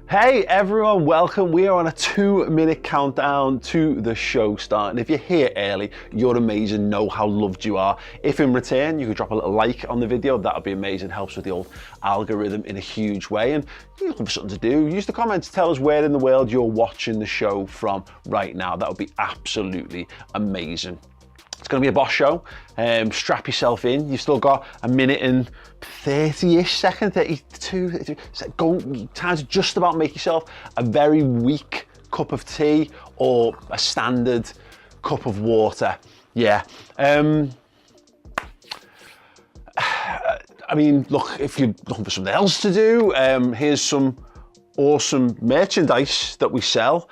Hey everyone, welcome. We are on a 2-minute countdown to the show start. And if you're here early, you're amazing, know how loved you are. If in return, you could drop a little like on the video, that would be amazing. Helps with the old algorithm in a huge way. And you're looking for something to do, use the comments, tell us where in the world you're watching the show from right now. That would be absolutely amazing. It's going to be a boss show. Strap yourself in. You've still got a minute and 30-ish seconds, 32. Time to just about make yourself a very weak cup of tea or a standard cup of water. Yeah. I mean, look, if you're looking for something else to do, here's some awesome merchandise that we sell.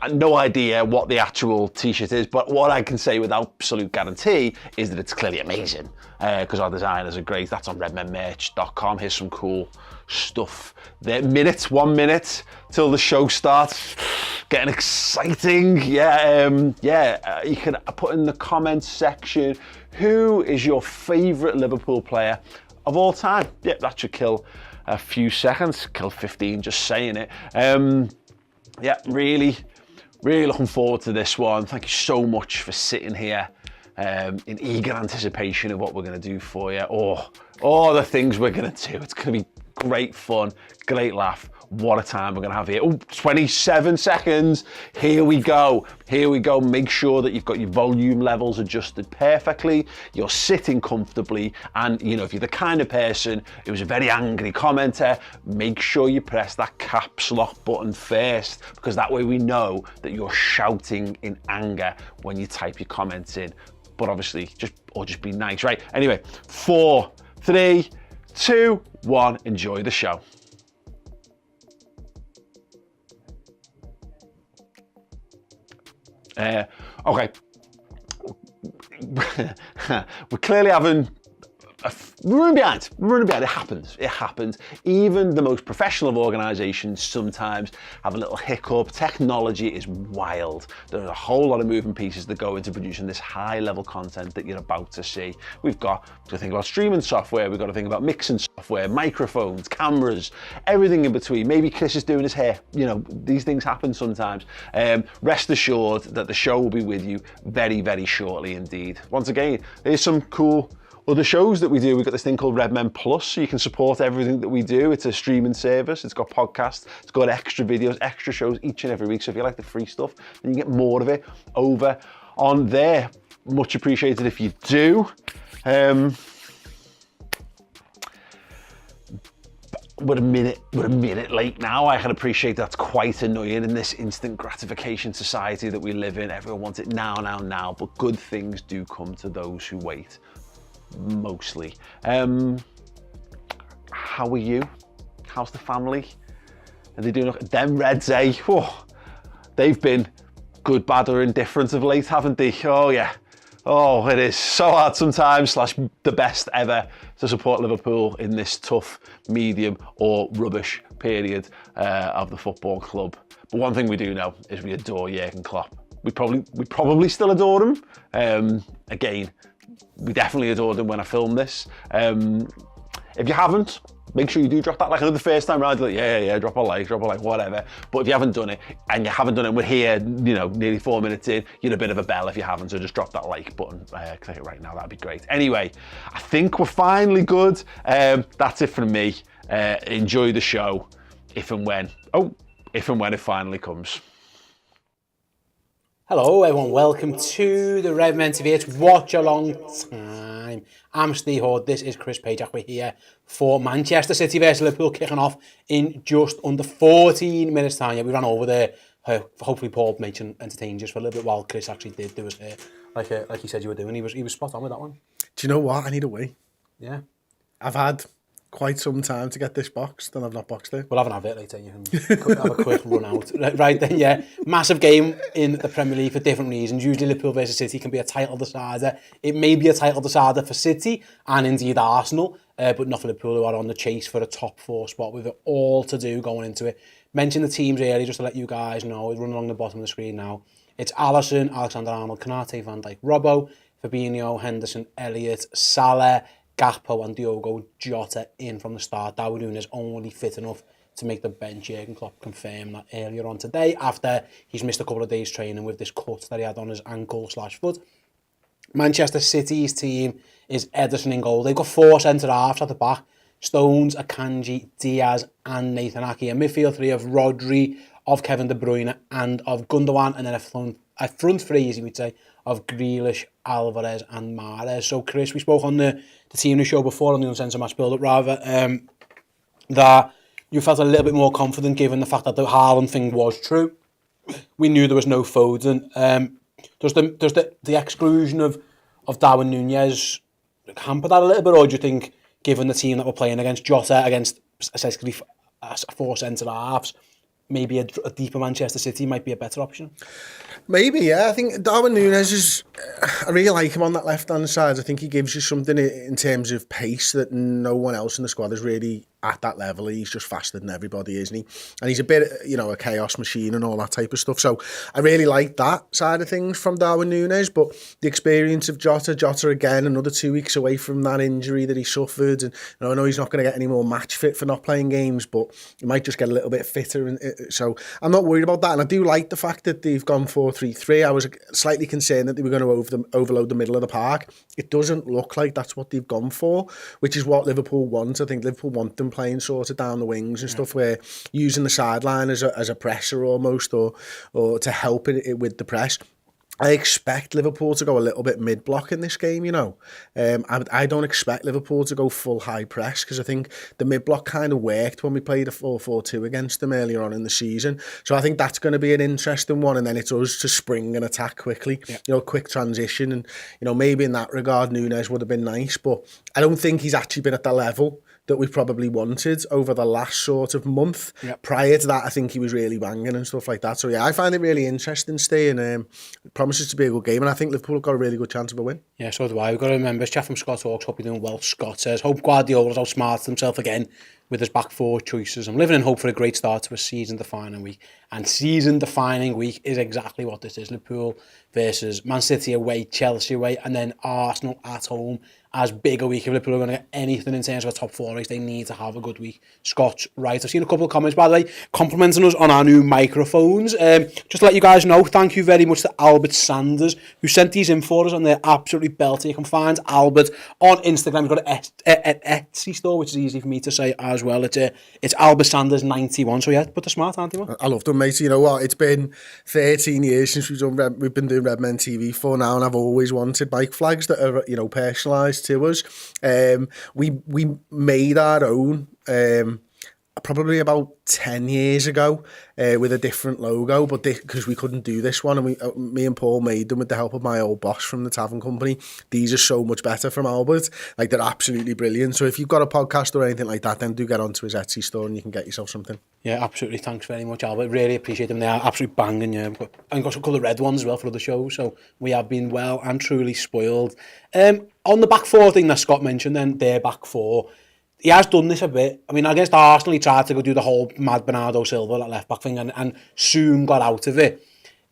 I've no idea what the actual t-shirt is, but what I can say with absolute guarantee is that it's clearly amazing because our designers are great. That's on redmenmerch.com. Here's some cool stuff there. 1 minute till the show starts. Getting exciting. You can put in the comments section, who is your favorite Liverpool player of all time? Yeah, that should kill a few seconds, kill 15 just saying it. Yeah, really looking forward to this one. Thank you so much for sitting here in eager anticipation of what we're going to do for you, or all the things we're going to do. It's going to be great fun, great laugh. What a time we're going to have here. Oh, 27 seconds. Here we go. Make sure that you've got your volume levels adjusted perfectly. You're sitting comfortably. And, you know, if you're the kind of person who was a very angry commenter, make sure you press that caps lock button first, because that way we know that you're shouting in anger when you type your comments in. But obviously, just be nice, right? Anyway, 4, 3, 2, 1. Enjoy the show. Okay, we're clearly having we're running behind. It happens. Even the most professional of organisations sometimes have a little hiccup. Technology is wild. There are a whole lot of moving pieces that go into producing this high level content that you're about to see. We've got to think about streaming software, we've got to think about mixing software, microphones, cameras, everything in between. Maybe Chris is doing his hair. You know, these things happen sometimes. Rest assured that the show will be with you very, very shortly indeed. Once again, there's some cool other shows that we do. We've got this thing called Redmen Plus, so you can support everything that we do. It's a streaming service. It's got podcasts. It's got extra videos, extra shows each and every week. So if you like the free stuff, then you get more of it over on there. Much appreciated if you do. We're a minute late now. I can appreciate that's quite annoying in this instant gratification society that we live in. Everyone wants it now. But good things do come to those who wait. Mostly. How are you? How's the family? Are they doing okay? Them Reds, eh? Oh, they've been good, bad or indifferent of late, haven't they? Oh yeah. Oh, it is so hard sometimes, / the best ever to support Liverpool in this tough, medium or rubbish period of the football club. But one thing we do know is we adore Jurgen Klopp. We probably still adore him. Again, we definitely adored him when I filmed this. If you haven't, make sure you do drop that like. I know the first time around, like, yeah, drop a like, whatever. But if you haven't done it, and you haven't done it, we're here, you know, nearly 4 minutes in, you're a bit of a bell if you haven't, so just drop that like button. Click it right now, that'd be great. Anyway, I think we're finally good. That's it from me. Enjoy the show, if and when it finally comes. Hello everyone, welcome to the Redmen TV. It's Watchalong time. I'm Steve Hoard, this is Chris Pajak. We're here for Manchester City versus Liverpool, kicking off in just under 14 minutes time. Yeah, we ran over there. Hopefully Paul entertained just for a little bit while Chris actually did do his hair, like he said you were doing. He was spot on with that one. Do you know what? I need a wee. Yeah. I've had quite some time to get this boxed and I've not boxed it. We'll have an advert later, you can have a quick run out. Right then, yeah. Massive game in the Premier League for different reasons. Usually Liverpool versus City can be a title decider. It may be a title decider for City and indeed Arsenal, but not for Liverpool, who are on the chase for a top 4 spot with it all to do going into it. Mention the teams earlier just to let you guys know. It's running along the bottom of the screen now. It's Alisson, Alexander-Arnold, Konate, Van Dijk, Robbo, Fabinho, Henderson, Elliott, Salah, Gakpo and Diogo Jota in from the start. Darwin Núñez only fit enough to make the bench. Jurgen Klopp confirmed that earlier on today after he's missed a couple of days training with this cut that he had on his ankle/foot. Manchester City's team is Ederson in goal. They've got 4 centre-halves at the back. Stones, Akanji, Diaz and Nathan Ake. A midfield three of Rodri, of Kevin De Bruyne and of Gundogan, and then a front three, as you would say, of Grealish, Alvarez and Mahrez. So Chris, we spoke on the team news show before on the Uncensored Match build-up that you felt a little bit more confident given the fact that the Haaland thing was true. We knew there was no Foden. Does the exclusion of Darwin Núñez hamper that a little bit, or do you think, given the team that we're playing against, Jota, against essentially 4 centre-halves, maybe a deeper Manchester City might be a better option? Maybe, yeah. I think Darwin Núñez is... I really like him on that left-hand side. I think he gives you something in terms of pace that no one else in the squad is really at that level. He's just faster than everybody, isn't he? And he's a bit, a chaos machine and all that type of stuff. So I really like that side of things from Darwin Núñez. But the experience of Jota again, another 2 weeks away from that injury that he suffered. And I know he's not going to get any more match fit for not playing games, but he might just get a little bit fitter. And so I'm not worried about that. And I do like the fact that they've gone 4-3-3. I was slightly concerned that they were going to overload the middle of the park. It doesn't look like that's what they've gone for, which is what Liverpool want. I think Liverpool want them playing sort of down the wings and stuff, where using the sideline as a presser almost, or to help it with the press. I expect Liverpool to go a little bit mid-block in this game, I don't expect Liverpool to go full high press, because I think the mid-block kind of worked when we played a 4-4-2 against them earlier on in the season. So I think that's going to be an interesting one, and then it's us to spring and attack quickly, quick transition. And, maybe in that regard, Núñez would have been nice, but I don't think he's actually been at the level that we probably wanted over the last sort of month. Yep. Prior to that, I think he was really banging and stuff like that. So yeah, I find it really interesting staying. It promises to be a good game, and I think Liverpool have got a really good chance of a win. Yeah, so do I. We've got to remember, Chat from Scott Talks, hope you're doing well. Scott says, hope Guardiola's outsmarted himself again with his back 4 choices. I'm living in hope for a great start to a season-defining week. And season-defining week is exactly what this is. Liverpool versus Man City away, Chelsea away, and then Arsenal at home. As big a week, if Liverpool are going to get anything in terms of a top 4 race, they need to have a good week. Scott's right. I've seen a couple of comments, by the way, complimenting us on our new microphones. Just to let you guys know, thank you very much to Albert Sanders, who sent these in for us, and they're absolutely belting. You can find Albert on Instagram. He's got an Etsy store, which is easy for me to say as well. It's Albert Sanders 91. So yeah, but they're smart, aren't they? I love them, mate. You know what? It's been 13 years since we've been doing Redmen TV for now, and I've always wanted bike flags that are, personalised to us. We made our own probably about 10 years ago with a different logo, but because we couldn't do this one, and me and Paul made them with the help of my old boss from the tavern company. These are so much better from Albert. Like, they're absolutely brilliant. So if you've got a podcast or anything like that, then do get onto his Etsy store and you can get yourself something. Yeah, absolutely. Thanks very much, Albert. Really appreciate them. They are absolutely banging. Yeah, and got some colour red ones as well for other shows. So we have been well and truly spoiled. On the back 4 thing that Scott mentioned, then their back 4. He has done this a bit. I mean, against Arsenal, he tried to go do the whole mad Bernardo Silva, that left-back thing, and soon got out of it.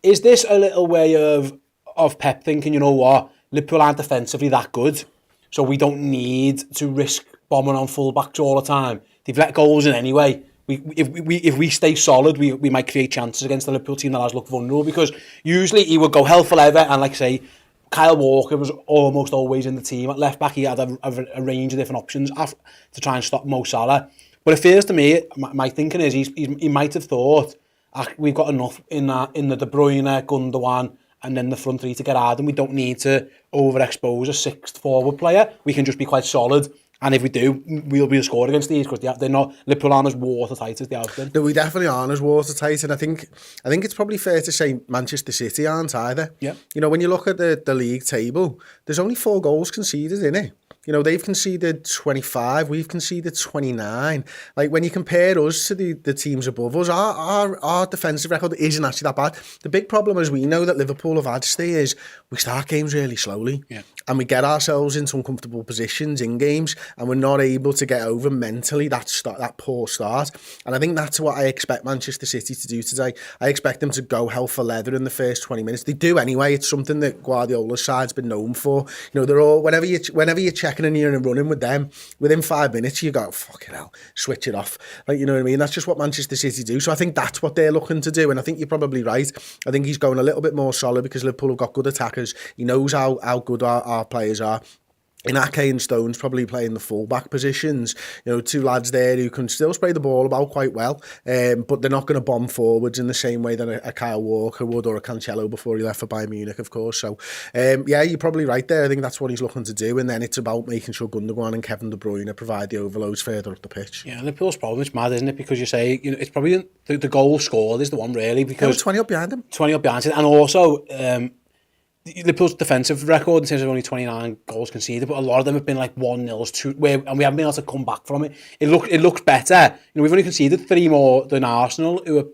Is this a little way of Pep thinking, you know what, Liverpool aren't defensively that good, so we don't need to risk bombing on full-backs all the time? They've let goals in anyway. If we stay solid, we might create chances against the Liverpool team that has looked vulnerable, because usually he would go hell for leather, and like say, Kyle Walker was almost always in the team. At left back, he had a range of different options to try and stop Mo Salah. But it feels to me, my thinking is he might have thought, we've got enough in the De Bruyne, Gundogan, and then the front 3 to get hard, and we don't need to overexpose a 6th forward player. We can just be quite solid. And if we do, we'll be a score against these, because they're not, Liverpool aren't as watertight as they have been. No, we definitely aren't as watertight, and I think it's probably fair to say Manchester City aren't either. Yeah. When you look at the league table, there's only 4 goals conceded in it. They've conceded 25, we've conceded 29. Like, when you compare us to the teams above us, our defensive record isn't actually that bad. The big problem, as we know that Liverpool have had, Steve, is we start games really slowly. Yeah. And we get ourselves into uncomfortable positions in games, and we're not able to get over mentally that poor start. And I think that's what I expect Manchester City to do today. I expect them to go hell for leather in the first 20 minutes. They do anyway. It's something that Guardiola's side's been known for. They're all, whenever you check second and you're in a running with them, within 5 minutes you go, fucking hell, switch it off. Like, you know what I mean? That's just what Manchester City do. So I think that's what they're looking to do, and I think you're probably right. I think he's going a little bit more solid because Liverpool have got good attackers. He knows how good our players are. In Ake and Stones probably playing the full-back positions, you know, two lads there who can still spray the ball about quite well, but they're not going to bomb forwards in the same way that a Kyle Walker would, or a Cancelo before he left for Bayern Munich, of course. So, yeah, you're probably right there. I think that's what he's looking to do, and then it's about making sure Gundogan and Kevin De Bruyne provide the overloads further up the pitch. Yeah, Liverpool's problem is mad, isn't it? Because you say, you know, it's probably the goal scored is the one really, because 20 up behind him. 20 up behind him, and also Liverpool's defensive record in terms of only 29 goals conceded, but a lot of them have been like 1-0s, and we haven't been able to come back from it. It looks better. You know, we've only conceded 3 more than Arsenal, who are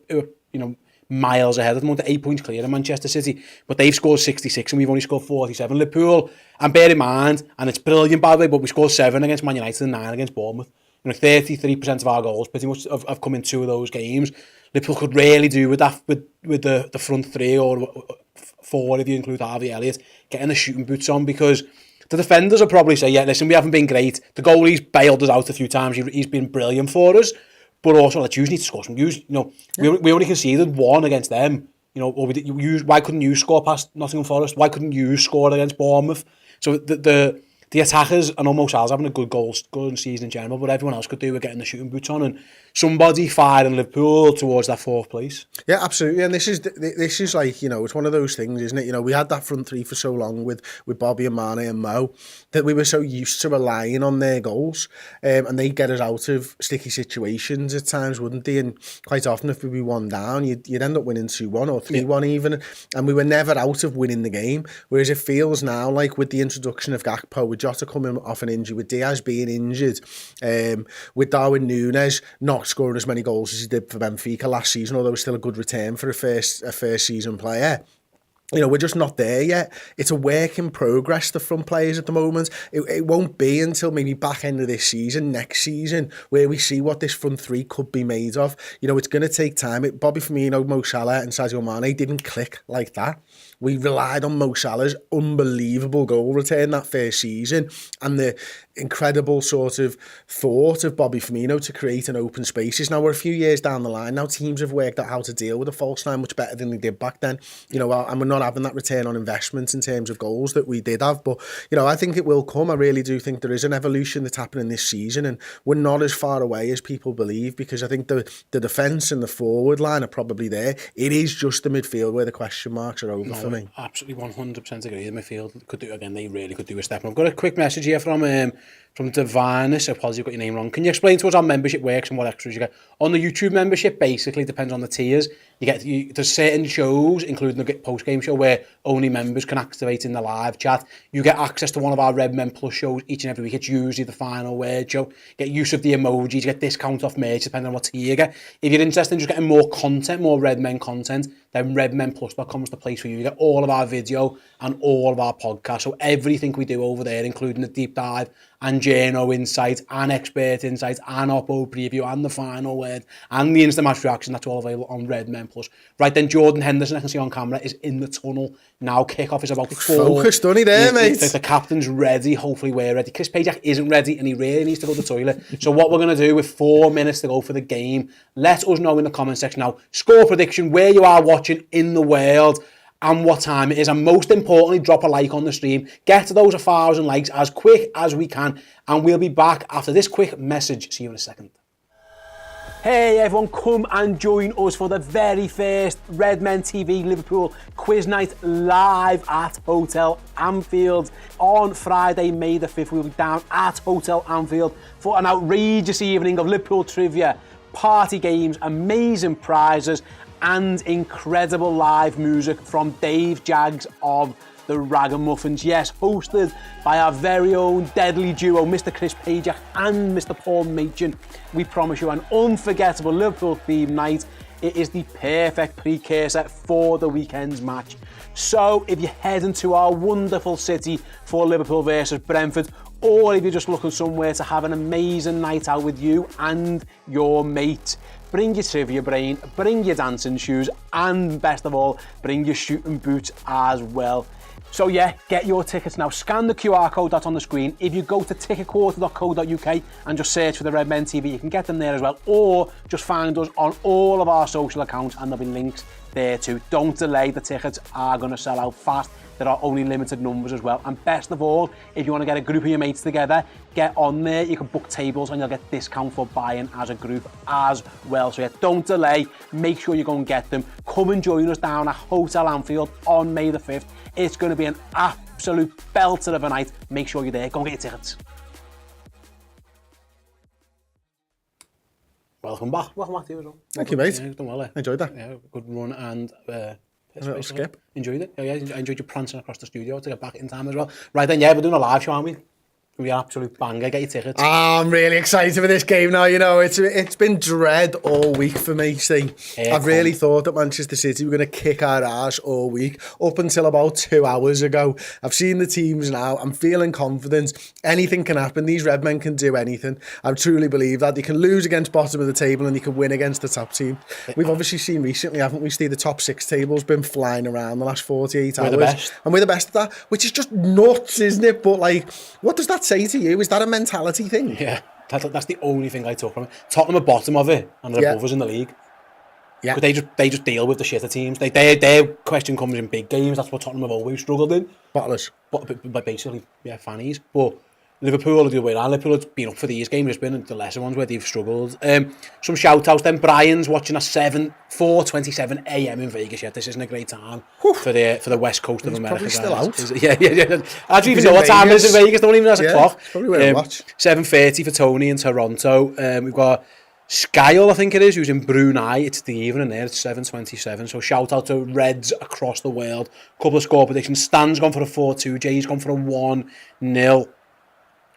you know, miles ahead of them, under 8 points clear of Manchester City, but they've scored 66 and we've only scored 47. Liverpool, and bear in mind, and it's brilliant by the way, but we scored 7 against Man United and 9 against Bournemouth. You know, 33% of our goals pretty much have come in 2 of those games. Liverpool could really do with that, with the front 3 or 4 if you include Harvey Elliott, getting the shooting boots on, because the defenders will probably say, yeah, listen, we haven't been great. The goalie's bailed us out a few times. He's been brilliant for us. But also, let's need to score some. You know, we only conceded 1 against them. You know, or why couldn't you score past Nottingham Forest? Why couldn't you score against Bournemouth? So the attackers, and almost Sal's having a good season in general, but everyone else could do with getting the shooting boots on, and somebody firing Liverpool towards that 4th place. Yeah, absolutely. And this is like, you know, it's one of those things, isn't it? You know, we had that front 3 for so long with Bobby and Mane and Mo, that we were so used to relying on their goals, and they get us out of sticky situations at times, wouldn't they? And quite often if we'd be 1 down, you'd end up winning 2-1 or 3-1 even, and we were never out of winning the game. Whereas it feels now like with the introduction of Gakpo, with Jota coming off an injury, with Diaz being injured, with Darwin Núñez not scoring as many goals as he did for Benfica last season, although it was still a good return for a first season player. You know, we're just not there yet. It's a work in progress, the front players at the moment. It won't be until maybe back end of this season, next season, where we see what this front 3 could be made of. You know, it's going to take time. Bobby Firmino, Mo Salah and Sadio Mane didn't click like that. We relied on Mo Salah's unbelievable goal return that first season, and the incredible sort of thought of Bobby Firmino to create an open spaces. Now we're a few years down the line. Now teams have worked out how to deal with a false 9 much better than they did back then. You know, and we're not having that return on investment in terms of goals that we did have. But, you know, I think it will come. I really do think there is an evolution that's happening this season, and we're not as far away as people believe, because I think the defence and the forward line are probably there. It is just the midfield where the question marks are over for me. Absolutely 100% agree. The midfield could do it again. They really could do a step. And I've got a quick message here from Divinus. Apologies, I've got your name wrong. Can you explain to us how membership works and what extras you get? On the YouTube membership, basically depends on the tiers. There's certain shows, including the post-game show, where only members can activate in the live chat. You get access to one of our Redmen Plus shows each and every week. It's usually the final word show. Get use of the emojis, you get discount off merch depending on what tier you get. If you're interested in just getting more content, more Redmen content, then redmenplus.com is the place for you. You get all of our video and all of our podcasts. So everything we do over there, including the deep dive and journo insights and expert insights and Oppo preview and the final word and the instant match reaction, that's all available on Redmen Plus. Right then, Jordan Henderson, I can see on camera, is in the tunnel now. Kickoff is about 4. Focused, don't he there, mate? The captain's ready. Hopefully we're ready. Chris Pajak isn't ready and he really needs to go to the toilet. So what we're going to do with 4 minutes to go for the game, let us know in the comment section now, score prediction, where you are watching in the world and what time it is, and most importantly, drop a like on the stream. Get to those 1,000 likes as quick as we can, and we'll be back after this quick message. See you in a second. Hey everyone, come and join us for the very first Redmen TV Liverpool quiz night live at Hotel Anfield. On Friday, May the 5th, we'll be down at Hotel Anfield for an outrageous evening of Liverpool trivia, party games, amazing prizes, and incredible live music from Dave Jaggs of the Ragamuffins. Yes, hosted by our very own deadly duo, Mr. Chris Pajak and Mr. Paul Machin. We promise you an unforgettable Liverpool-themed night. It is the perfect precursor for the weekend's match. So if you're heading to our wonderful city for Liverpool versus Brentford, or if you're just looking somewhere to have an amazing night out with you and your mate, bring your trivia brain, bring your dancing shoes, and best of all, bring your shooting boots as well. So yeah, get your tickets now. Scan the QR code that's on the screen. If you go to ticketquarter.co.uk and just search for the Redmen TV, you can get them there as well. Or just find us on all of our social accounts and there'll be links there too. Don't delay, the tickets are going to sell out fast. There are only limited numbers as well. And best of all, if you want to get a group of your mates together, get on there. You can book tables and you'll get discount for buying as a group as well. So yeah, don't delay. Make sure you go and get them. Come and join us down at Hotel Anfield on May the 5th. It's going to be an absolute belter of a night. Make sure you're there. Go and get your tickets. Welcome back to you as well. Thank you, mate. Yeah, done well, Enjoyed that. Yeah, good run and a little skip. Enjoyed it. Yeah, I enjoyed you prancing across the studio to get back in time as well. Right then, yeah, we're doing a live show, aren't we? We're an absolute banger. Get your tickets. I'm really excited for this game now. You know, it's been dread all week for me. See, I've really thought that Manchester City were going to kick our ass all week up until about 2 hours ago. I've seen the teams now. I'm feeling confident. Anything can happen. These Redmen can do anything. I truly believe that. They can lose against bottom of the table and they can win against the top team. We've obviously seen recently, haven't we? Steve, the top 6 table's been flying around the last 48 hours. We're the best. And we're the best at that, which is just nuts, isn't it? But like, what does that say to you? Is that a mentality thing? Yeah, that's the only thing I took from it. Tottenham are bottom of it, and they're above us in the league. Yeah, but they just deal with the shitter teams. Their question comes in big games. That's what Tottenham have always struggled in. Bottlers, but basically, yeah, fannies. But Liverpool are the other way around. Liverpool have been up for these games. It's been the lesser ones where they've struggled. Some shout outs then. Brian's watching at 4:27 a.m. in Vegas. Yeah, this isn't a great time for the West Coast of America. Probably still out. Yeah. I don't even know what time it is in Vegas. Don't even know a clock. Probably where watch. 7:30 for Tony in Toronto. We've got Skyle, I think it is, who's in Brunei. It's the evening there. It's 7:27. So shout out to Reds across the world. Couple of score predictions. Stan's gone for a 4-2. Jay's gone for a 1-0.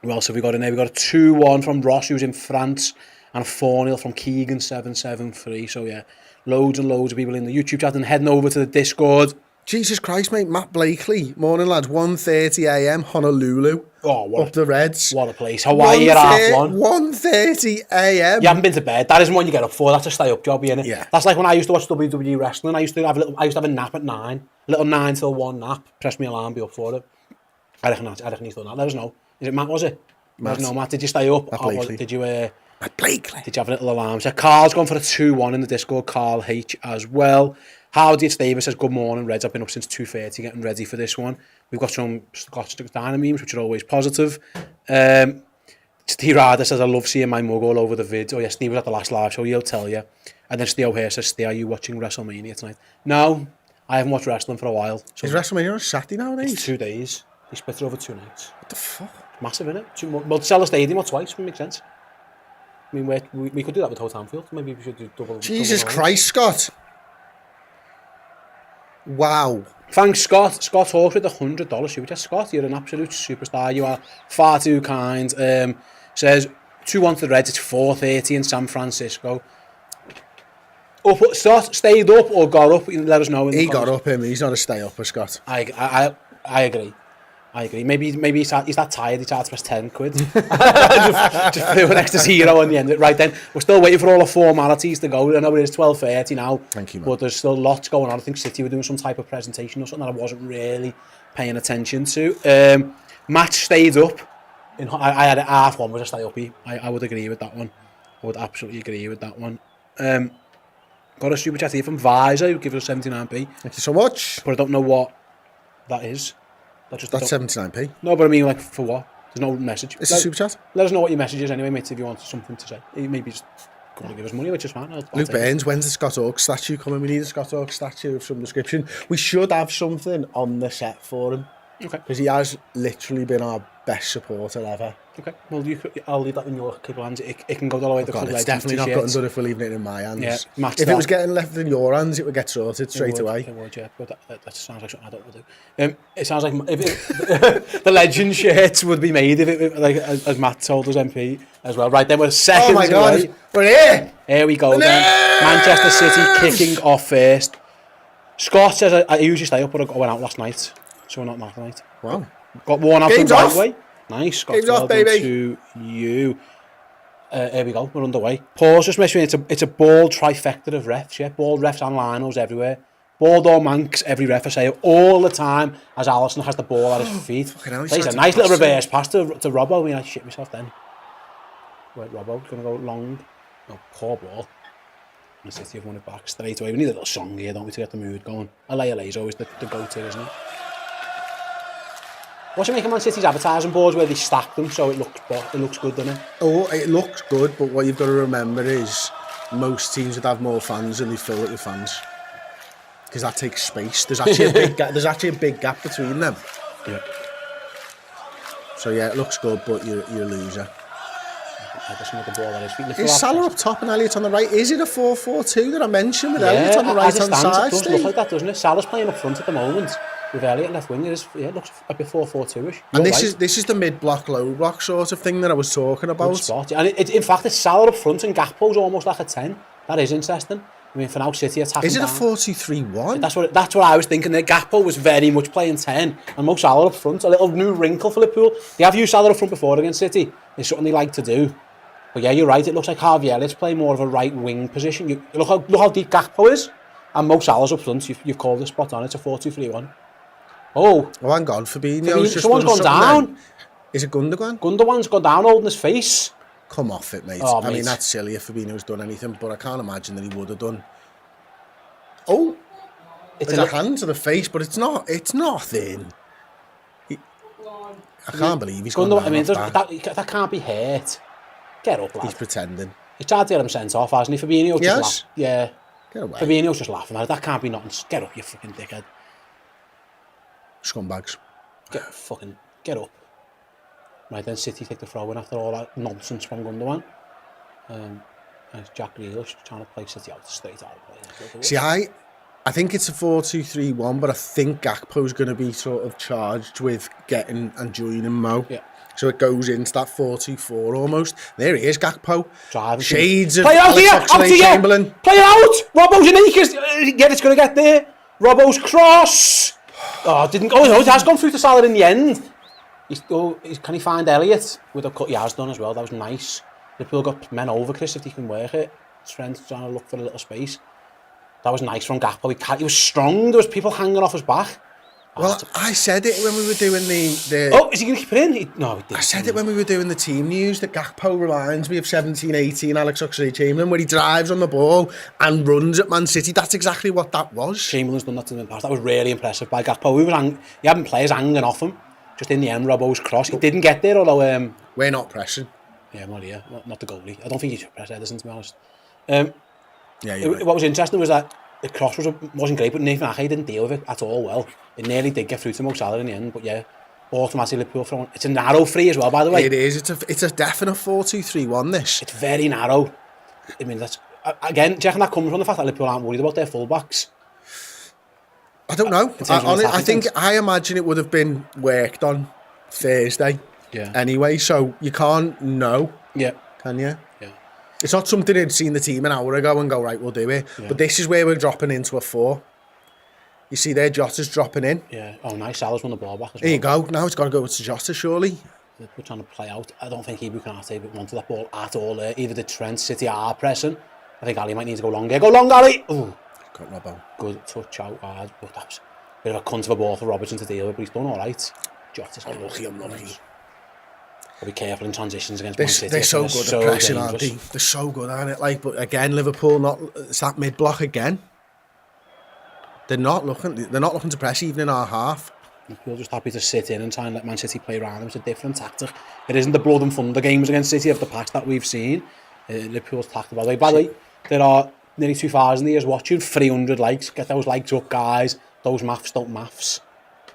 Who else have we got in there? We've got a 2-1 from Ross, who's in France, and a 4-0 from Keegan, 773. So, yeah, loads and loads of people in the YouTube chat and heading over to the Discord. Jesus Christ, mate. Matt Blakely. Morning, lads. 1:30 a.m. Honolulu. Oh, up the Reds. What a place. Hawaii at 1:30. 1:30 a.m. You haven't been to bed. That isn't what you get up for. That's a stay-up job, isn't it? Yeah. That's like when I used to watch WWE wrestling. I used to have a nap at 9. A little 9 till 1 nap. Press me alarm, be up for it. I reckon he's done that. Let us know. Is it Matt, was it? Matt. No, Matt, did you stay up? Or did you... Matt Blakely. Did you have a little alarm? So Carl's gone for a 2-1 in the Discord. Carl H as well. Howdy, it's David says, good morning, Reds. I've been up since 2:30 getting ready for this one. We've got some Scotch Diner memes, which are always positive. Steve Ryder says, I love seeing my mug all over the vid. Oh yeah, Steve was at the last live show, he'll tell you. And then Steve here says, Steve, are you watching WrestleMania tonight? No, I haven't watched wrestling for a while. So is WrestleMania on Saturday nowadays? It's 2 days. They split it over 2 nights. What the fuck? It's massive, isn't it? Well, sell a stadium or twice would make sense. I mean, we could do that with Hotel Anfield. Maybe we should do double. Jesus Christ, Scott. Wow. Thanks, Scott. Scott Hawks with $100 super chat. Scott, you're an absolute superstar. You are far too kind. Says 2-1 to the Reds. It's 4:30 in San Francisco. Stayed up or got up? Let us know. He got up him. He's not a stay upper, Scott. I agree. Maybe he's that tired. He's had to press 10 quid. just threw an extra 0 on the end of it. Right then, we're still waiting for all the formalities to go. I know it is 12:30 now. Thank you, man. But there's still lots going on. I think City were doing some type of presentation or something that I wasn't really paying attention to. Match stayed up. I had it half one was a stay uppy. I would agree with that one. I would absolutely agree with that one. Got a super chat here from Visor who gives us 79p. Thank you so much. But I don't know what that is. That's 79p. No, but I mean, like, for what? There's no message. It's a super chat. Let us know what your message is anyway, mate, if you want something to say. Maybe just going to give us money, which is fine. Luke Burns, when's the Scott Hawks statue coming? We need a Scott Hawks statue of some description. We should have something on the set for him. Okay. Because he has literally been our best supporter ever. Okay. Well, I'll leave that in your capable hands. It can go all the way to God, it's definitely not gotten done if we're leaving it in my hands. Yeah, if it was getting left in your hands, it would get sorted straight away. It would, yeah. But that sounds like something I don't want to do. It sounds like the legend shirts would be made if it, like as Matt told us, MP as well. Right then, we're seconds away. Oh my God, we're here! Here we go then. Manchester City kicking off first. Scott says I usually stay up, but I went out last night, so we're not that night. Wow. Got worn out Game's the right off. way. Nice, Scott. Game's off, baby. To you. Here we go. We're underway. Paul's just mentioning it's a bald trifecta of refs. Yeah, bald refs and linos everywhere. Bordeaux Manx, every ref I say all the time as Alisson has the ball at his feet. Plays a nice little reverse pass to Robbo. I mean, I shit myself then. Wait, Robbo's going to go long. Oh, poor ball. And City have won it back straight away. We need a little song here, don't we, to get the mood going. LA is always the go-to, isn't it? What's it making Man City's advertising boards where they stack them so it looks good, doesn't it? Oh, it looks good, but what you've got to remember is most teams would have more fans and they fill it with fans. Because that takes space. There's actually a big gap between them. Yeah. So yeah, it looks good, but you're a loser. The ball at his feet. Is Salah up top and Elliott on the right? Is it a 4-4-2 that I mentioned with Elliott on the right hand side? It does look like that, doesn't it? Salah's playing up front at the moment with Elliott left wing. It looks a bit 4-4-2ish. And this is the mid block, low block sort of thing that I was talking about. Good spot. And in fact, it's Salah up front and Gakpo's almost like a 10. That is interesting. I mean, for now, City attacking. Is it down. a 4-2-3-1? That's what I was thinking. That Gakpo was very much playing 10, and Mo Salah up front. A little new wrinkle for Liverpool. They have used Salah up front before against City. It's something they like to do. But yeah, you're right. It looks like Harvey Elliott's playing more of a right wing position. Look how deep Gakpo is, and Mo Salah's up front. You've called the spot on. It's a 4-2-3-1. Oh, hang on, Fabinho's someone's gone down. Then. Is it Gundogan? Gundogan's gone down holding his face. Come off it, mate. Oh, I mean, that's silly if Fabinho's done anything, but I can't imagine that he would have done. Oh, it's a hand to the face, but it's not. It's nothing. I can't believe he's gone down. I mean, that can't be hurt. Get up, lad. He's pretending. It's hard to get him sent off, hasn't he? Fabinho yes. Yeah. Get away. Fabinho's just laughing at it. That can't be nothing. Get up, you fucking dickhead. Scumbags. Get up. Right, then City take the throw in after all that nonsense from Gundogan. And it's Jack Grealish trying to play City out straight out of play. See, I think it's a 4-2-3-1, but I think Gakpo's going to be sort of charged with getting and joining Mo. Yeah. So it goes into that 4-2-4 almost. There he is, Gakpo. Driving Shades of Play out here! Alex Oxlade-Chamberlain. Play it out! Robbo's in it. Yeah, it's going to get there. Robbo's cross. Oh, it didn't go. No, it has gone through to Salah in the end. Can he find Elliott? With a cut he has done as well. That was nice. Liverpool got men over, Chris, if they can work it. Trent trying to look for a little space. That was nice from Gakpo. He was strong. There was people hanging off his back. Well, I said it when we were doing the... Oh, is he going to keep it in? No, he didn't. I said it when we were doing the team news that Gakpo reminds me of 17-18 Alex Oxlade-Chamberlain, where he drives on the ball and runs at Man City. That's exactly what that was. Chamberlain's done that in the past. That was really impressive by Gakpo. He had players hanging off him. Just in the end, Robbo's cross. He didn't get there, although... We're not pressing. Yeah, well, yeah. Not the goalie. I don't think he should press Ederson, to be honest. Right. What was interesting was that the cross wasn't great, but Nathan Ake didn't deal with it at all well. It nearly did get through to Mo Salah in the end, but yeah, automatically Liverpool throwing. It's a narrow free as well, by the way. It is. It's a definite 4-2-3-1, this. It's very narrow. I mean, that's... Again, do you reckon that comes from the fact that Liverpool aren't worried about their full-backs? I don't know. I imagine it would have been worked on Thursday anyway, so you can't know, can you? Yeah. It's not something they'd seen the team an hour ago and go, right, we'll do it. Yeah. But this is where we're dropping into a 4. You see there, Jota's dropping in. Yeah. Oh, nice. Salah's won the ball back as well. There you go. Now it's got to go to Jota, surely. We're trying to play out. I don't think Ibu Konate wanted that ball at all there. Either the Trent, City are pressing. I think Ali might need to go long here. Go long, Ali! Ooh. Got Robbo. Good touch out hard, but that was a bit of a cunt of a ball for Robertson to deal with, but he's done all right. Jota's unlucky. I'll be careful in transitions against Man City. They're so good at pressing, aren't they? They're so good at it. Like, but again, Liverpool it's that mid block again. They're not looking to press even in our half. Liverpool just happy to sit in and try and let Man City play around them. It's a different tactic. It isn't the blood and thunder games against City of the past that we've seen. Liverpool's tactic. By the way, there are nearly 2,000 years watching, 300 likes. Get those likes up, guys. Those maths don't maths.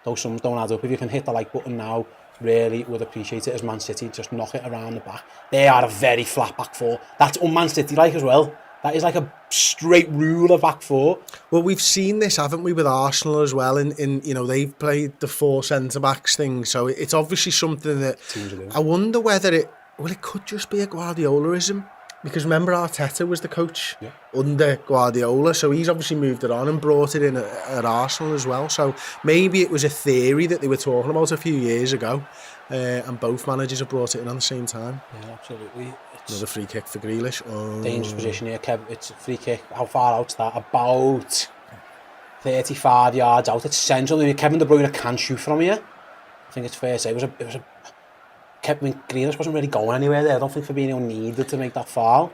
Those sums don't add up. If you can hit the like button now, really would appreciate it as Man City just knock it around the back. They are a very flat back 4. That's Man City like as well. That is like a straight rule of back 4. Well, we've seen this, haven't we, with Arsenal as well? In you know, they've played the 4 centre backs thing, so it's obviously something that I wonder whether it could just be a Guardiolaism. Because remember, Arteta was the coach under Guardiola, so he's obviously moved it on and brought it in at Arsenal as well. So maybe it was a theory that they were talking about a few years ago, and both managers have brought it in on the same time. Yeah, absolutely. Another free kick for Grealish. Dangerous position here, Kev. It's a free kick. How far out's that? About 35 yards out. It's central. I mean, Kevin De Bruyne can't shoot from here. I think it's fair to say. Kevin Grealish wasn't really going anywhere there. I don't think Fabinho needed to make that foul.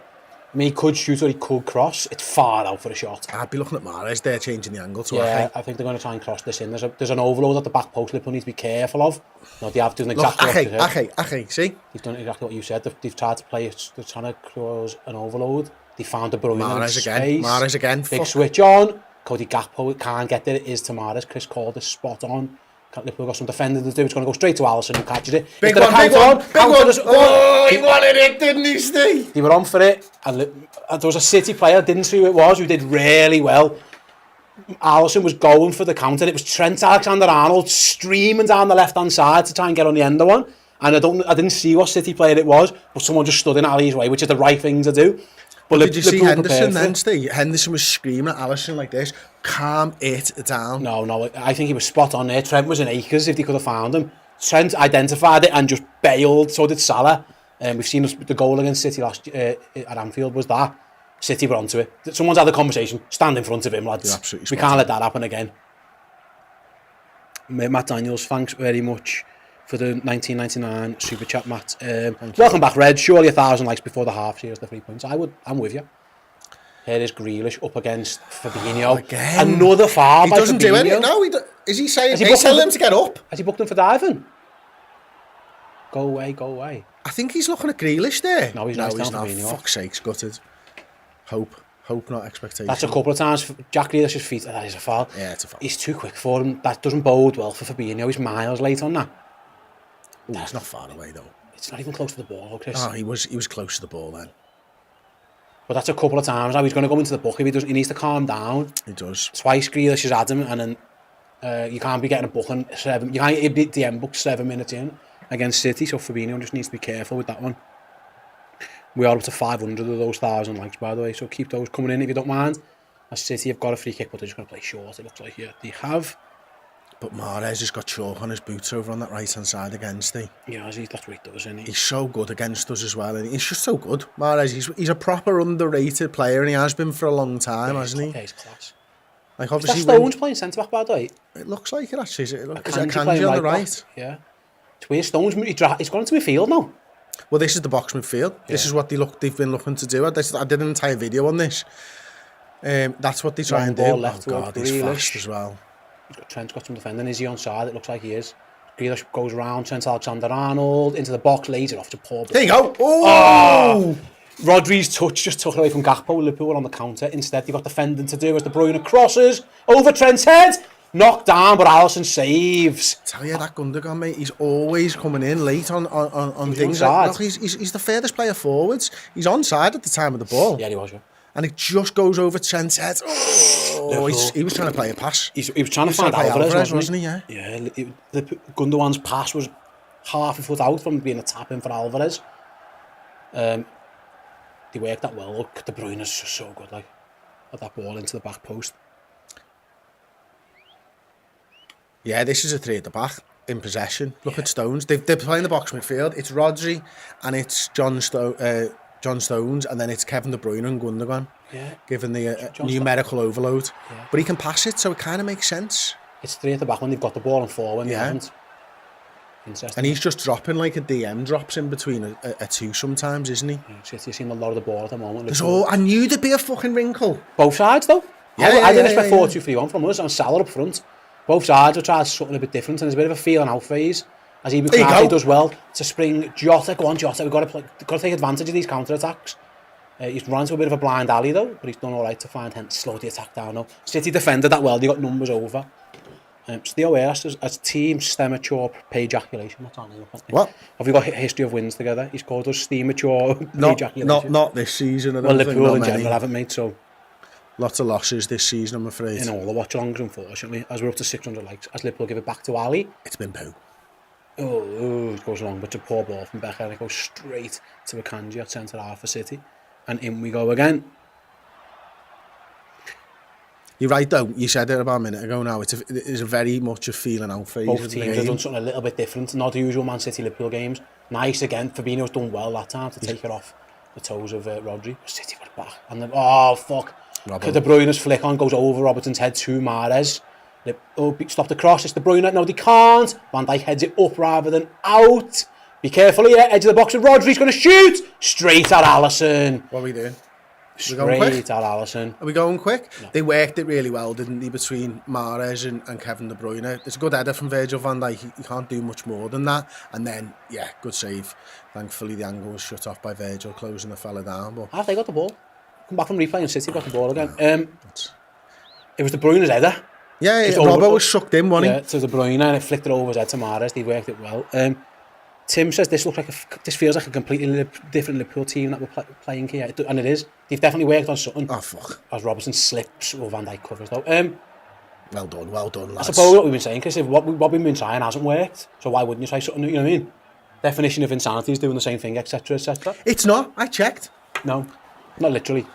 I mean, he could shoot or he could cross. It's far out for a shot. I'd be looking at Mahrez there, changing the angle to yeah, I think they're going to try and cross this in. There's an overload at the back post Liverpool need to be careful of. No, they have done exactly what you said. See? They've done exactly what you said. They've tried to play it. They're trying to close an overload. They found De Bruyne in space. Mahrez again. Big switch on. Cody Gakpo can't get there. It is to Mahrez. Chris called is spot on. Liverpool got some defending to do. It's going to go straight to Alisson who catches it. Big one. Oh, he wanted it, didn't he, Steve? They were on for it. And there was a City player, didn't see who it was, who did really well. Alisson was going for the counter. It was Trent Alexander-Arnold streaming down the left-hand side to try and get on the end of one. And I didn't see what City player it was, but someone just stood in Ali's way, which is the right thing to do. But did you see Henderson then, Steve? Henderson was screaming at Alisson like this, calm it down. No, I think he was spot on there. Trent was in acres if they could have found him. Trent identified it and just bailed, so did Salah. We've seen the goal against City last at Anfield was that. City were onto it. Someone's had a conversation, stand in front of him, lads. We can't let that happen again. Matt Daniels, thanks very much for the 1999 super chat, Matt. Welcome back, Red. Surely 1,000 likes before the half. Here's the 3 points. I'm with you. Here is Grealish up against Fabinho. Again. Another foul he by doesn't Fabinho. do anything. No, is he saying? He's telling him to get up. Has he booked him for diving? Go away. I think he's looking at Grealish there. No, he's not. Fabinho. Fuck's sake, gutted. Hope, not expectation. That's a couple of times. Jack Grealish's feet. That is a foul. Yeah, it's a foul. He's too quick for him. That doesn't bode well for Fabinho. He's miles late on that. Ooh, it's not far away though. It's not even close to the ball, Chris. Oh, he was close to the ball then. But that's a couple of times now. He's going to go into the book. If he needs to calm down. He does. Twice Grealish has had him, and then you can't be getting a booking you can't be DM booked 7 minutes in against City. So Fabinho just needs to be careful with that one. We are up to 500 of those 1,000 likes, by the way. So keep those coming in if you don't mind. As City have got a free kick, but they're just going to play short. It looks like here they have. But Mahrez has got chalk on his boots over on that right-hand side against him. Yeah, that's what he does, isn't he? He's so good against us as well, and he's just so good. Mahrez, he's a proper underrated player, and he has been for a long time, hasn't he? Yeah, he's class. Like obviously, is that Stones playing centre-back, by the way? It looks like it, actually. Is it Akanji on the right? Yeah. It's weird. Stones, he's gone into midfield now. Well, this is the box midfield. Yeah. This is what they've been looking to do. I did an entire video on this. That's what they try and do. Left God, he's fast as well. Trent's got some defending. Is he onside? It looks like he is. Grealish goes around. Trent Alexander-Arnold into the box, lays it off to Paul. There you go. Oh! Rodri's touch just took it away from Gakpo. Liverpool on the counter. Instead, they've got defending to do as De Bruyne crosses over Trent's head. Knocked down, but Alisson saves. Tell you that Gundogan, mate, he's always coming in late on things. Look, he's the furthest player forwards. He's onside at the time of the ball. Yeah, he was, yeah. And it just goes over Trent's head. Oh, he was trying to play a pass. He was trying to find Alvarez, wasn't he? Yeah. Yeah, Gundogan's pass was half a foot out from being a tap-in for Alvarez. They worked that well. Look, De Bruyne is just so good, like, at that ball into the back post. Yeah, this is a 3 at the back in possession. Look at Stones. They're playing the box midfield. It's Rodri and it's John Stones, and then it's Kevin De Bruyne and Gundogan. Yeah. Given the numerical overload. Yeah. But he can pass it, so it kind of makes sense. It's 3 at the back when they've got the ball and 4 when they haven't. And he's just dropping like a DM drops in between a 2 sometimes, isn't he? Yeah, City's seen a lot of the ball at the moment. I knew there'd be a fucking wrinkle. Both sides, though. Yeah, I didn't expect 4-2-3-1 from us, and Salah up front. Both sides will try something a bit different, and there's a bit of a feeling out phase. As he does well to spring Jota. Go on, Jota. We've got to take advantage of these counter attacks. He's run into a bit of a blind alley though, but he's done all right to slow the attack down now. City defended that well. They got numbers over. Still asked as team Stemature pay ejaculation. That's on here. What? Have we got a history of wins together? He's called us Stemature pay ejaculation. Not this season. Well, Liverpool in general haven't made so. Lots of losses this season, I'm afraid. In all the watchalongs, unfortunately. As we're up to 600 likes, as Liverpool give it back to Ali. It's been poo. Oh, it goes long, but it's a poor ball from Becker, and it goes straight to Akanji at centre half for City. And in we go again. You're right though, you said it about a minute ago now, it's a very much a feeling out phase. Both teams have done something a little bit different, not the usual Man City Liverpool games. Nice again, Fabinho's done well that time to take it off the toes of Rodri. City got it back, and then, oh fuck. De Bruyne's flick on goes over Robertson's head to Mahrez. Stop the cross, it's De Bruyne. No, they can't. Van Dijk heads it up rather than out. Be careful here, edge of the box, and Rodri's going to shoot! Straight at Alisson. What are we doing? Straight at Alisson. Are we going quick? No. They worked it really well, didn't they, between Mahrez and Kevin De Bruyne. It's a good header from Virgil van Dijk. He can't do much more than that. And then, yeah, good save. Thankfully, the angle was shut off by Virgil, closing the fella down. But Have they got the ball? Come back from replay and City got the ball again. It was De Bruyne's header. yeah, Robbo was sucked in, wasn't he? Yeah, to De Bruyne, and it flicked it over his head to Mahrez. They worked it well. Tim says this feels like a completely different Liverpool team that we're playing here, and it is. They've definitely worked on something. Oh, fuck. As Robertson slips, or Van Dijk covers though. Well done, lads. I suppose what we've been saying, Chris, if what we've been trying hasn't worked, so why wouldn't you try something new? You know what I mean? Definition of insanity is doing the same thing, etc., etc. It's not. I checked. No, not literally.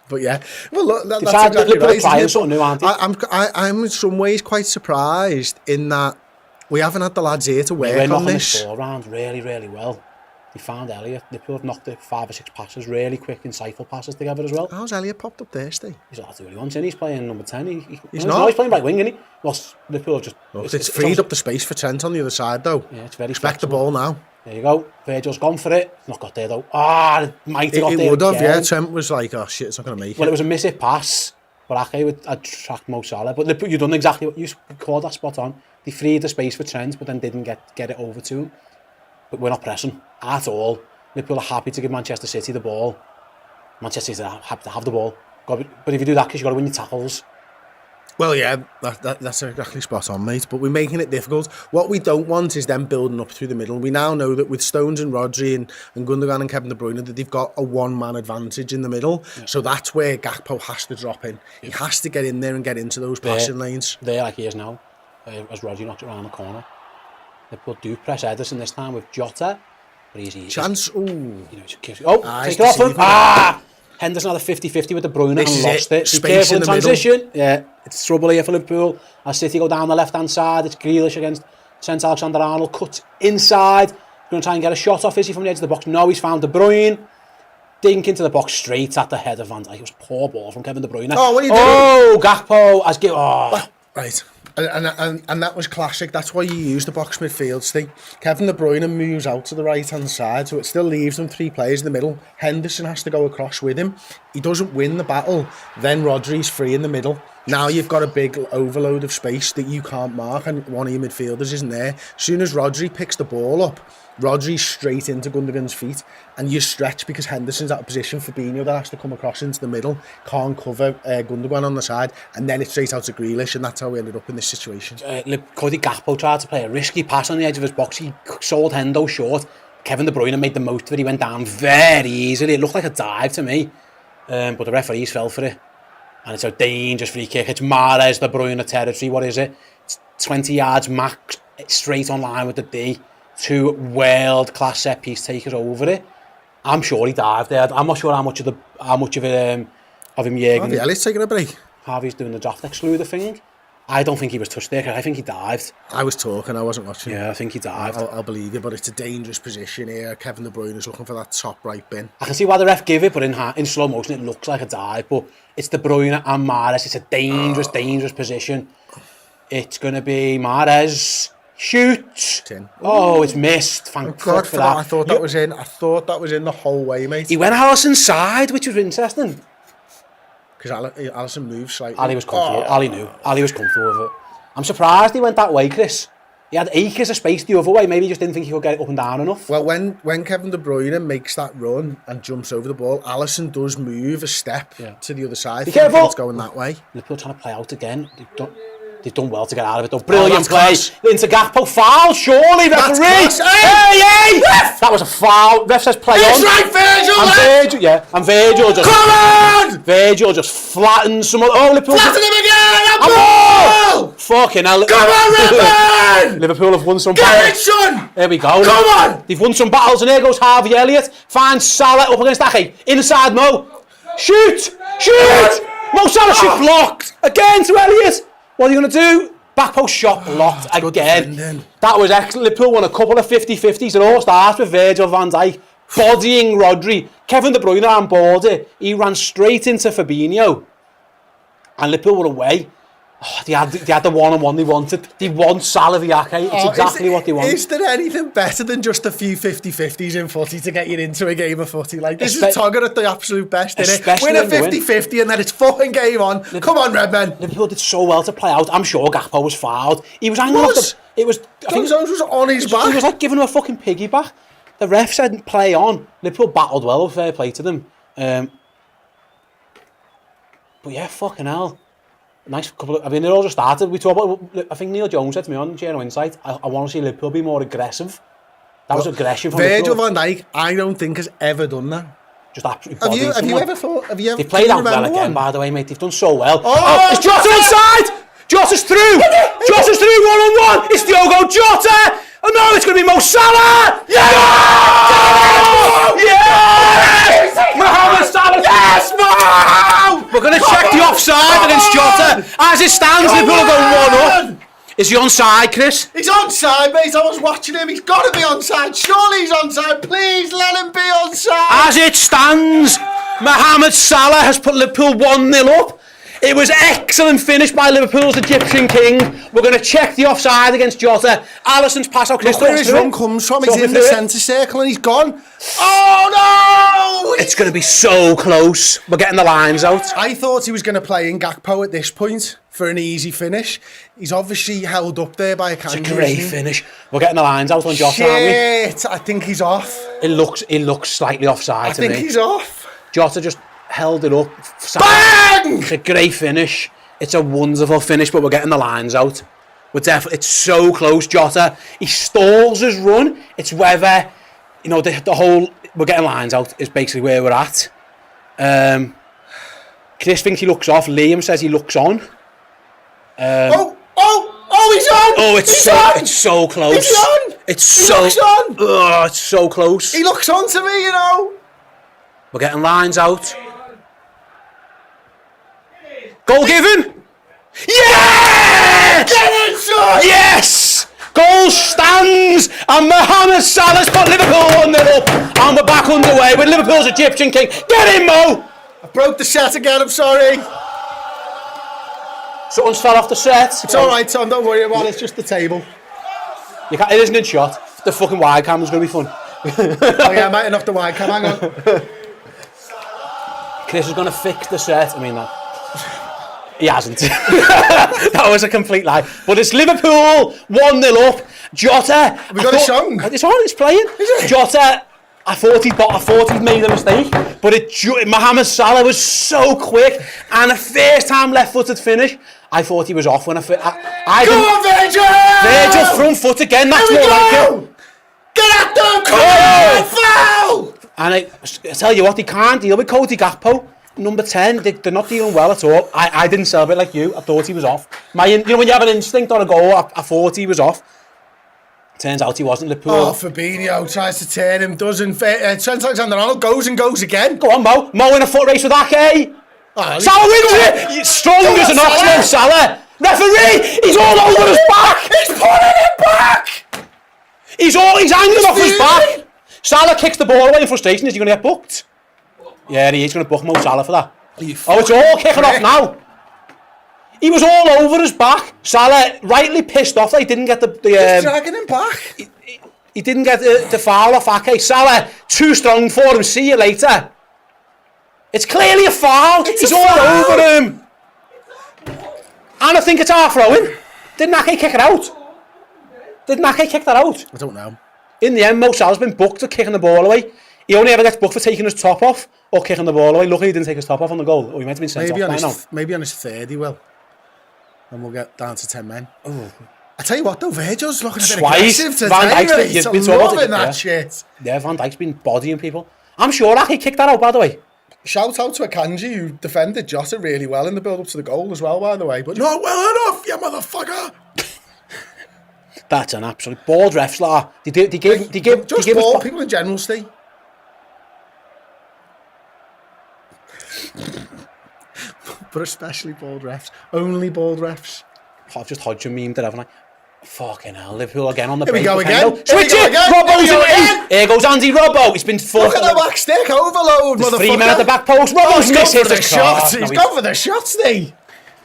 But yeah, well, look, that's Liverpool exactly right. trying something new, aren't they? I'm in some ways quite surprised in that we haven't had the lads here to work on this. They were knocking the ball around really, really well. They found Elliott. Liverpool have knocked 5 or 6 passes, really quick, insightful passes together as well. How's Elliott popped up there, Steve? He's allowed to do what he wants, and he's playing number 10. He's not. He's playing right wing, isn't he? Well, Liverpool just... It's freed up the space for Trent on the other side, though. Yeah, it's very Expect the flexible. ball now. There you go. Virgil's gone for it. Not got there, though. It might have got there. It would have, again. yeah. Trent was like, oh, shit, it's not going to make Well, it. it was a miss-hit pass. But Ake would attract Mo Salah. But Liverpool, you've done exactly what you called that spot on. They freed the space for Trent, but then didn't get it over to him. But we're not pressing at all. Liverpool are happy to give Manchester City the ball. Manchester City are happy to have the ball. But if you do that, because you've got to win your tackles. Well, yeah, that's exactly spot on, mate. But we're making it difficult. What we don't want is them building up through the middle. We now know that with Stones and Rodri and Gundogan and Kevin De Bruyne, that they've got a one-man advantage in the middle. Yeah. So that's where Gakpo has to drop in. Yeah. He has to get in there and get into those passing lanes. There, like he is now, as Rodri knocks it around the corner. Liverpool do press Ederson this time with Jota. But he's chance. Ooh. You know, take it off him. Henderson had a 50-50 with De Bruyne and lost it. Be careful in transition. Middle. Yeah, it's trouble here for Liverpool. As City go down the left-hand side, it's Grealish against Trent Alexander-Arnold. Cuts inside. Going to try and get a shot off, is he, from the edge of the box? No, he's found De Bruyne. Dink into the box straight at the head of Van Dijk. It was a poor ball from Kevin De Bruyne. Oh, what are you doing? Oh, Gakpo has given... Oh. Right. And that was classic. That's why you use the box midfield, Steve. Kevin De Bruyne moves out to the right-hand side, so it still leaves them 3 players in the middle. Henderson has to go across with him. He doesn't win the battle. Then Rodri's free in the middle. Now you've got a big overload of space that you can't mark, and one of your midfielders isn't there. As soon as Rodri picks the ball up, Rodri's straight into Gundogan's feet, and you stretch because Henderson's out of position. Fabinho that has to come across into the middle, can't cover Gundogan on the side, and then it's straight out to Grealish, and that's how we ended up in this situation. Cody Gakpo tried to play a risky pass on the edge of his box. He sold Hendo short. Kevin De Bruyne made the most of it. He went down very easily. It looked like a dive to me, but the referees fell for it, and it's a dangerous free kick. It's Mahrez, De Bruyne territory. What is it? It's 20 yards max, straight on line with the D. 2 world-class set-piece takers over it. I'm sure he dived there. I'm not sure how much of him Jürgen. Harvey Elliott's taking a break. Harvey's doing the draft excluder thing. I don't think he was touched there. I think he dived. I was talking. I wasn't watching. Yeah, I think he dived. I'll believe you, but it's a dangerous position here. Kevin De Bruyne is looking for that top right bin. I can see why the ref gave it, but in slow motion it looks like a dive. But it's De Bruyne and Mahrez. It's a dangerous position. It's going to be Mahrez. Shoot! Oh, it's missed. Thank God for that. I thought that was in. I thought that was in the whole way, mate. He went Alisson's side, which was interesting. Because Alisson moved slightly. Ali was comfortable. Ali knew. Ali was comfortable with it. I'm surprised he went that way, Chris. He had acres of space the other way. Maybe he just didn't think he could get it up and down enough. Well, when Kevin De Bruyne makes that run and jumps over the ball, Alisson does move a step to the other side. Be careful! It's going that way. Liverpool trying to play out again. They've done well to get out of it though. Brilliant play. Into Gakpo. Foul, surely, referee. Hey! That was a foul. Ref says play on. It's right, Virgil! And Virgil just... Come on! Virgil just flattens someone. Oh, Liverpool... Flatten him again! A ball! Fucking hell. Come on, Redmen! Liverpool have won some battles. Get it, son! There we go. Come on! They've won some battles, and here goes Harvey Elliott. Finds Salah up against Ake. Inside Mo. Shoot! Mo Salah shoot blocked. Again to Elliott. What are you going to do? Back post shot blocked again. That was excellent. Liverpool won a couple of 50-50s. It all starts with Virgil van Dijk bodying Rodri. Kevin De Bruyne on board it. He ran straight into Fabinho. And Liverpool were away. Oh, they had the one-on-one they wanted. They want Salah via Ake. It's exactly what they want. Is there anything better than just a few 50-50s in footy to get you into a game of footy? Like, this is Togger at the absolute best, isn't it? Win a 50-50 and then it's fucking game on. Come on, Redmen. Liverpool did so well to play out. I'm sure Gakpo was fouled. He was hanging off the... It was... Jones was on his back. He was like giving him a fucking piggyback. The ref said play on. Liverpool battled well, fair play to them. But yeah, fucking hell. Nice couple of... I mean, it all just started. We talked about... I think Neil Jones said to me on Journal Insight, I want to see Liverpool be more aggressive. That was aggression from Virgil van Dijk, I don't think has ever done that. Just absolutely... Have you ever thought... They've played out well again, by the way, mate. They've done so well. Oh, it's Jota inside! Jota's through! Jota's through one-on-one! It's Diogo Jota! Oh no, it's going to be Mo Salah! Yeah! Yes! Mohamed Salah! Yes, Mo! We're going to check the offside against Jota. As it stands, Liverpool will go 1-up. Is he onside, Chris? He's onside, mate. I was watching him. He's got to be onside. Surely he's onside. Please let him be onside. As it stands, Mohamed Salah has put Liverpool 1-0 up. It was excellent finish by Liverpool's Egyptian king. We're going to check the offside against Jota. Alisson's pass out. Look where his run comes from. He's in the centre circle and he's gone. Oh no! It's going to be so close. We're getting the lines out. I thought he was going to play in Gakpo at this point for an easy finish. He's obviously held up there by a Kanji. It's a great finish. We're getting the lines out on Jota, aren't we? I think he's off. It looks slightly offside to me. I think he's off. Jota just held it up. Bang! It's a great finish. It's a wonderful finish, but we're getting the lines out. It's so close, Jota. He stalls his run. It's whether, you know, the whole... We're getting lines out is basically where we're at. Chris thinks he looks off. Liam says he looks on. He's on! Oh, it's so close. He's on! He looks on! Oh, it's so close. He looks on to me, you know. We're getting lines out. Goal given! Yes! Get it, son! Yes! Goal stands, and Mohamed Salah's put Liverpool 1-0 up, and we're back underway with Liverpool's Egyptian king. Get in, Mo! I broke the set again, I'm sorry. Something's fell off the set. It's alright, Tom, don't worry about it, it's just the table. It isn't in shot. The fucking wide camera's going to be fun. Oh yeah, I might have knocked the wide cam, hang on. Chris is going to fix the set. I mean that. He hasn't. That was a complete lie. But it's Liverpool 1-0 up. Jota. We got a song. It's on. It's playing. Jota. I thought he'd made a mistake, but Mohamed Salah was so quick, and a first-time left-footed finish. I thought he was off when I Go on, Virgil! Virgil front foot again. That's more like it. Get at them! Come on! Foul! And I tell you what, they can't deal with Cody Gakpo. Number 10, they're not dealing well at all. I didn't celebrate like you. I thought he was off. You know when you have an instinct on a goal, I thought he was off. Turns out he wasn't. Liverpool. Oh, Fabinho tries to turn him, doesn't. Trent Alexander-Arnold goes and goes again. Go on, Mo. Mo in a foot race with Ake. Salah wins it. Strong as an ox, Salah. Referee, he's all over his back. He's pulling it back. He's hanging off his back. Salah kicks the ball away in frustration. Is he going to get booked? Yeah, he is going to book Mo Salah for that. Oh, it's all kicking off now. He was all over his back. Salah rightly pissed off that he didn't get the He's dragging him back. He didn't get the foul off Ake. Salah, too strong for him. See you later. It's clearly a foul. He's all over him. And I think it's half throwing. Didn't Ake kick it out? Didn't Ake kick that out? I don't know. In the end, Mo Salah's been booked for kicking the ball away. He only ever gets booked for taking his top off or kicking the ball away. Luckily, he didn't take his top off on the goal. Or he might have been sent off by now. Maybe on his third he will. And we'll get down to 10 men. Oh. I tell you what though, Virgil's looking a bit aggressive today. Van Dijk's been loving that shit. Yeah, Van Dijk's been bodying people. I'm sure Ake kicked that out, by the way. Shout out to Akanji, who defended Jota really well in the build-up to the goal as well, by the way. But not well enough, you motherfucker! That's an absolute bald refs, like. They give ball people in general, Steve. But especially bald refs. Only bald refs. I've just Hodgson memed it, haven't I? Fucking hell, Liverpool again on the Here we break. go again. Switch it! Robbo's in! Here goes Andy Robbo. He's been Look at the back stick, overload, There's motherfucker. 3 men at the back post. Robbo's He's gone missed for the his shot. cross. He's gone for the shots, Steve.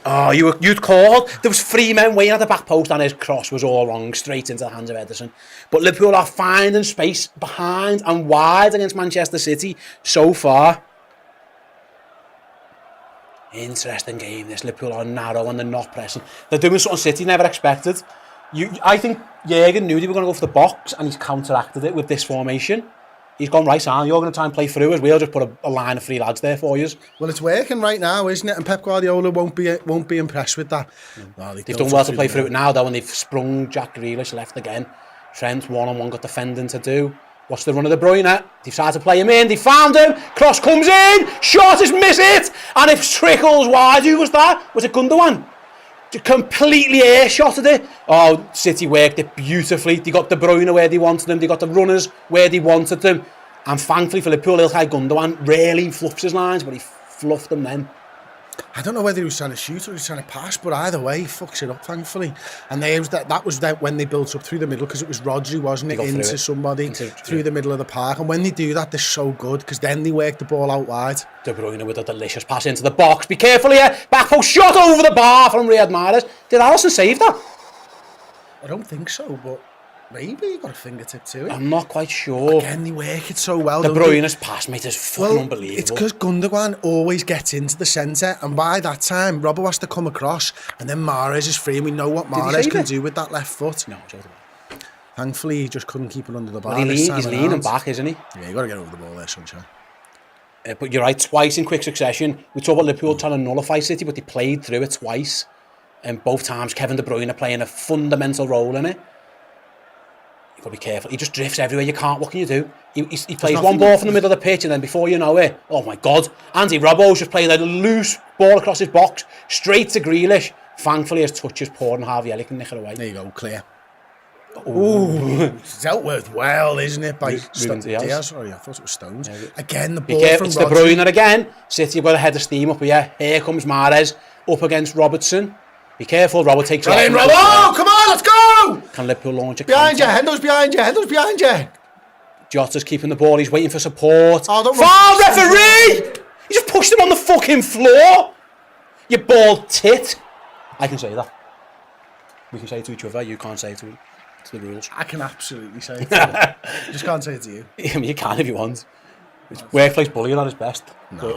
Oh, you'd call. There was 3 men waiting at the back post and his cross was all wrong, straight into the hands of Ederson. But Liverpool are finding space behind and wide against Manchester City so far. Interesting game, this. Liverpool are narrow and they're not pressing. They're doing something City never expected. I think Jürgen knew they were going to go for the box and he's counteracted it with this formation. He's gone, right, Sam, you're going to try and play through us. We'll just put a line of 3 lads there for you. Well, it's working right now, isn't it? And Pep Guardiola won't be impressed with that. No, they've done well to play through it now, though, and they've sprung Jack Grealish left again. Trent, one-on-one, got defending to do. Watch the run of De Bruyne. They've tried to play him in. They found him. Cross comes in. Shot is miss it. And it trickles wide. Who was that? Was it Gundogan? Completely air-shotted it. Oh, City worked it beautifully. They got De Bruyne where they wanted them. They got the runners where they wanted them. And thankfully for Liverpool, Ilkay Gundogan rarely fluffs his lines, but he fluffed them then. I don't know whether he was trying to shoot or he was trying to pass, but either way, he fucks it up, thankfully. And that was when they built up through the middle, because it was Rodri, wasn't it, into somebody through the middle of the park. And when they do that, they're so good, because then they work the ball out wide. De Bruyne with a delicious pass into the box. Be careful here. Back post shot over the bar from Riyad Mahrez. Did Alisson save that? I don't think so, but maybe he got a fingertip to it. I'm not quite sure. Again, they work it so well. De Bruyne's pass, mate, is fucking unbelievable. It's because Gundogan always gets into the centre, and by that time, Robbo has to come across, and then Mahrez is free, and we know what Mahrez can do with that left foot. No, thankfully, he just couldn't keep it under the bar. Well, he's leaning back, isn't he? Yeah, you got to get over the ball there, sunshine. But you're right, twice in quick succession. We talk about Liverpool trying to nullify City, but they played through it twice. And both times, Kevin De Bruyne playing a fundamental role in it. You've got to be careful. He just drifts everywhere. You can't. What can you do? He plays one ball from the middle of the pitch, and then before you know it, oh my God, Andy Robbo's just playing a loose ball across his box, straight to Grealish. Thankfully, his touch is poor, and Harvey Elliott can nick it away. There you go, clear. Ooh, it's dealt with well, isn't it? By Diaz. Sorry, I thought it was Stones. Yeah. Again, the ball from it's De Bruyne again. City have got a head of steam up here. Here comes Mahrez up against Robertson. Be careful, Robert takes it. In, Robbo! Oh, come on, let's go! Can Liverpool launch it? Behind you, Hendo's behind you, Hendo's behind you. Jota's keeping the ball, he's waiting for support. Oh, don't Foul, referee! He just pushed him on the fucking floor. You bald tit. I can say that. We can say it to each other, you can't say it to the rules. I can absolutely say it to you. Just can't say it to you. I mean, you can if you want. It's workplace bullying at its best. No,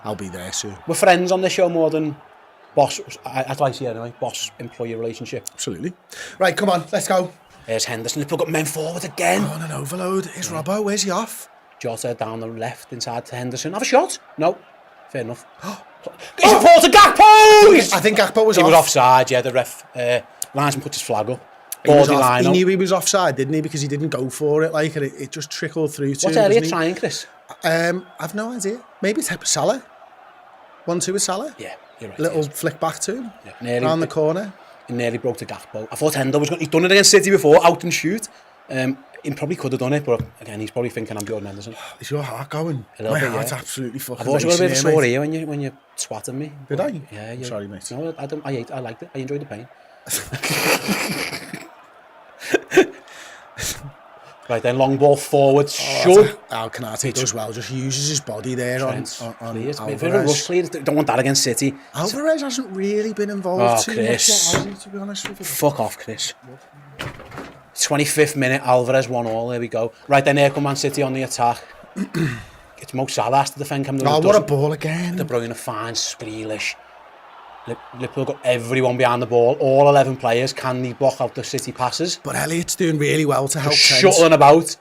I'll be there soon. We're friends on this show more than boss, I'd like to see anyway, boss-employee relationship. Absolutely. Right, come on, let's go. There's Henderson, Liverpool got men forward again. On an overload. Here's Robbo, where's he off? Jota down the left, inside to Henderson. Have a shot? No. Fair enough. He's a ball to Gakpo! I think Gakpo was off. He was offside, yeah, the ref, linesman put his flag up. He knew he was offside, didn't he? Because he didn't go for it, like, and it just trickled through to him. What's Elliott trying, Chris? I've no idea. Maybe it's Salah. 1-2 with Salah? Yeah. Right, little flick back to him, around the corner. He nearly broke the Gakpo. I thought Hendo was going to... He'd done it against City before, out and shoot. He probably could have done it, but again, he's probably thinking I'm Jordan Henderson. Is your heart going? My heart's absolutely fucking... I've also got a bit of a sore ear when you swatted me. Did I? Yeah. Sorry, mate. No, I liked it. I enjoyed the pain. Right then, long ball forward. Canate does well. Just uses his body there on Alvarez. Don't want that against City. Alvarez hasn't really been involved too Chris. much, has he, to be honest with you. Fuck off, Chris. 25th minute, Alvarez 1-1. There we go. Right then, here come Man City on the attack. It's Mo Salah has to defend Cameron. Oh, what a ball again. De Bruyne finds Grealish. Liverpool got everyone behind the ball. All 11 players. Can they block out the City passes? But Elliott's doing really well to help Trent. Shuttling about,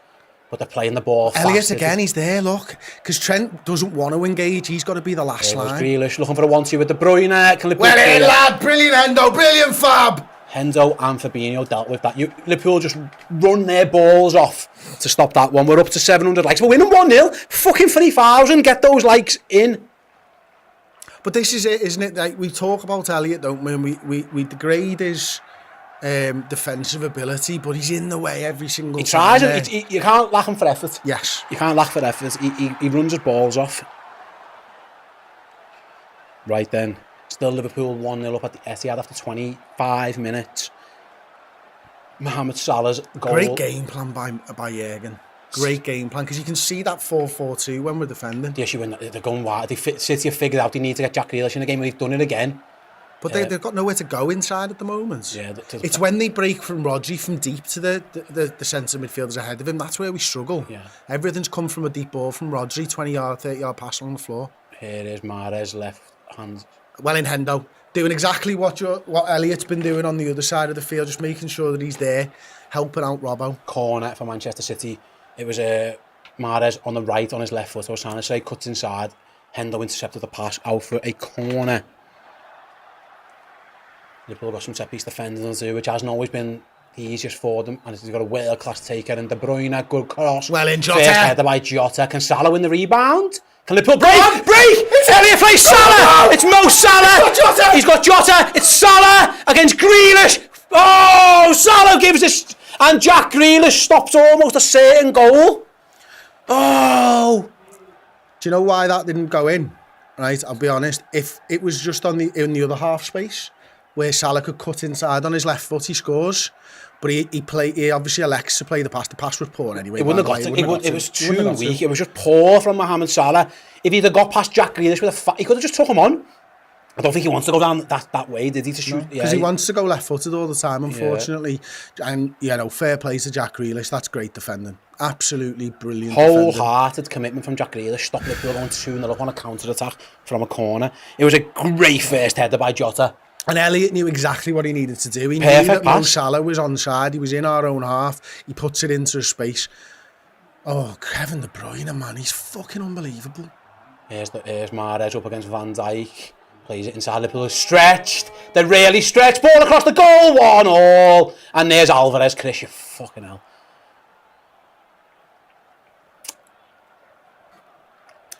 but they're playing the ball fast. Elliott again, he's there, look. Because Trent doesn't want to engage. He's got to be the last line. Grealish looking for a 1-2 with De Bruyne. Well in, lad. Brilliant, Hendo. Brilliant, Fab. Hendo and Fabinho dealt with that. Liverpool just run their balls off to stop that one. We're up to 700 likes. We're winning 1-0. Fucking 3,000. Get those likes in. But this is it, isn't it? Like, we talk about Elliott, don't we? And we degrade his defensive ability, but he's in the way every single time. He tries. You can't lack him for effort. Yes. You can't lack for effort. He runs his balls off. Right then. Still Liverpool 1-0 up at the Etihad after 25 minutes. Mohamed Salah's goal. Great game plan by Jurgen. Great game plan, because you can see that 4-4-2 when we're defending. The issue when they're going wide, City have figured out they need to get Jack Grealish in the game, and they've done it again. But they've got nowhere to go inside at the moment. Yeah, it's when they break from Rodri from deep to the centre midfielders ahead of him, that's where we struggle. Yeah. Everything's come from a deep ball from Rodri, 20-yard, 30-yard pass along the floor. Here is Mahrez, left hand. Well in Hendo, doing exactly what Elliot's been doing on the other side of the field, just making sure that he's there, helping out Robbo. Corner for Manchester City. It was Mahrez on the right, on his left foot, I was trying to say, cuts inside. Hendo intercepted the pass out for a corner. Liverpool got some set-piece defending to do, which hasn't always been the easiest for them. And he's got a world-class taker, and De Bruyne, good cross. Well in, Jota. First header by Jota. Can Salah win the rebound? Can Liverpool break? It's Elliot plays Salah! It's Mo Salah! He's got Jota! It's Salah against Grealish! Oh! Salah gives this... And Jack Grealish stops almost a certain goal. Oh! Do you know why that didn't go in? Right, I'll be honest. If it was just in the other half space, where Salah could cut inside on his left foot, he scores. But he obviously elects to play the pass. The pass was poor anyway. It wouldn't have got it. It was too weak. It was just poor from Mohamed Salah. If he'd have got past Jack Grealish with he could have just took him on. I don't think he wants to go down that way, did he? To shoot, because he wants to go left-footed all the time, unfortunately. Yeah. And fair play to Jack Grealish. That's great defending. Absolutely brilliant. Wholehearted commitment from Jack Grealish. Stop Liverpool going 2-0 up on a counter-attack from a corner. It was a great first header by Jota. And Elliot knew exactly what he needed to do. He knew that Mo Salah was onside. He was in our own half. He puts it into a space. Oh, Kevin De Bruyne, man, he's fucking unbelievable. Here's Mahrez up against Van Dijk. Plays it inside. Liverpool is stretched. They're really stretched. Ball across the goal. 1-1. And there's Alvarez. Chris, you fucking hell.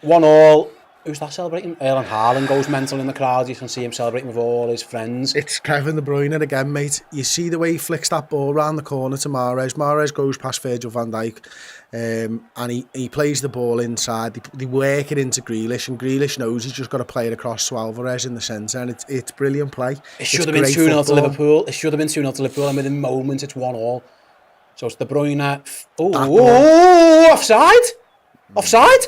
1-1. Who's that celebrating? Erling Haaland goes mental in the crowd. You can see him celebrating with all his friends. It's Kevin De Bruyne again, mate. You see the way he flicks that ball round the corner to Mahrez. Mahrez goes past Virgil van Dijk, and he plays the ball inside. They work it into Grealish, and Grealish knows he's just got to play it across to Alvarez in the centre, and it's brilliant play. It should have been 2-0 to Liverpool. It should have been 2-0 to Liverpool, and within moments it's 1-1. So it's De Bruyne. Oh, offside? Offside?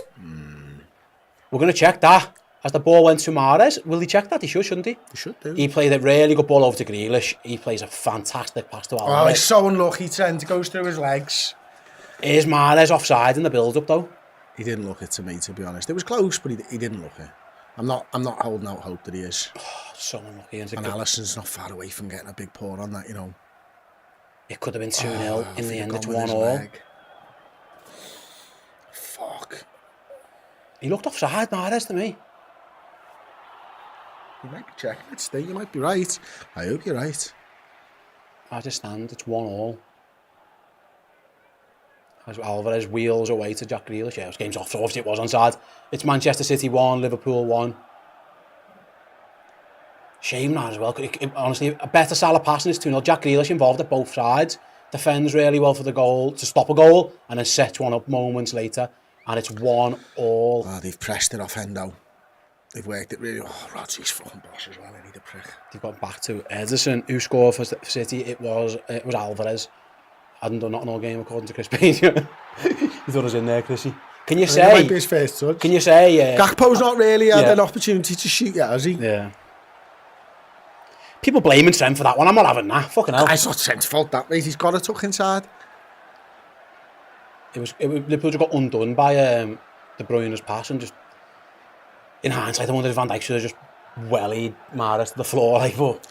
We're going to check that. As the ball went to Mahrez, will he check that? He should, shouldn't he? He should do. He played a really good ball over to Grealish. He plays a fantastic pass to Alvarez. Oh, he's so unlucky. Trent goes through his legs. Is Mahrez offside in the build-up, though? He didn't look it to me, to be honest. It was close, but he didn't look it. I'm not holding out hope that he is. Oh, so unlucky. And Alisson's not far away from getting a big pour on that, you know. It could have been 2-0. In the end, it's 1-1. Fuck. He looked offside, Mahrez, to me. You might be checking it, Steve. You might be right. I hope you're right. As it stands, it's 1-1. As Alvarez wheels away to Jack Grealish. Yeah, this game's off, so obviously it was onside. It's Manchester City 1, Liverpool 1. Shame that as well. Honestly, a better Salah pass and it's 2-0. Jack Grealish involved at both sides. Defends really well for the goal, to stop a goal, and then sets one up moments later. And it's 1-1. Oh, they've pressed it off Hendo. They've worked it really well. Oh, Rodri's fucking boss as well, ain't he, the prick? They've got back to Ederson, who scored for City. It was Alvarez. Hadn't done nothing all game according to Chris Payne. You thought it was in there, Chrissy. Can you say... It might be his first touch. Can you say... Gakpo's not really had an opportunity to shoot yet, has he? Yeah. People blaming Trent for that one. I'm not having that. Fucking hell. It's not Trent's fault, that, mate. He's got a tuck inside. Liverpool just got undone by De Bruyne's pass, and just in hindsight, I wonder if Van Dijk should have just wellied Mahrez to the floor. Like, but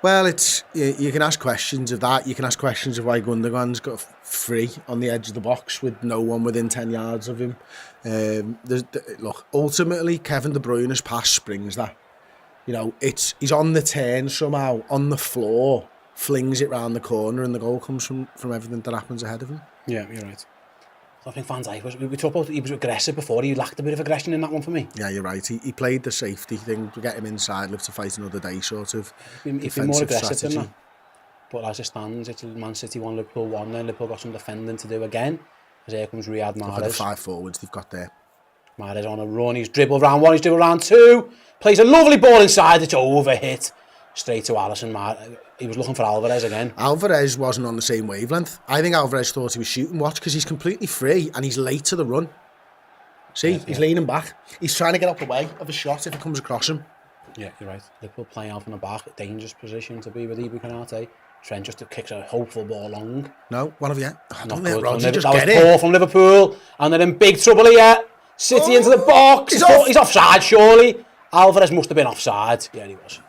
well, it's you can ask questions of that. You can ask questions of why Gundogan's got free on the edge of the box with no one within 10 yards of him. Look, ultimately, Kevin De Bruyne's pass springs that. You know, he's on the turn somehow, on the floor, flings it round the corner, and the goal comes from everything that happens ahead of him. Yeah, you're right. I think Van Dijk we talked about he was aggressive before. He lacked a bit of aggression in that one for me. Yeah, you're right. He played the safety thing to get him inside, live to fight another day, sort of. He's been more aggressive than that. But as it stands, it's Man City 1, Liverpool 1. Then Liverpool got some defending to do again. As here comes Riyad Mahrez. Look at the 5 forwards they've got there. Mahrez on a run. He's dribbled round 1. He's dribbled round 2. Plays a lovely ball inside. It's overhit. straight to Alisson. He was looking for Alvarez again. Alvarez wasn't on the same wavelength. I think Alvarez thought he was shooting. Watch, because he's completely free and he's late to the run. See, he's leaning back. He's trying to get out the way of a shot if it comes across him. Yeah, you're right. Liverpool playing out from the back, dangerous position to be with Ibu Konate. Trent just kicks a hopeful ball long. No, one of you. I don't Not think good. Rodgers just That was get it. poor from Liverpool, and they're in big trouble here. City into the box. He's offside, surely. Alvarez must have been offside. Yeah, he was.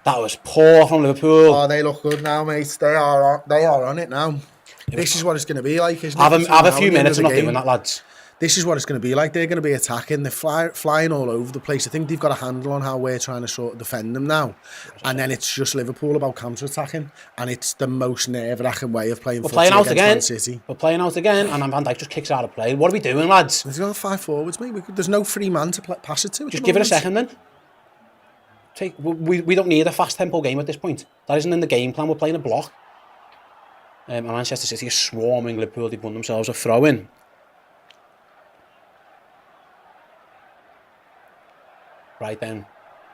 That was poor from Liverpool. Oh, they look good now, mate. They are on it now. This is what it's going to be like, isn't it? Have a few minutes of not doing that, lads. This is what it's going to be like. They're going to be attacking. They're flying all over the place. I think they've got a handle on how we're trying to sort of defend them now. And then it's just Liverpool about counter-attacking. And it's the most nerve-wracking way of playing football against Man City. We're playing out again, and Van Dijk just kicks out of play. What are we doing, lads? There's got 5 forwards, mate. There's no free man to pass it to. Just give it a second, then. We don't need a fast-tempo game at this point. That isn't in the game plan. We're playing a block. And Manchester City is swarming Liverpool. They've won themselves a throw-in. Right then,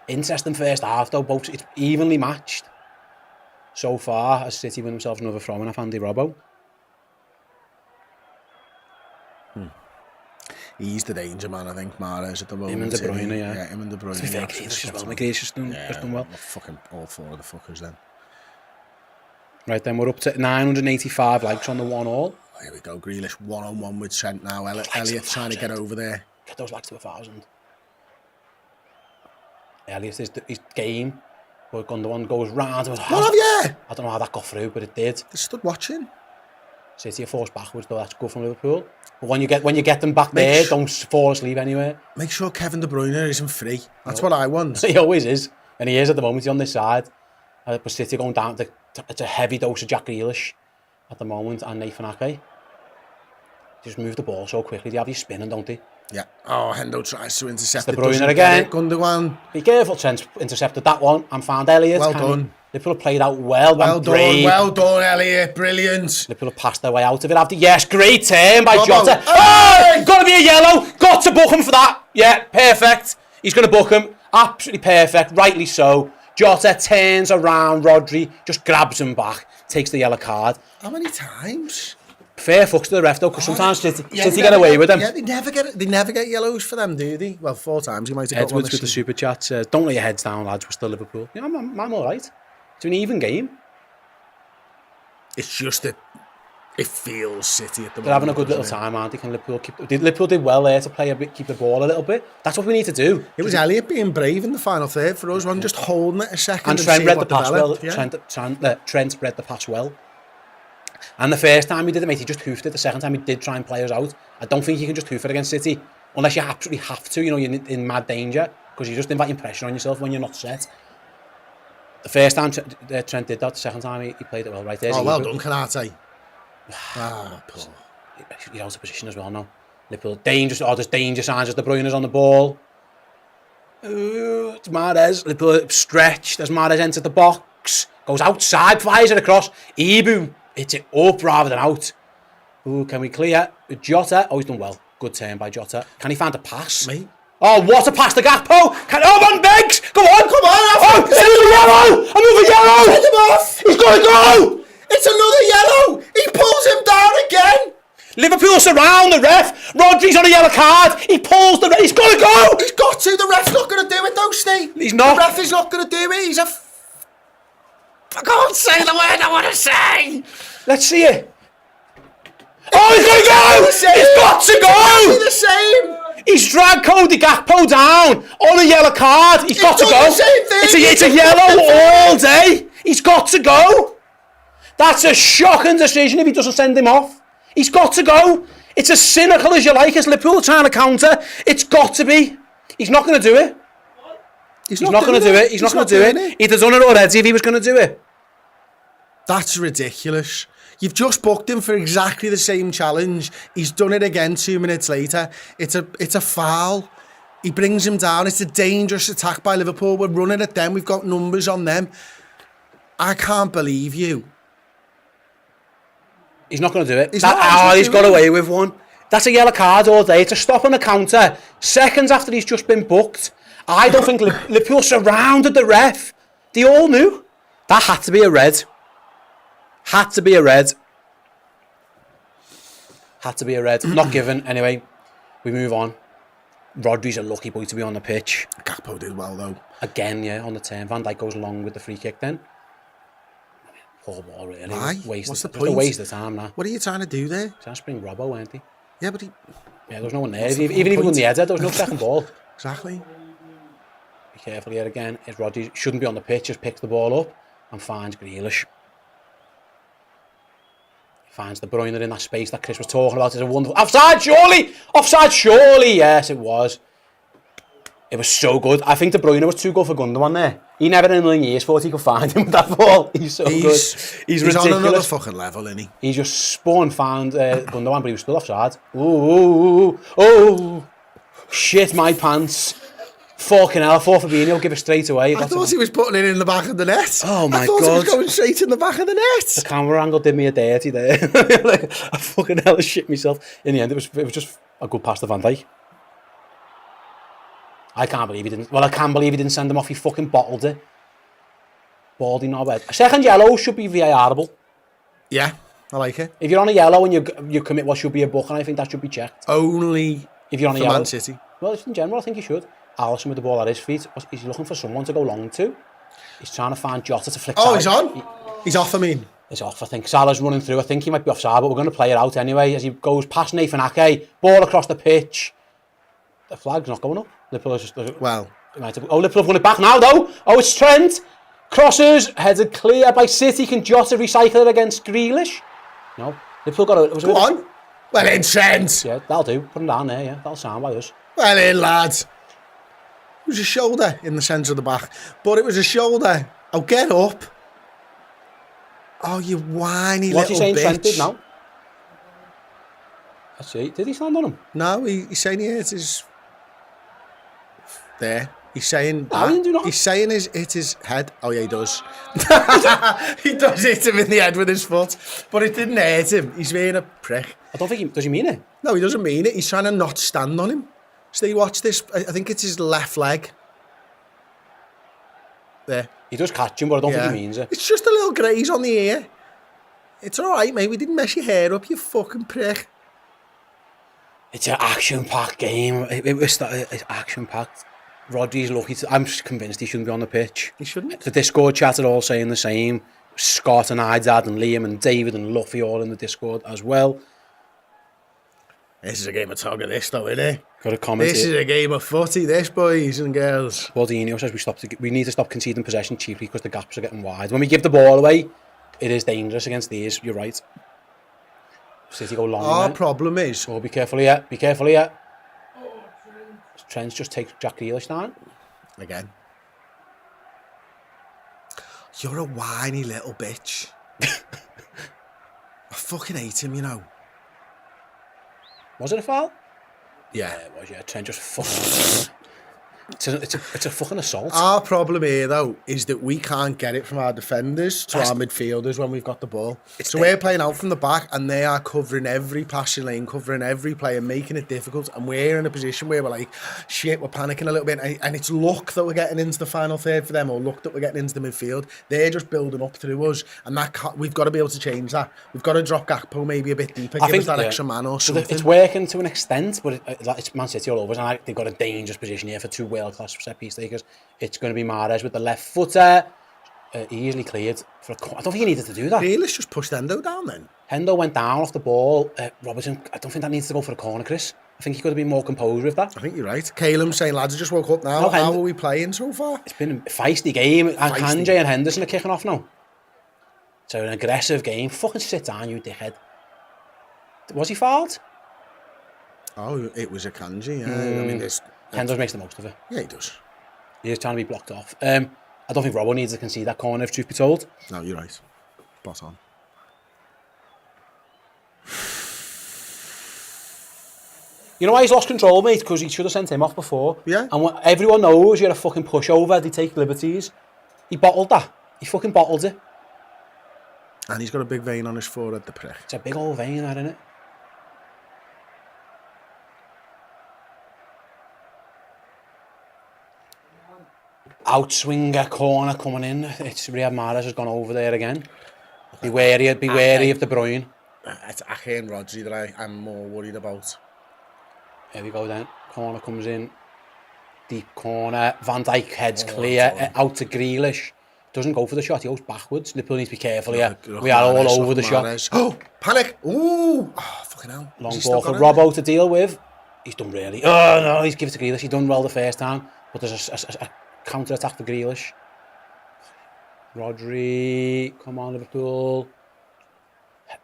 interesting first half though. Both it's evenly matched so far as City win themselves another throw-in off Andy Robbo. He's the danger man, I think. Mahrez at the moment. Him and De Bruyne, yeah, him and De Bruyne. To be fair, Grealish as well. Grealish just done well. Fucking all 4 of the fuckers then. Right then, we're up to 985 likes on the 1-all. Oh, here we go. Grealish 1-on-1 with Trent now. Elliot trying to get over there. Get those likes to 1,000. Elliot is his game. But Gundogan goes round. What have you? I don't know how that got through, but it did. They stood watching. City are forced backwards though. That's good from Liverpool. But when you get them back there, don't fall asleep anywhere. Make sure Kevin De Bruyne isn't free. That's what I want. He always is, and he is at the moment. He's on this side. But City going down. It's a heavy dose of Jack Grealish at the moment, and Nathan Ake. They just move the ball so quickly. They have you spinning, don't they? Yeah. Oh, Hendo tries to intercept it. De Bruyne again. Gundogan. Be careful, Trent intercepted that one and found Elliot. Well done. Liverpool have played out well. Well done, Elliot. Brilliant. Liverpool have passed their way out of it after. Yes, great turn by Robbo. Jota. Hey! Oh, got to be a yellow. Got to book him for that. Yeah, perfect. He's going to book him. Absolutely perfect. Rightly so. Jota turns around. Rodri just grabs him back. Takes the yellow card. How many times? Fair fucks to the ref though, because sometimes City get away with them. Yeah, they never get yellows for them, do they? Well, 4 times you might have got one. Edwards with the super chat says, "Don't let your heads down, lads. We're still Liverpool." Yeah, I'm all right. It's an even game. It's just that it feels City at the moment. They're having a good little time, aren't they? Can Liverpool did well there to play a bit, keep the ball a little bit. That's what we need to do. It was Elliot being brave in the final third for us, just holding it a second. And Trent read the pass well. Yeah. Trent read the pass well. And the first time he did it, mate, he just hoofed it. The second time he did try and play us out. I don't think you can just hoof it against City unless you absolutely have to. You know, you're in mad danger because you're just inviting pressure on yourself when you're not set. The first time Trent did that, the second time he played it well. Right there. Oh, well done, Konate. Poor. You're out of position as well now. Liverpool dangerous. Oh, there's danger signs as De Bruyne's on the ball. Ooh, it's Mahrez. Liverpool stretched as Mahrez entered the box. Goes outside, fires it across. Ibu hits it up rather than out. Ooh, can we clear? Jota. Oh, he's done well. Good turn by Jota. Can he find a pass? Mate. Oh, what a pass to Gakpo! Van Beeks! Come on! Oh, another yellow! Another yellow! Take him off! He's got to go! It's another yellow! He pulls him down again! Liverpool surround the ref. Rodri's on a yellow card. He pulls the ref. He's got to go! He's got to. The ref's not going to do it, though, Steve. He's not. The ref is not going to do it. I can't say the word I want to say! Let's see it. Oh, he's got to go! He's got to go! It's the same! He's dragged Cody Gakpo down on a yellow card. He's got to go. The same thing. It's a yellow all day. He's got to go. That's a shocking decision if he doesn't send him off. He's got to go. It's as cynical as you like as Liverpool trying to counter. It's got to be. He's not going to do it. He's not going to do it. He's not going to do it. He'd have done it already if he was going to do it. That's ridiculous. You've just booked him for exactly the same challenge. He's done it again 2 minutes later. It's a foul. He brings him down. It's a dangerous attack by Liverpool. We're running at them. We've got numbers on them. I can't believe you. He's not going to do it. He's got away with one. That's a yellow card all day. It's a stop on the counter. Seconds after he's just been booked. I don't think Liverpool surrounded the ref. They all knew. That had to be a red. Had to be a red. Had to be a red. Not given. Anyway, we move on. Rodri's a lucky boy to be on the pitch. Gakpo did well, though. Again, yeah, on the turn. Van Dijk goes along with the free kick then. Poor ball, really. Why? What's the point? point? Just a waste of time, now. What are you trying to do there? Trying to spring Robbo, weren't he? Yeah, but he... Yeah, there was no one there. Even if he won the header, there was no second ball. Exactly. Be careful here again. Rodri shouldn't be on the pitch, just picks the ball up and finds Grealish. Finds De Bruyne in that space that Chris was talking about. It's a wonderful... Offside, surely! Offside, surely! Yes, it was. It was so good. I think De Bruyne was too good for Gundogan there. He never in a million years thought he could find him with that ball. He's so good. He's ridiculous. On another fucking level, isn't he? He just spun, found Gundogan, but he was still offside. Oh, shit, my pants. Fucking hell, for Fabinho, give it straight away. I thought he was putting it in the back of the net. Oh my God. I thought he was going straight in the back of the net. The camera angle did me a dirty there. Like, I fucking hell shit myself. In the end, it was just a good pass to Van Dijk. I can't believe he didn't. Well, I can believe he didn't send him off. He fucking bottled it. Baldy knobhead. A second yellow should be VARable. Yeah, I like it. If you're on a yellow and you commit what should be a book, and I think that should be checked. Only if you're on a for yellow. Man City. Well, in general, I think he should. Alisson with the ball at his feet. He's looking for someone to go long to. He's trying to find Jota to flick. Oh, he's on. He's off. I mean, he's off. I think Salah's running through. I think he might be offside, but we're going to play it out anyway. As he goes past Nathan Ake, ball across the pitch. The flag's not going up. Liverpool just well. Liverpool have won it back now, though. Oh, it's Trent. Crosses, headed clear by City. Can Jota recycle it against Grealish? No. Liverpool got it. Go on. Well in, Trent. Yeah, that'll do. Put him down there, yeah. That'll sound by us. Well in, lads. It was a shoulder in the centre of the back. But it was a shoulder. Oh, get up. Oh, you whiny What's little he saying bitch. Trent did now? Let's see. Did he stand on him? No, he's saying it is... There. He's saying No, he didn't do nothing. He's saying it's his head. Oh yeah, he does. He does hit him in the head with his foot, but it didn't hurt him. He's being a prick. I don't think he... Does he mean it? No, he doesn't mean it. He's trying to not stand on him. So you watch this. I think it's his left leg. There. He does catch him, but I don't think he means it. It's just a little graze on the ear. It's all right, mate. We didn't mess your hair up, you fucking prick. It's an action-packed game. It's action-packed. Rodri's lucky. I'm just convinced he shouldn't be on the pitch. He shouldn't? The Discord chat are all saying the same. Scott and Etihad and Liam and David and Luffy all in the Discord as well. This is a game of tug of this, though, isn't it? Got a comment This here. is a game of footy, this, boys and girls. Baldino says we need to stop conceding possession cheaply because the gaps are getting wide. When we give the ball away, it is dangerous against these. You're right. City go long. Our problem is... Oh, be careful here. Be careful here. Trent just takes Jack Grealish down. Again. You're a whiny little bitch. I fucking hate him, you know. Was it a foul? Yeah. Yeah, it was, yeah. Trent just fucking... It's a fucking assault. Our problem here, though, is that we can't get it from our defenders to our midfielders when we've got the ball. So we're playing out from the back, and they are covering every passing lane, covering every player, making it difficult. And we're in a position where we're like, shit, we're panicking a little bit. And it's luck that we're getting into the final third for them, or luck that we're getting into the midfield. They're just building up through us, and we've got to be able to change that. We've got to drop Gakpo maybe a bit deeper, give us that extra man or something. It's working to an extent, but it's Man City all over, and they've got a dangerous position here for two world-class set piece takers. It's going to be Mahrez with the left footer, easily cleared for I don't think he needed to do that. Let's just push Hendo down then. Hendo went down off the ball. Robertson, I don't think that needs to go for a corner, Chris. I think he could have been more composed with that. I think you're right. Caleb saying, lads, I just woke up now. No, how are we playing so far? It's been a feisty game, and Kanji and Henderson are kicking off now. So an aggressive game. Fucking sit down, you dickhead. Was he fouled? Oh, it was a Kanji, yeah. I mean, Hendo makes the most of it. Yeah, he does. He is trying to be blocked off. I don't think Robbo needs to concede that corner, if truth be told. No, you're right. Spot on. You know why he's lost control, mate? Because he should have sent him off before. Yeah. And everyone knows you're a fucking pushover. They take liberties. He bottled that. He fucking bottled it. And he's got a big vein on his forehead, the prick. It's a big old vein, that, isn't it? Outswinger corner coming in. It's Riyad Mahrez has gone over there again. Be wary of De Bruyne. It's Ake and Rodri that I'm more worried about. Here we go then. Corner comes in. Deep corner. Van Dijk heads clear. Out to Grealish. Doesn't go for the shot. He goes backwards. Liverpool needs to be careful here. We are all over the shot. Oh, panic. Ooh. Oh, fucking hell. Long ball for Robbo to deal with. He's done really. Oh, no. He's given it to Grealish. He's done well the first time. But there's a counter-attack for Grealish. Rodri. Come on, Liverpool.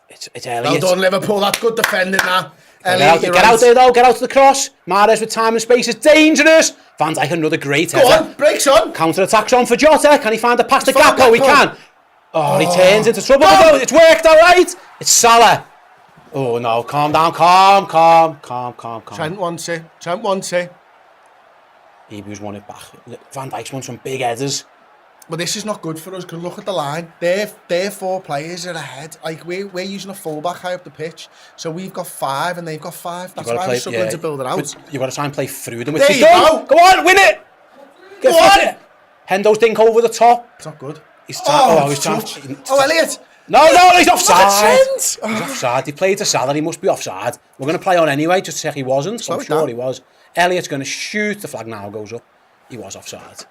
It's Elliott. Well done, Liverpool. That's good defending now. Get out there, though. Get out to the cross. Mahrez with time and space is dangerous. Van Dijk, another great header. Go on, breaks on. Counter-attacks on for Jota. Can he find a pass to Gakpo? He can. Oh, he turns into trouble. No. It's worked, all right. It's Salah. Oh, no. Calm down. Calm. Trent wants it. Ebu's won it back. Van Dijk's won some big headers. But this is not good for us because look at the line. Their 4 players are ahead. Like we're using a fullback high up the pitch, so we've got 5 and they've got 5. That's why we're struggling to build it out. You've got to try and play through them. There you go. Go on, win it. Go on. Hendo's dink over the top. It's not good. He's trying. Elliott. No, he's offside. He's offside. He played to Salah. He must be offside. We're going to play on anyway, just to check he wasn't. I'm sure he was. Elliott's going to shoot. The flag now goes up. He was offside.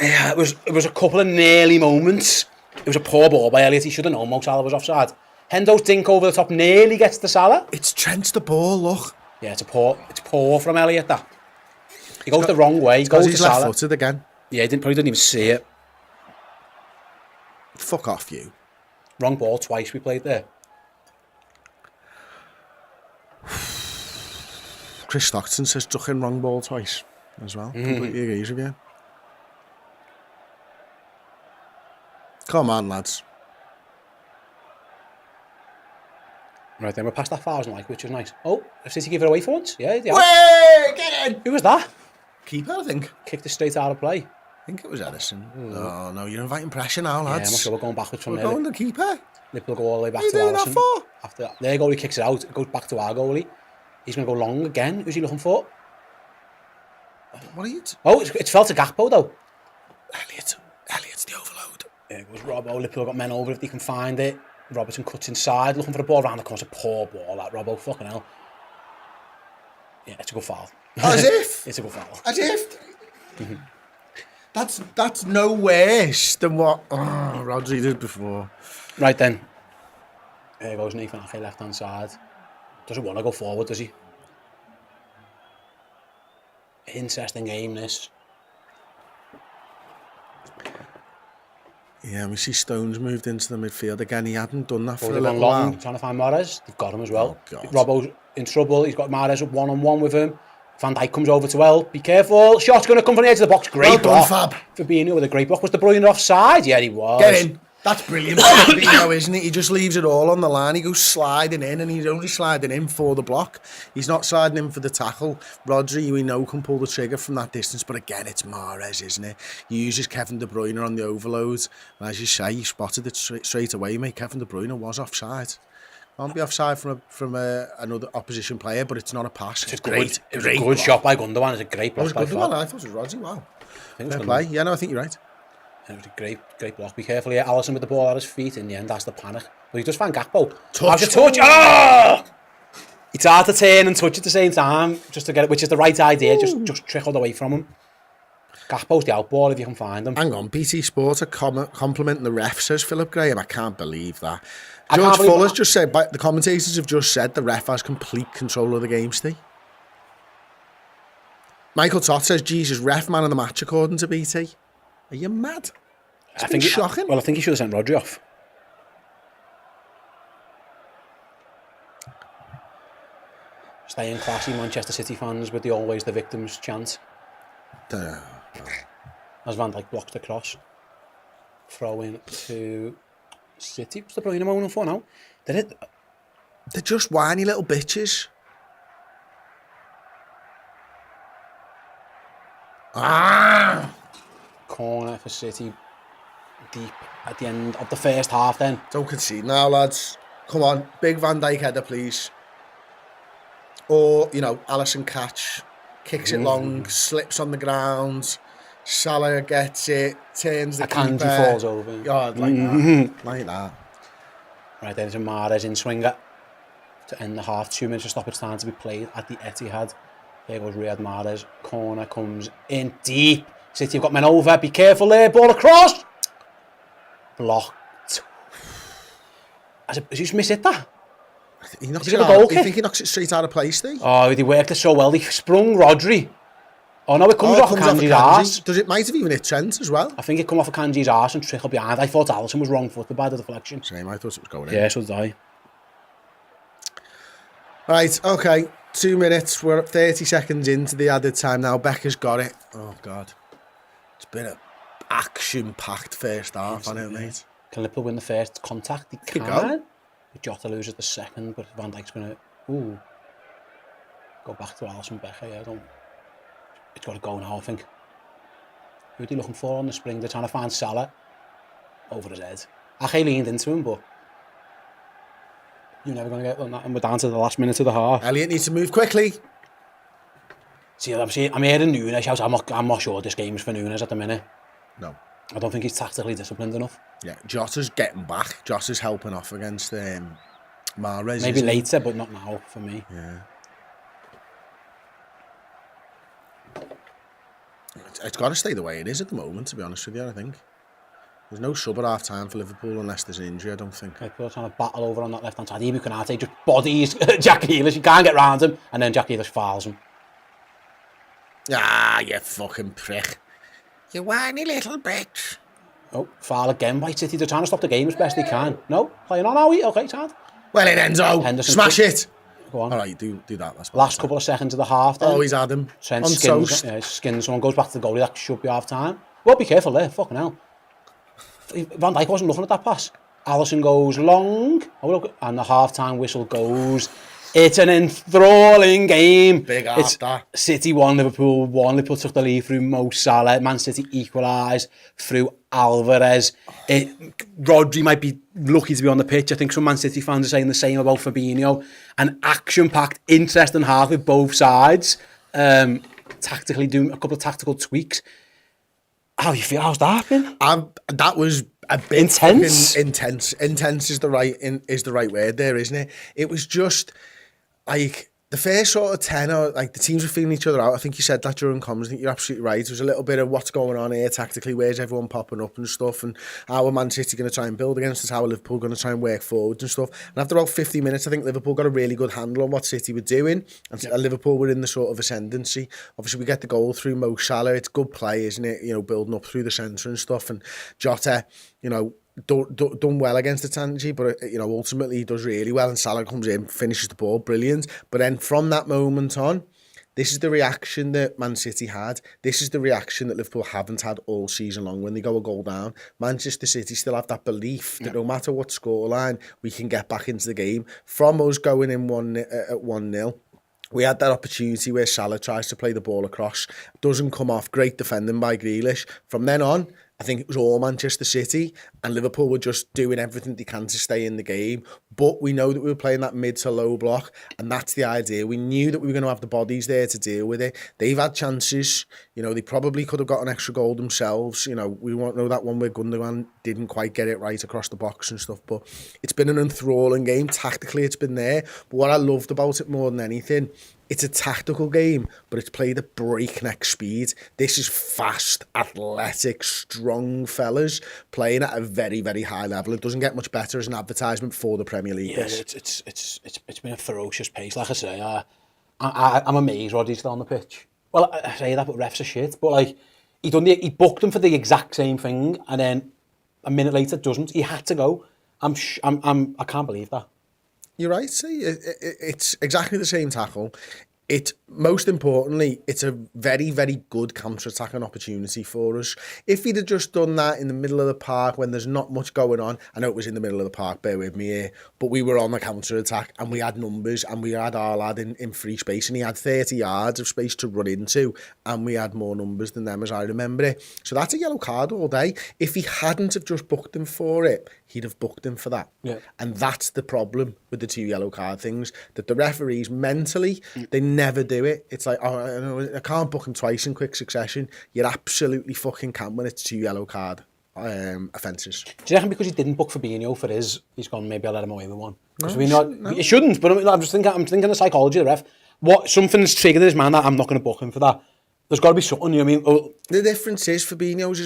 Yeah, it was a couple of nearly moments. It was a poor ball by Elliott. He should have known Mo Salah was offside. Hendo's dink over the top nearly gets to Salah. It's Trent's the ball, look. Yeah, it's poor from Elliott, that. He goes the wrong way. He goes to Salah. He's left-footed again. Yeah, probably didn't even see it. Fuck off, you. Wrong ball twice we played there. Chris Stockton says duck in wrong ball twice as well. Completely agrees with you. Come on, lads. Right then, we're past that 1,000 like, which is nice. Oh, if City give it away for once? Yeah, they Way, get in! Who was that? Keeper, I think. Kicked it straight out of play. I think it was Edison. Oh, no, you're inviting pressure now, lads. Yeah, I'm not sure we're going backwards from we're there. Going the keeper. Liverpool go all the way back to Alisson. What are you doing that for? After their goalie kicks it out, it goes back to our goalie. He's going to go long again. Who's he looking for? What are you... It's fell to Gakpo, though. Elliott's the overload. Yeah, it was Robbo. Liverpool got men over if they can find it. Robertson cuts inside, looking for the ball around the corner. It's a poor ball, that Robbo. Fucking hell. Yeah, it's a good foul. As if. It's a good foul. As if. That's no worse than what Rodri did before. Right then. There goes Nathan Ake, left-hand side. Doesn't want to go forward, does he? Interesting game, this. Yeah, we see Stones moved into the midfield again. He hadn't done that for a They've little gone long, while. trying to find Mahrez. They've got him as well. Oh, God. Robbo's in trouble. He's got Mahrez up one-on-one with him. Van Dijk comes over to help. Be careful. Shot's going to come from the edge of the box. Great block. Well done, Fab. Fabinho with a great block. Was De Bruyne offside? Yeah, he was. Get in. That's brilliant, Fabinho, isn't it? He just leaves it all on the line. He goes sliding in, and he's only sliding in for the block. He's not sliding in for the tackle. Rodri, we know, can pull the trigger from that distance, but again, it's Mahrez, isn't it? He uses Kevin De Bruyne on the overloads. And as you say, you spotted it straight away, mate. Kevin De Bruyne was offside. Can't be offside from another opposition player, but it's not a pass. It's great. It was a good shot by Gundogan. It's a great block by Fab. I thought it was Rodri. Wow. Fair play. Yeah, no, I think you're right. It was a great block. Be careful here. Alisson with the ball at his feet. In the end, that's the panic. But he just found Gakpo. Touch. Oh! It's hard to turn and touch at the same time, just to get it, which is the right idea. Just trickled away from him. Gakpo's the outball if you can find him. Hang on, BT Sport are complimenting the ref, says Philip Graham. I can't believe that. George Fuller's just said, the commentators have just said the ref has complete control of the game, Steve. Michael Tott says, Jesus, ref man of the match according to BT. Are you mad? I think shocking. I think he should have sent Rodri off. Staying classy, Manchester City fans with the always the victims chant. As Van Dijk blocks the cross. Throw in to City. What's the Bruyne moment for now? They're just whiny little bitches. Corner for City. Deep at the end of the first half then. Don't concede now, lads. Come on, big Van Dijk header, please. Or, Alisson catch, kicks it long, slips on the ground. Salah gets it, turns the Akanji keeper. falls over. God, like that. Like that. Right, there's a Mahrez in swinger to end the half. 2 minutes of stoppage time to be played at the Etihad. Here goes Riyad Mahrez. Corner comes in deep. City have got men over. Be careful there. Ball across. Blocked. Has he just missed it, that? He knocks Has he it got a out. goal I kick? think he knocks it straight out of place, Steve. Oh, they worked it so well. They sprung Rodri. Oh no, it comes off Akanji's arse. Does it might have even hit Trent as well? I think it come off Akanji's arse and trickled behind. I thought Alisson was wrong-footed by the deflection. Same, I thought it was going in. Yeah, so did I. Right, okay. 2 minutes. We're 30 seconds into the added time now. Becker's got it. Oh, God. It's been an action-packed first half, hasn't it, mate? Can Liverpool win the first contact? They Could can. go. Jota loses the second, but Van Dijk's going to... Go back to Alisson Becker, yeah. It's got to go now, I think. Who are they looking for on the spring? They're trying to find Salah. Over his head. Ake leaned into him, but... You're never going to get on that, and we're down to the last minute of the half. Elliot needs to move quickly. See, I'm hearing Nunes shout, I'm not sure this game's for Nunes at the minute. No. I don't think he's tactically disciplined enough. Yeah, Jota's getting back. Jota's helping off against Mahrez. Maybe later, but not now for me. Yeah. It's got to stay the way it is at the moment, to be honest with you, I think. There's no sub at half time for Liverpool unless there's an injury, I don't think. Liverpool trying to battle over on that left hand side. Ibu Konate just bodies Jack Grealish. You can't get round him, and then Jack Grealish fouls him. Ah, you fucking prick. You whiny little bitch. Oh, foul again by City. They're trying to stop the game as best they can. No, playing on, are we? Okay, Chad. Well, it Enzo. Henderson Smash it. Go on. All right, do that. That's Last couple of seconds of the half then. Oh, he's had him. Trent on skins, toast. yeah, skins someone, goes back to the goalie. That should be half time. Well, be careful there. Fucking hell. Van Dijk wasn't looking at that pass. Alisson goes long. And the half-time whistle goes. It's an enthralling game. Big It's after. City 1, Liverpool 1. Liverpool took the lead through Mo Salah. Man City equalised through Alvarez. Rodri might be lucky to be on the pitch. I think some Man City fans are saying the same about Fabinho. An action-packed, interesting half with both sides. Tactically doing a couple of tactical tweaks. How you feel? How's that been? That was a bit Intense? Intense. Intense is the right word there, isn't it? It was just like the first sort of 10 or like the teams were feeling each other out. I think you said that during comms. I think you're absolutely right. It was a little bit of what's going on here tactically, where's everyone popping up and stuff, and how are Man City going to try and build against us, how are Liverpool going to try and work forward and stuff. And after about 50 minutes, I think Liverpool got a really good handle on what City were doing, and Liverpool were in the sort of ascendancy. Obviously, we get the goal through Mo Salah. It's good play, isn't it? You know, building up through the centre and stuff, and Jota, you know, done well against the Tangi, but you know, ultimately he does really well, and Salah comes in, finishes the ball, brilliant. But then from that moment on, this is the reaction that Man City had. This is the reaction that Liverpool haven't had all season long. When they go a goal down, Manchester City still have that belief that no matter what scoreline, we can get back into the game. From us going in at 1-0, we had that opportunity where Salah tries to play the ball across, doesn't come off, great defending by Grealish. From then on, I think it was all Manchester City, and Liverpool were just doing everything they can to stay in the game. But we know that we were playing that mid to low block, and that's the idea. We knew that we were going to have the bodies there to deal with it. They've had chances. You know, they probably could have got an extra goal themselves. You know, we won't know that one where Gundogan didn't quite get it right across the box and stuff. But it's been an enthralling game. Tactically, it's been there. But what I loved about it more than anything, it's a tactical game, but it's played at breakneck speed. This is fast, athletic, strong fellas playing at a very, very high level. It doesn't get much better as an advertisement for the Premier League. Yeah, it's been a ferocious pace. Like I say, I'm amazed Rodri's still on the pitch. Well, I say that, but refs are shit. But like, he booked them for the exact same thing, and then a minute later doesn't. He had to go. I can't believe that. You're right, see, it's exactly the same tackle. Most importantly, it's a very, very good counter-attacking opportunity for us. If he'd have just done that in the middle of the park when there's not much going on, I know it was in the middle of the park, bear with me here, but we were on the counter-attack and we had numbers and we had our lad in free space and he had 30 yards of space to run into and we had more numbers than them as I remember it. So that's a yellow card all day. If he hadn't have just booked him for it, he'd have booked him for that. Yeah. And that's the problem with the two yellow card things, that the referees mentally, they never do it. It's like, I can't book him twice in quick succession. You absolutely fucking can when it's 2 yellow card offences. Do you reckon because he didn't book Fabinho for he's gone, maybe I'll let him away with one? It shouldn't, but I'm just thinking, the psychology of the ref. Something's triggered in his mind that I'm not going to book him for that. There's got to be something, you know what I mean? The difference is Fabinho's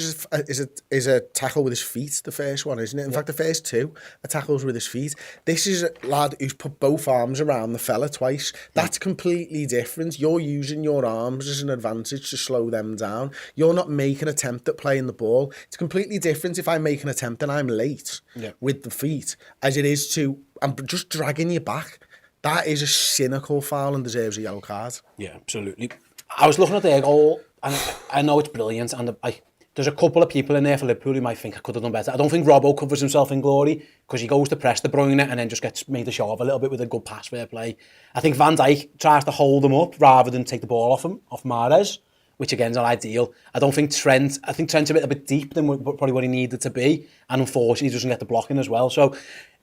is a tackle with his feet, the first one, isn't it? In fact, the first two are tackles with his feet. This is a lad who's put both arms around the fella twice. That's completely different. You're using your arms as an advantage to slow them down. You're not making an attempt at playing the ball. It's completely different if I make an attempt and I'm late with the feet, as it is to, I'm just dragging you back. That is a cynical foul and deserves a yellow card. Yeah, absolutely. I was looking at their goal, and I know it's brilliant, and there's a couple of people in there for Liverpool who might think I could have done better. I don't think Robbo covers himself in glory, because he goes to press De Bruyne and then just gets made a show of a little bit with a good pass fair play. I think Van Dijk tries to hold him up rather than take the ball off Mahrez, which again is not ideal. I think Trent's a bit deep than probably what he needed to be, and unfortunately he doesn't get the blocking as well. So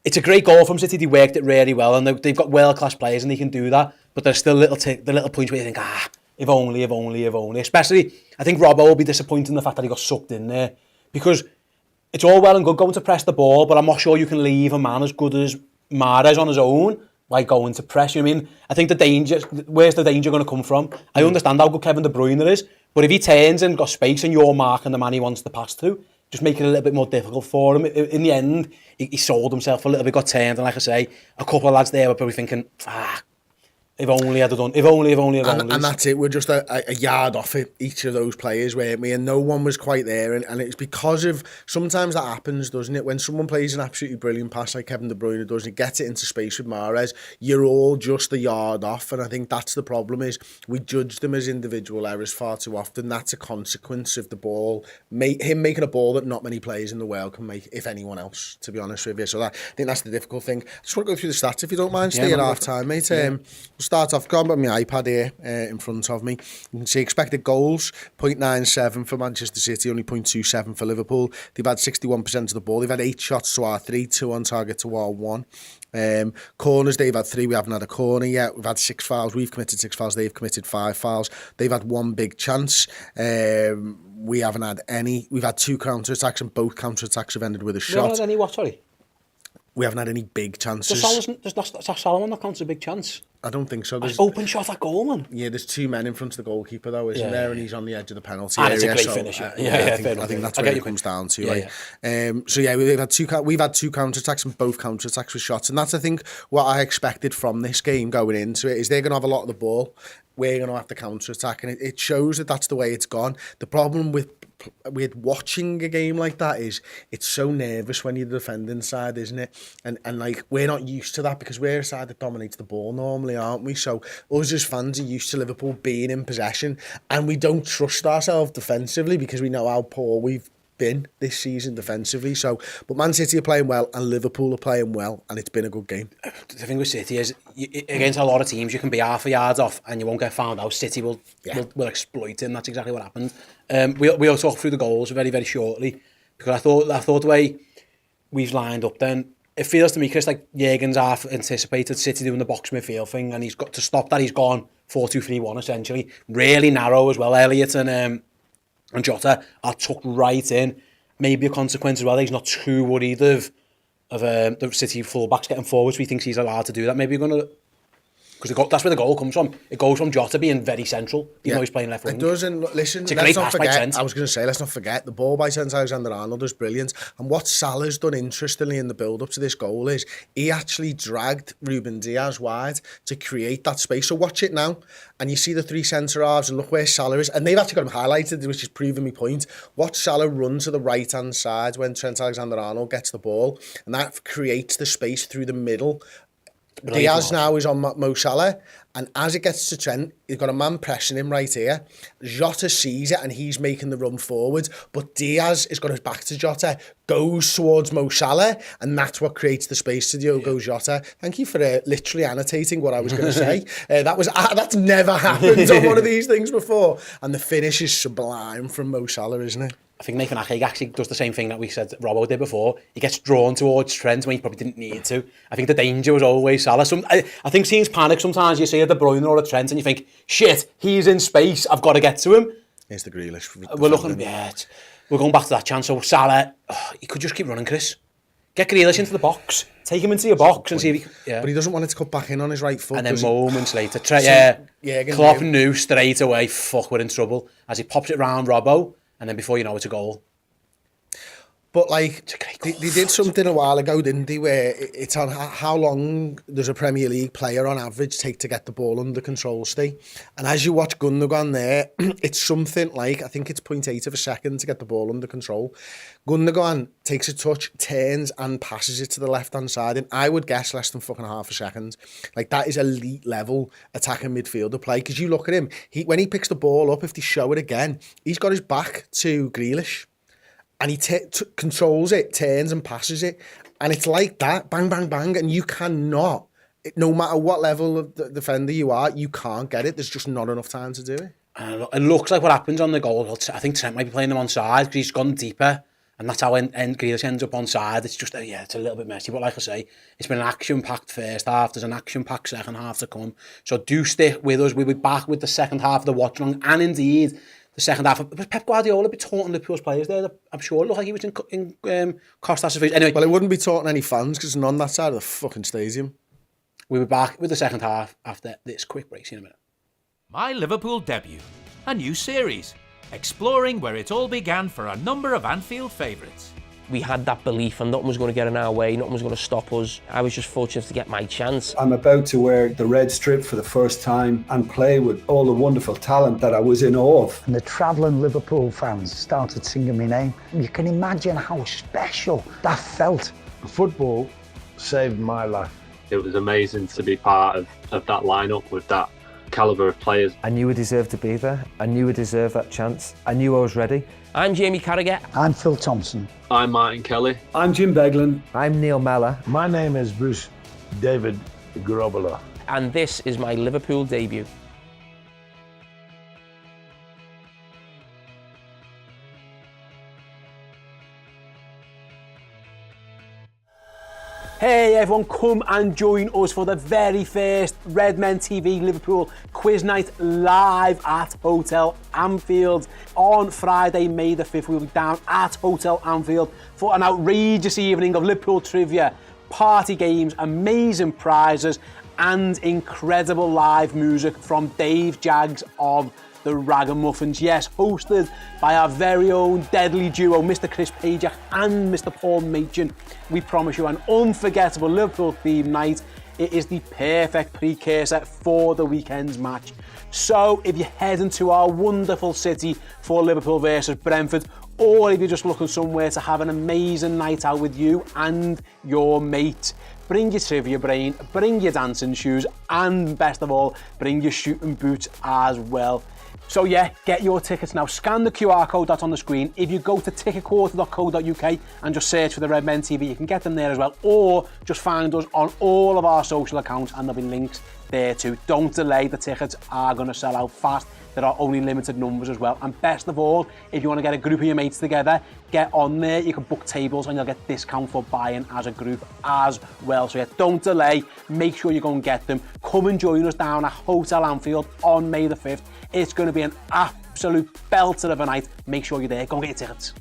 it's a great goal from City. They worked it really well, and they've got world-class players and they can do that, but there's still the little points where you think, if only. Especially, I think Robbo will be disappointed in the fact that he got sucked in there, because it's all well and good going to press the ball, but I'm not sure you can leave a man as good as Mahrez on his own like going to press. You know what I mean? I think where's the danger going to come from? I understand how good Kevin De Bruyne is, but if he turns and got space and you're marking the man he wants to pass to, just make it a little bit more difficult for him. In the end, he sold himself a little bit, got turned, and like I say, a couple of lads there were probably thinking, if only I'd have done. If only. And that's it. We're just a yard off it, each of those players, weren't we? And no one was quite there. And it's because of, sometimes that happens, doesn't it? When someone plays an absolutely brilliant pass like Kevin De Bruyne does, and gets it into space with Mahrez, you're all just a yard off. And I think that's the problem, is we judge them as individual errors far too often. That's a consequence of the ball, him making a ball that not many players in the world can make, if anyone else, to be honest with you. So I think that's the difficult thing. I just want to go through the stats, if you don't mind. Stay at half time, mate. Start off, got my iPad here in front of me. You can see expected goals, 0.97 for Manchester City, only 0.27 for Liverpool. They've had 61% of the ball. They've had 8 shots to our 3, 2 on target to our 1. Corners, they've had 3. We haven't had a corner yet. We've had 6 fouls. We've committed 6 fouls. They've committed 5 fouls. They've had 1 big chance. We haven't had any. We've had 2 counter-attacks, and both counter-attacks have ended with a shot. You haven't had any what, sorry? We haven't had any big chances. Does Solomon not count as a big chance? I don't think so. There's open shot at goal, man. Yeah, there's 2 men in front of the goalkeeper, though, isn't there? And he's on the edge of the penalty area. It's a great finish. I think that's what it comes down to. We've had 2 counter-attacks, and both counter-attacks with shots. And that's, I think, what I expected from this game going into it, is they're going to have a lot of the ball. We're going to have to counter-attack. And it shows that that's the way it's gone. The problem with watching a game like that is it's so nervous when you're the defending side, isn't it? And like, we're not used to that, because we're a side that dominates the ball normally, aren't we? So us as fans are used to Liverpool being in possession, and we don't trust ourselves defensively because we know how poor we've been this season defensively. So, but Man City are playing well and Liverpool are playing well, and it's been a good game. The thing with City is, against a lot of teams, you can be half a yard off and you won't get found out. City will exploit it, and that's exactly what happened. We'll talk through the goals very, very shortly, because I thought the way we've lined up, then it feels to me, Chris, like Jurgen's half anticipated City doing the box midfield thing, and he's got to stop that. He's gone 4-2-3-1 essentially, really narrow as well. Elliott and Jota are tucked right in. Maybe a consequence as well. He's not too worried of the City fullbacks getting forward, so he thinks he's allowed to do that. Maybe you're going to... Because that's where the goal comes from. It goes from Jota being very central, even though he's playing left wing. It does, and listen, let's not forget, the ball by Trent Alexander-Arnold is brilliant. And what Salah's done interestingly in the build-up to this goal is he actually dragged Ruben Diaz wide to create that space. So watch it now, and you see the 3 centre-halves, and look where Salah is. And they've actually got him highlighted, which is proving my point. Watch Salah run to the right-hand side when Trent Alexander-Arnold gets the ball, and that creates the space through the middle. Diaz now is on Mo Salah, and as it gets to Trent, he's got a man pressing him right here. Jota sees it and he's making the run forward, but Diaz has got his back to Jota, goes towards Mo Salah, and that's what creates the space to Diogo Jota. Thank you for literally annotating what I was going to say. That's never happened on one of these things before, and the finish is sublime from Mo Salah, isn't it? I think Nathan Ake actually does the same thing that we said Robbo did before. He gets drawn towards Trent when he probably didn't need to. I think the danger was always Salah. I think teams panic sometimes. You see a De Bruyne or a Trent and you think, shit, he's in space, I've got to get to him. Here's the Grealish. We're going back to that chance. So Salah, he could just keep running, Chris. Get Grealish into the box. Take him into your box and see if he... Yeah. But he doesn't want it to cut back in on his right foot. And then moments later, Klopp knew straight away, fuck, we're in trouble. As he pops it round Robbo, and then before you know it's a goal. But like, they did something a while ago, didn't they, where it's on how long does a Premier League player on average take to get the ball under control, Steve? And as you watch Gundogan there, it's something like, I think it's 0.8 of a second to get the ball under control. Gundogan takes a touch, turns and passes it to the left-hand side, and I would guess less than fucking half a second. Like, that is elite level attacking midfielder play, because you look at him, when he picks the ball up, if they show it again, he's got his back to Grealish. And he controls it, turns and passes it. And it's like that, bang, bang, bang. And you cannot, no matter what level of the defender you are, you can't get it. There's just not enough time to do it. It looks like what happens on the goal. I think Trent might be playing him on side because he's gone deeper. And that's how Grealish ends up on side. It's just, it's a little bit messy. But like I say, it's been an action-packed first half. There's an action-packed second half to come. So do stick with us. We'll be back with the second half of the Watchalong. And indeed... the second half, was Pep Guardiola be taunting Liverpool's players there? I'm sure it looked like he was in Costas' face. Anyway, well, it wouldn't be taunting any fans because none on that side of the fucking stadium. We'll be back with the second half after this quick break. See you in a minute. My Liverpool Debut, a new series, exploring where it all began for a number of Anfield favourites. We had that belief and nothing was going to get in our way, nothing was going to stop us. I was just fortunate to get my chance. I'm about to wear the red strip for the first time and play with all the wonderful talent that I was in awe of. And the travelling Liverpool fans started singing my name. You can imagine how special that felt. Football saved my life. It was amazing to be part of that lineup with that calibre of players. I knew I deserved to be there. I knew I deserved that chance. I knew I was ready. I'm Jamie Carragher. I'm Phil Thompson. I'm Martin Kelly. I'm Jim Beglin. I'm Neil Mellor. My name is Bruce David Garoppolo. And this is my Liverpool debut. Hey everyone, come and join us for the very first Redmen TV Liverpool quiz night live at Hotel Anfield. On Friday, May the 5th, we'll be down at Hotel Anfield for an outrageous evening of Liverpool trivia, party games, amazing prizes, and incredible live music from Dave Jaggs of the Ragamuffins. Yes, hosted by our very own deadly duo, Mr. Chris Pajak and Mr. Paul Machin. We promise you an unforgettable Liverpool-themed night. It is the perfect precursor for the weekend's match. So if you're heading to our wonderful city for Liverpool versus Brentford, or if you're just looking somewhere to have an amazing night out with you and your mate, bring your trivia brain, bring your dancing shoes, and best of all, bring your shooting boots as well. So yeah, get your tickets now. Scan the QR code that's on the screen. If you go to ticketquarter.co.uk and just search for the Redmen TV, you can get them there as well. Or just find us on all of our social accounts and there'll be links there too. Don't delay, the tickets are going to sell out fast. There are only limited numbers as well. And best of all, if you want to get a group of your mates together, get on there. You can book tables and you'll get discount for buying as a group as well. So yeah, don't delay. Make sure you go and get them. Come and join us down at Hotel Anfield on May the 5th. It's going to be an absolute belter of a night. Make sure you're there. Go and get your tickets.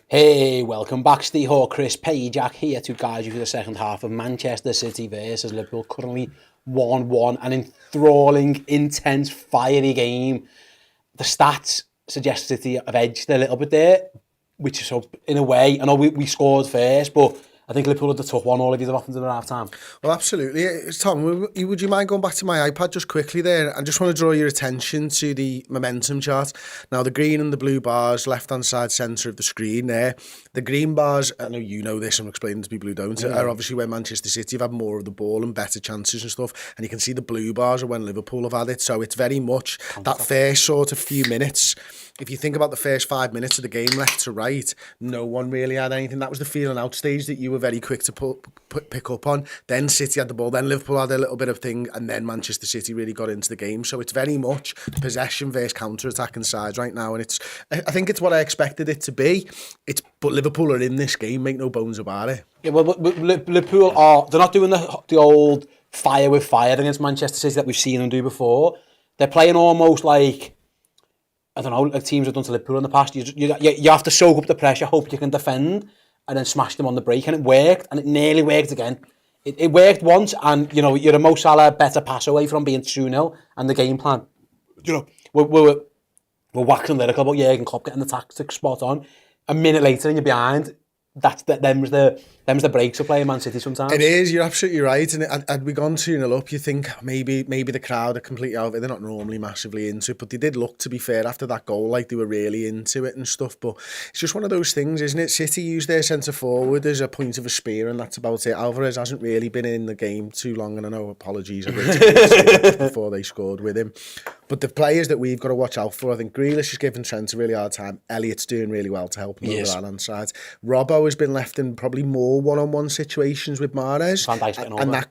Hey, welcome back. Steve Hall, Chris Pajak here to guide you through the second half of Manchester City versus Liverpool. Currently 1-1, an enthralling, intense, fiery game. The stats suggest City have edged a little bit there, which is, so in a way, I know we scored first, but I think Liverpool had the tough one all of you have happened in the half time. Well, absolutely. Tom, would you mind going back to my iPad just quickly there? I just want to draw your attention to the momentum chart. Now, the green and the blue bars, left-hand side centre of the screen there. The green bars, I know you know this, I'm explaining to people who don't, are obviously when Manchester City have had more of the ball and better chances and stuff. And you can see the blue bars are when Liverpool have had it. So it's very much that first sort of few minutes. If you think about the first 5 minutes of the game left to right, no one really had anything. That was the feeling out stage that you were very quick to pick up on. Then City had the ball, then Liverpool had a little bit of thing, and then Manchester City really got into the game. So it's very much possession versus counter-attacking sides right now, and I think it's what I expected it to be. But Liverpool are in this game, make no bones about it. Yeah, well, Liverpool they're not doing the old fire with fire against Manchester City that we've seen them do before. They're playing almost like, I don't know, like teams have done to Liverpool in the past. You have to soak up the pressure, hope you can defend, and then smash them on the break. And it worked, and it nearly worked again. It worked once, and you're a Mo Salah better pass away from being 2-0, and the game plan. We're waxing lyrical about Jurgen Klopp getting the tactics spot on. A minute later, and you're behind. Them's the breaks of playing Man City sometimes. It is, you're absolutely right. And had we gone 2-0 up, you think maybe the crowd are completely out of it. They're not normally massively into it, but they did look, to be fair, after that goal, like they were really into it and stuff. But it's just one of those things, isn't it? City used their centre forward as a point of a spear, and that's about it. Alvarez hasn't really been in the game too long, and I know, apologies, I wrote before they scored with him. But the players that we've got to watch out for, I think Grealish is giving Trent a really hard time. Elliott's doing really well to help him over that hand side. Robbo has been left in probably more one-on-one situations with Mahrez, and that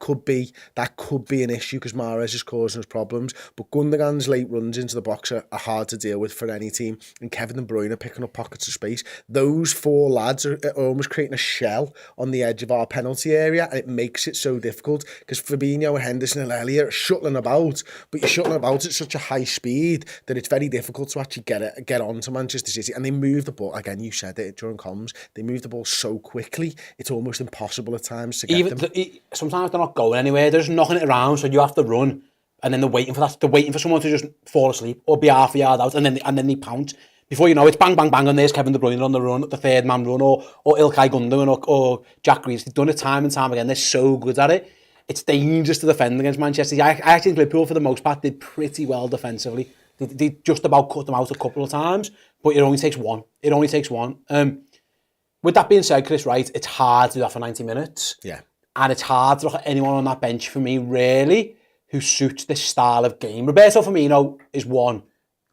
could be an issue because Mahrez is causing us problems. But Gundogan's late runs into the box are hard to deal with for any team, and Kevin De Bruyne are picking up pockets of space. Those four lads are almost creating a shell on the edge of our penalty area, and it makes it so difficult because Fabinho, Henderson and Elliott are shuttling about, but you're shuttling about at such a high speed that it's very difficult to actually get on to Manchester City. And they move the ball, again, you said it during comms, they move the ball so quickly, it's almost impossible at times to get them. Sometimes they're not going anywhere, they're just knocking it around, so you have to run, and then they're waiting for someone to just fall asleep or be half a yard out, and then they pounce. Before you know, it's bang, bang, bang, and there's Kevin De Bruyne on the run, the third man run, or Ilkay Gundogan or Jack Grealish. They've done it time and time again, they're so good at it. It's dangerous to defend against Manchester City. I actually think Liverpool, for the most part, did pretty well defensively. They just about cut them out a couple of times, but it only takes one. With that being said, Chris, right, it's hard to do that for 90 minutes. Yeah. And it's hard to look at anyone on that bench, for me, really, who suits this style of game. Roberto Firmino is one,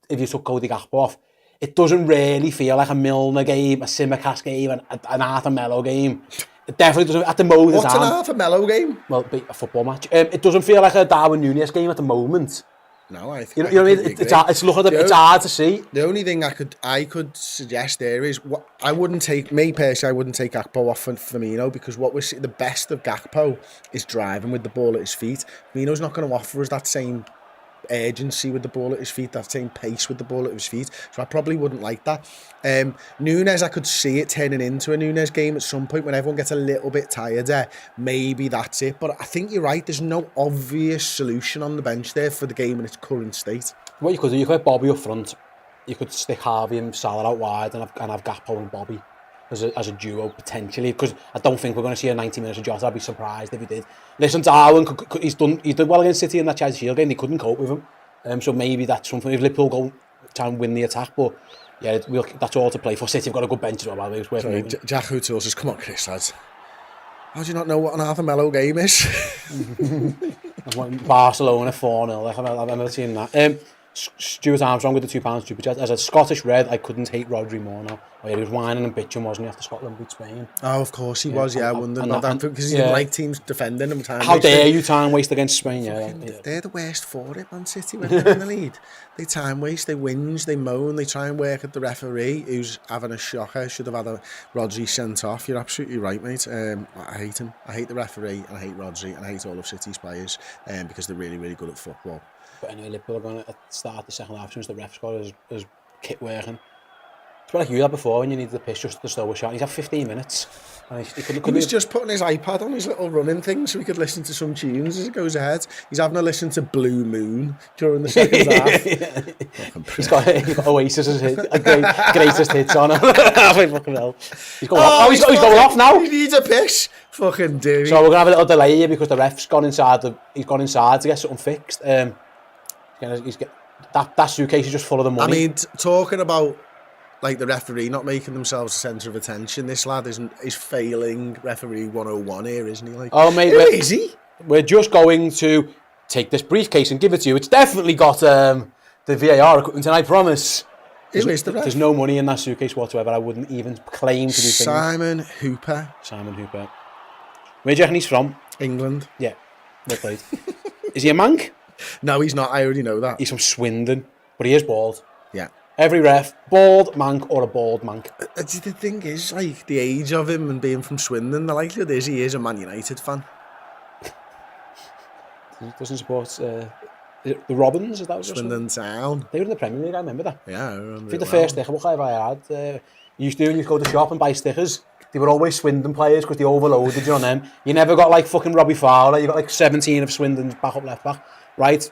if you took Cody Gakpo off. It doesn't really feel like a Milner game, a Simicast game, an Arthur Melo game. It definitely doesn't, at the moment. What's an Arthur Melo game? Well, a football match. It doesn't feel like a Darwin Núñez game at the moment. No, I think you know what I mean. It's hard to see. The only thing I could suggest there is I wouldn't take Gakpo off for Firmino, because what we're seeing, the best of Gakpo is driving with the ball at his feet. Firmino's not going to offer us that same urgency with the ball at his feet, that same pace with the ball at his feet, so I probably wouldn't like that. Núñez, I could see it turning into a Núñez game at some point when everyone gets a little bit tired there. Maybe that's it, but I think you're right, there's no obvious solution on the bench there for the game in its current state. What you could do, you could have Bobby up front, you could stick Harvey and Salah out wide and have Gakpo and Bobby as a duo potentially, because I don't think we're going to see a 90 minutes of Jota. I'd be surprised if he did. Listen, Darwin, he did well against City in that Charity Shield game. They couldn't cope with him, so maybe that's something. If Liverpool go try and win the attack, but yeah, that's all to play for. City have got a good bench as well, by the way. Sorry, Jack Hootel says, come on Chris, lads, how do you not know what an Arthur Melo game is? Barcelona 4-0, I've never seen that. Stuart Armstrong with the £2 super chat. As a Scottish Red, I couldn't hate Rodri more now. Oh, yeah, he was whining and bitching, wasn't he, after Scotland beat Spain? Oh, of course he was, yeah. I wondered about that, because he didn't like teams defending him. How dare you time waste against Spain? Yeah. They're the worst for it, Man City, when they're in the lead. They time waste, they whinge, they moan, they try and work at the referee, who's having a shocker, should have had Rodri sent off. You're absolutely right, mate. I hate him. I hate the referee, and I hate Rodri, and I hate all of City's players, because they're really, really good at football. But anyway, Liverpool are going to start the second half since the ref scored as kit working. It's like you had before when you needed the pitch just to slow a shot. He's had 15 minutes. And he was just putting his iPad on his little running thing so he could listen to some tunes as it goes ahead. He's having a listen to Blue Moon during the second half. He's got Oasis as his greatest hits on. He's going off now. He needs a piss. Fucking dude. So we're gonna have a little delay here because the ref's gone inside. He's gone inside to get something fixed. That suitcase is just full of the money. I mean, talking about like the referee not making themselves the centre of attention, this lad is failing referee 101 here, isn't he? Like, oh mate, who is he? We're just going to take this briefcase and give it to you. It's definitely got the VAR equipment, and I promise there's no money in that suitcase whatsoever. I wouldn't even claim to be Simon Hooper. Simon Hooper. Where do you reckon he's from? England. Yeah, well played. Is he a mank? No, he's not. I already know that. He's from Swindon, but he is bald. Yeah. Every ref, bald mank or a bald mank. The thing is, like, the age of him and being from Swindon, the likelihood is he is a Man United fan. He doesn't support the Robins, is that what Swindon Town. They were in the Premier League, I remember that. Yeah, I remember. I think the first sticker book I ever had, you used to go to the shop and buy stickers. They were always Swindon players because they overloaded you on them. You never got like fucking Robbie Fowler, you got like 17 of Swindon's backup left back. Right?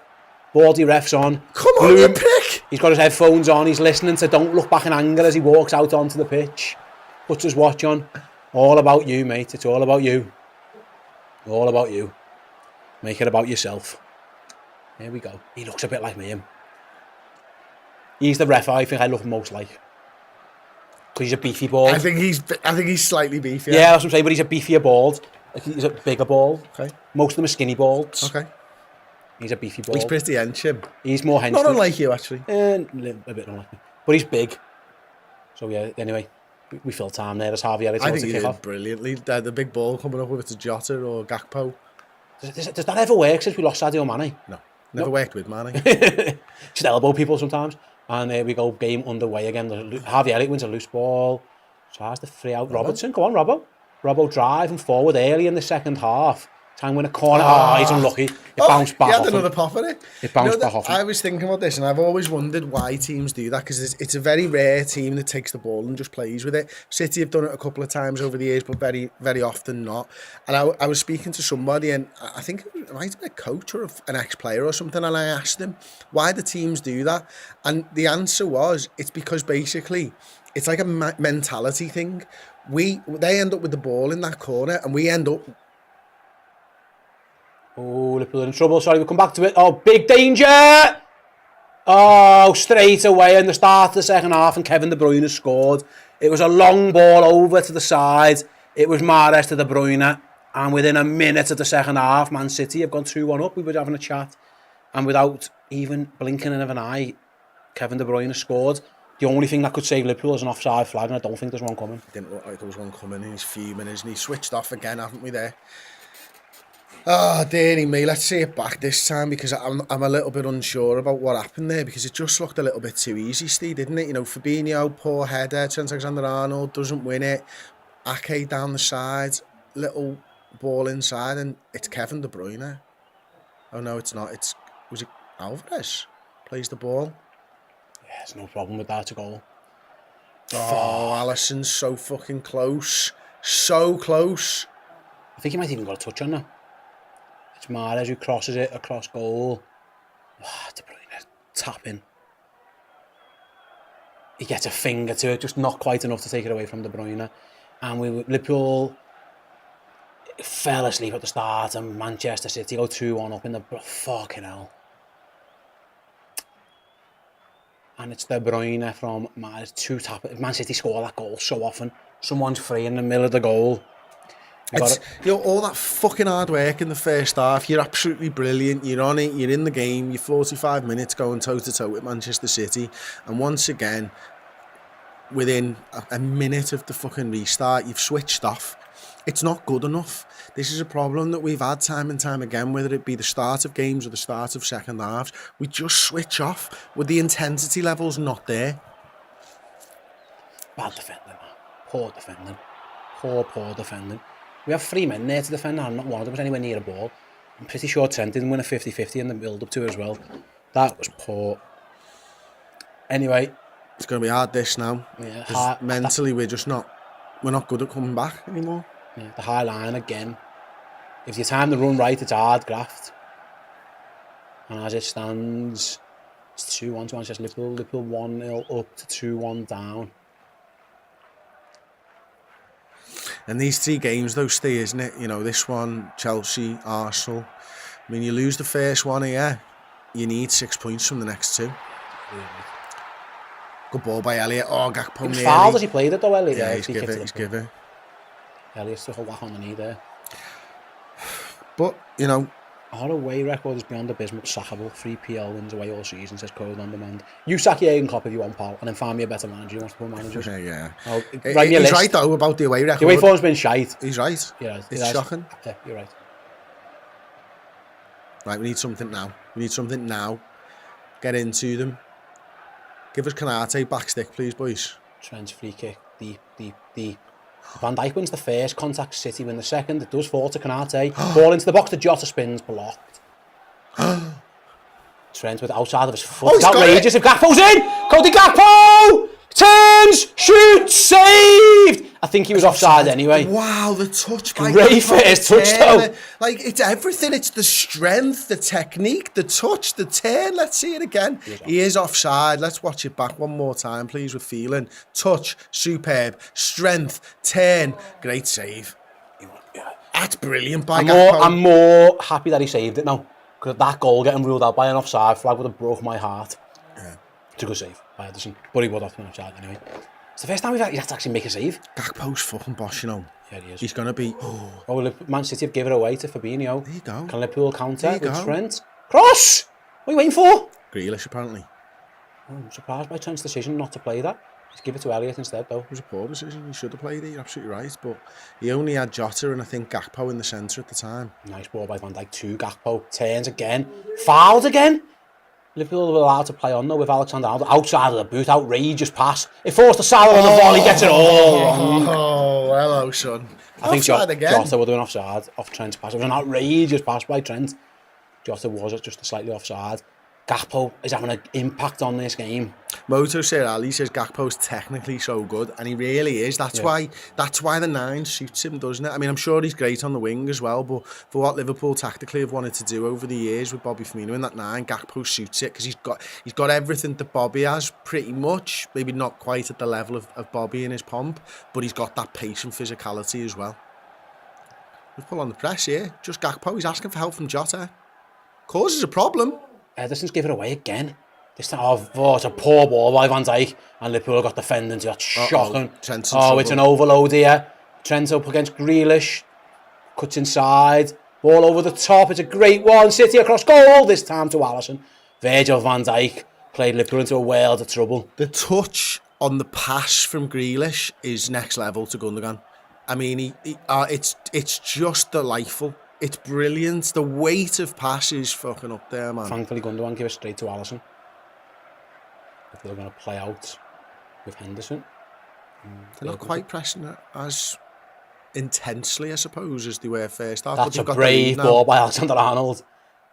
Baldy ref's on. Come on, you prick! He's got his headphones on, he's listening to Don't Look Back in Anger as he walks out onto the pitch. Puts his watch on. All about you, mate. It's all about you. All about you. Make it about yourself. Here we go. He looks a bit like me, him. He's the ref I think I look most like. Because he's a beefy bald. I think he's slightly beefy. Yeah, that's what I'm saying, but he's a beefier bald. Like he's a bigger bald. Okay. Most of them are skinny balds. Okay. He's a beefy bald. He's pretty henching. He's more henching. Not unlike you, actually. A bit unlike me. But he's big. So yeah, anyway, we fill time there as Javier. I think he did brilliantly. The big ball coming up with it's a Jota or Gakpo. Does that ever work since we lost Sadio Mane? No. Never worked with Mane. Just elbow people sometimes. And there we go, game underway again. Harvey Elliott wins a loose ball. Tries to free out Robertson. Go on, Robbo. Robbo driving forward early in the second half. Trying to win a corner. Oh, he's unlucky. It bounced back off him. He had another pop at it. It bounced back off him. I was thinking about this and I've always wondered why teams do that because it's a very rare team that takes the ball and just plays with it. City have done it a couple of times over the years, but very, very often not. And I was speaking to somebody and I think it might have been a coach or an ex-player or something, and I asked him, why do teams do that? And the answer was, it's because basically it's like a mentality thing. They end up with the ball in that corner and we end up... Oh, Liverpool in trouble. Sorry, we'll come back to it. Oh, big danger! Oh, straight away in the start of the second half and Kevin De Bruyne scored. It was a long ball over to the side. It was Mahrez to De Bruyne. And within a minute of the second half, Man City have gone 2-1 up. We were having a chat. And without even blinking of an eye, Kevin De Bruyne scored. The only thing that could save Liverpool is an offside flag, and I don't think there's one coming. Didn't look like there was one coming, and he's fuming, isn't he? Switched off again, haven't we, there? Oh, dearie me, let's see it back this time because I'm a little bit unsure about what happened there because it just looked a little bit too easy, Steve, didn't it? You know, Fabinho, poor header, Trent Alexander-Arnold doesn't win it, Ake down the side, little ball inside, and it's Kevin De Bruyne. Oh no, it's not. Was it Alvarez? Plays the ball. Yeah, there's no problem with that to goal. Oh, Alisson's so fucking close. So close. I think he might even got a touch on that. It's Mahrez who crosses it across goal. Oh, De Bruyne tapping. He gets a finger to it, just not quite enough to take it away from De Bruyne. And Liverpool fell asleep at the start and Manchester City go 2-1 up in the... Fucking hell. And it's De Bruyne from Mahrez, Man City score that goal so often. Someone's free in the middle of the goal. You know, all that fucking hard work in the first half, you're absolutely brilliant, you're on it, you're in the game, you're 45 minutes going toe-to-toe with Manchester City, and once again, within a minute of the fucking restart, you've switched off. It's not good enough. This is a problem that we've had time and time again, whether it be the start of games or the start of second halves. We just switch off with the intensity levels not there. Bad defending, man. Poor defending. Poor defending. We have 3 men there to defend, and not one of them was anywhere near a ball. I'm pretty sure Trent didn't win a 50-50 in the build-up to it as well. That was poor. Anyway. It's going to be hard this now. Yeah, mentally we're not good at coming back anymore. Yeah, the high line again. If you time the run right, it's hard graft. And as it stands, it's 2-1 to Manchester Liverpool. Liverpool 1-0 up to 2-1 down. And these 3 games, though, stay, isn't it? You know, this one, Chelsea, Arsenal. I mean, you lose the first one here, you need 6 points from the next 2. Good ball by Elliott. Oh, Gakpo nearly. He was fouled as he played it, though, Elliott. Yeah, he's given. Elliott took a whack on the knee there. But, you know, Our away record is beyond abysmal, sackable. 3 PL wins away all season, says Code on Demand. You sack Jürgen Klopp if you want, pal, and then find me a better manager who wants to put managers. Yeah. Write me a He's list. right, though, about the away record. The away form's been shite. He's right. Yeah, it's shocking. Yeah, you're right. Right, we need something now. Get into them. Give us Canate back stick, please, boys. Trent's free kick, deep. Van Dijk wins the first, contacts City win the second. It does fall to Canate. Ball into the box, the Jota spins, blocked. Trent with outside of his foot. It's outrageous if Gakpo's in! Cody Gakpo! Turns! Shoots! Saved! I think he was offside anyway. Wow, the touch by Great first touch though. Like, it's everything. It's the strength, the technique, the touch, the turn. Let's see it again. He is offside. Let's watch it back one more time, please, with feeling. Touch, superb. Strength, turn. Great save. That's brilliant by Gakpo. I'm more happy that he saved it now. Because that goal getting ruled out by an offside flag would have broke my heart. Yeah. It's a good save by Ederson. But he would have been offside anyway. It's the first time he's had to actually make a save. Gakpo's fucking boss, you know. Yeah, he is. He's going to be... Oh, Man City have given it away to Fabinho. There you go. Can Liverpool counter with Trent? Cross! What are you waiting for? Grealish, apparently. Oh, I'm surprised by Trent's decision not to play that. Just give it to Elliott instead, though. It was a poor decision. He should have played it. You're absolutely right. But he only had Jota and I think Gakpo in the centre at the time. Nice ball by Van Dijk to Gakpo. Turns again. Fouled again. Liverpool were allowed to play on though with Alexander-Arnold. Outside of the boot. Outrageous pass. It forced the Salah on the volley. Gets it all wrong. Oh, hello, son. I think Jota would have been offside off Trent's pass. It was an outrageous pass by Trent. Jota was just slightly offside. Gakpo is having an impact on this game. Moto Serali says Gakpo's technically so good, and he really is. That's why the 9 suits him, doesn't it? I mean, I'm sure he's great on the wing as well, but for what Liverpool tactically have wanted to do over the years with Bobby Firmino in that 9, Gakpo suits it because he's got everything that Bobby has, pretty much. Maybe not quite at the level of Bobby in his pomp, but he's got that pace and physicality as well. Liverpool on the press here. Just Gakpo. He's asking for help from Jota. Causes a problem. Ederson's given it away again. This time, it's a poor ball by Van Dijk, and Liverpool got defended. That's shocking. It's an overload here. Trent up against Grealish, cuts inside, ball over the top. It's a great one. City across goal. This time to Alisson. Virgil van Dijk played Liverpool into a world of trouble. The touch on the pass from Grealish is next level to Gundogan. I mean, it's just delightful. It's brilliant. The weight of pass is fucking up there, man. Thankfully, Gundogan gave it straight to Alisson. If they're going to play out with Henderson. They're not quite pressing it as intensely, I suppose, as they were first half. That's a brave ball by Alexander-Arnold.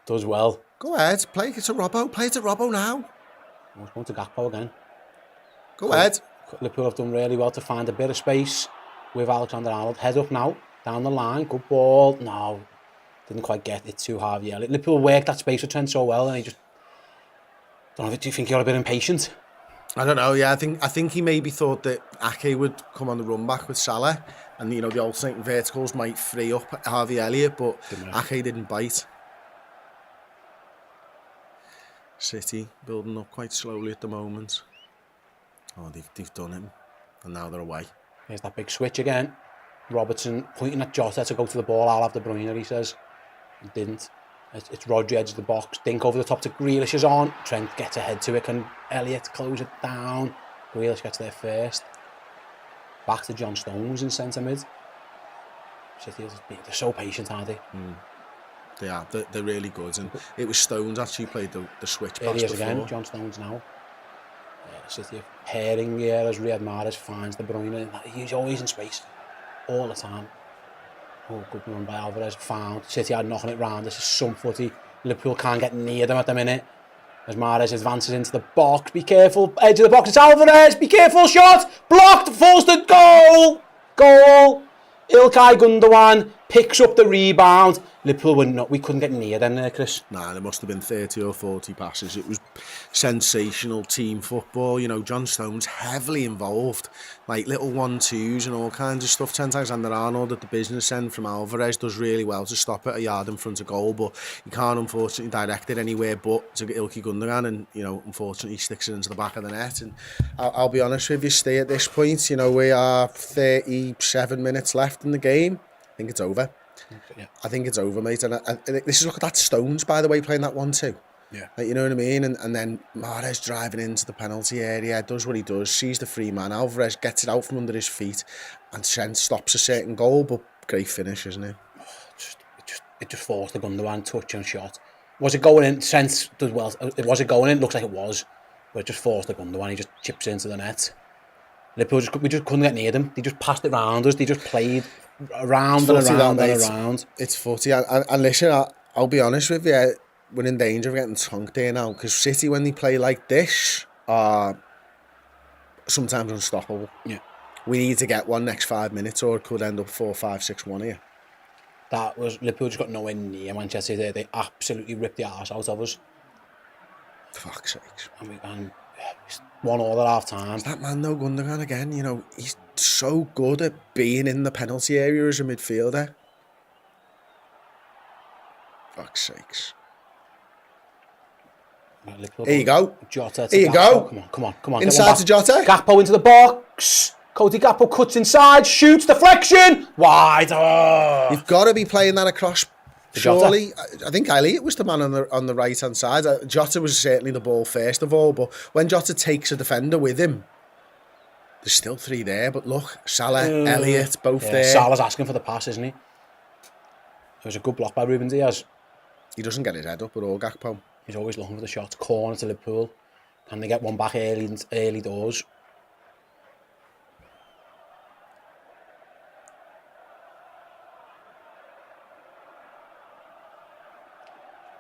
Does well. Go ahead. Play it to Robbo. Play it to Robbo now. It's going to Gakpo again. Go ahead. Liverpool have done really well to find a bit of space with Alexander-Arnold. Head up now. Down the line. Good ball. No. Didn't quite get it to Harvey Elliott. Liverpool worked that space with Trent so well, and he just... Do you think he got a bit impatient? I don't know. Yeah, I think he maybe thought that Ake would come on the run back with Salah, and the alternating verticals might free up Harvey Elliott, but Ake didn't bite. City building up quite slowly at the moment. Oh, they've done him, and now they're away. Here's that big switch again. Robertson pointing at Jota to go to the ball. I'll have De Bruyne, he says. He didn't. It's Rodri edge of the box. Dink over the top to Grealish is on. Trent gets ahead to it. Can Elliott close it down? Grealish gets there first. Back to John Stones in centre mid. City, they're so patient, aren't they? They are. They're really good. And it was Stones actually played the switch pass before. Again, John Stones now. City pairing here as Riyad Mahrez finds De Bruyne. He's always in space. All the time. Oh, good run by Alvarez. Found. City are knocking it round. This is some footy. Liverpool can't get near them at the minute. As Mahrez advances into the box. Be careful. Edge of the box. It's Alvarez. Be careful. Shot. Blocked. Falls to goal. Goal. Ilkay Gundogan picks up the rebound. Liverpool we couldn't get near them there, Chris. Nah, there must have been 30 or 40 passes. It was sensational team football. John Stones heavily involved, like little 1-2s and all kinds of stuff. Trent Alexander-Arnold at the business end from Alvarez does really well to stop it a yard in front of goal, but he can't unfortunately direct it anywhere but to Ilkay Gundogan, and unfortunately he sticks it into the back of the net. And I'll be honest with you, stay at this point. We are 37 minutes left in the game. I think it's over. Yeah. I think it's over, mate. And this is, look at that, Stones, by the way, playing that 1-2. Yeah. Like, you know what I mean? And then Mahrez driving into the penalty area, does what he does, sees the free man. Alvarez gets it out from under his feet, and Trent stops a certain goal, but great finish, isn't it? It just forced the Gundogan touch and shot. Was it going in? Trent does well. Was it going in? Looks like it was. But it just forced the Gundogan. He just chips into the net. Liverpool we just couldn't get near them. They just passed it round us. They just played around and around and around. It's footy. And listen, I'll be honest with you, we're in danger of getting tonked here now, because City, when they play like this, are sometimes unstoppable. Yeah. We need to get one next 5 minutes, or it could end up 4-5-6-1 here. That was, Liverpool just got nowhere near Manchester City. They absolutely ripped the arse out of us. Fuck's sakes. And 1-1 at half time. That man, though, Gundogan again, you know, he's so good at being in the penalty area as a midfielder. Fuck's sakes. Here you go. Jota. Here you go. Come on. Inside to Jota. Gakpo into the box. Cody Gakpo cuts inside, shoots, deflection, wide. Oh. You've got to be playing that across. Surely, I think Elliott was the man on the right hand side. Jota was certainly the ball first of all, but when Jota takes a defender with him, there's still three there. But look, Salah, Elliott, both there. Salah's asking for the pass, isn't he? It was a good block by Ruben Diaz. He doesn't get his head up at all, Gakpo. He's always looking for the shots. Corner to Liverpool. Can they get one back early doors?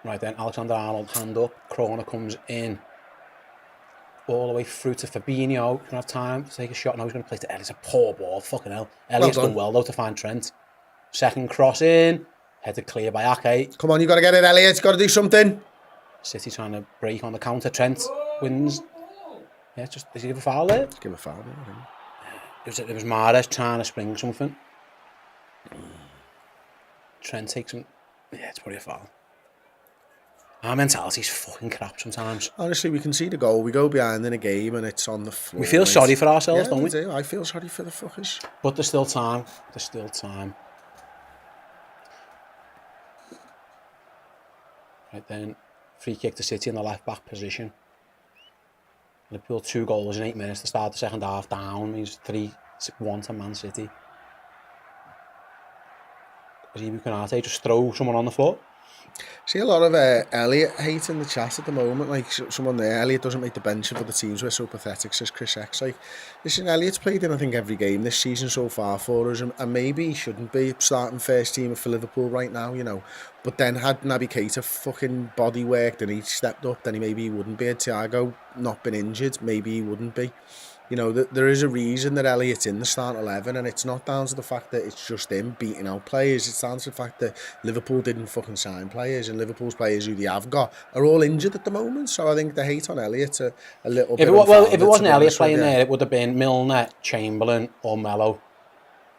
Right then, Alexander-Arnold, hand up. Corner comes in. All the way through to Fabinho. Can have time to take a shot. Now he's going to play to Elliott. It's a poor ball. Fucking hell. Elliott's done well, though, to find Trent. Second cross in. Headed clear by Ake. Come on, you got to get it, Elliott. You got to do something. City trying to break on the counter. Trent wins. Yeah, does he give a foul there? Give a foul there, I think. It was Mahrez trying to spring something. Trent takes him. Yeah, it's probably a foul. Our mentality's fucking crap sometimes. Honestly, we can see the goal. We go behind in a game and it's on the floor. We feel sorry for ourselves, yeah, don't we? Do. I feel sorry for the fuckers. But there's still time. There's still time. Right then, free kick to City in the left back position. Liverpool 2 goals in 8 minutes to start the second half down. Means 3-1 to Man City. Ibu Konate just throw someone on the floor. See a lot of Elliott hate in the chat at the moment. Like someone there, Elliott doesn't make the bench for the teams we're so pathetic, says Chris X. Like, listen, Elliott's played in I think every game this season so far for us, and maybe he shouldn't be starting first team for Liverpool right now, you know. But then had Naby Keita fucking body worked and he stepped up, then maybe he wouldn't be. Had Thiago not been injured, maybe he wouldn't be. You know, there is a reason that Elliott's in the start 11, and it's not down to the fact that it's just him beating out players. It's down to the fact that Liverpool didn't fucking sign players, and Liverpool's players who they have got are all injured at the moment. So I think the hate on Elliott a little bit. If it wasn't Elliott playing there, it would have been Milner, Chamberlain, or Mello.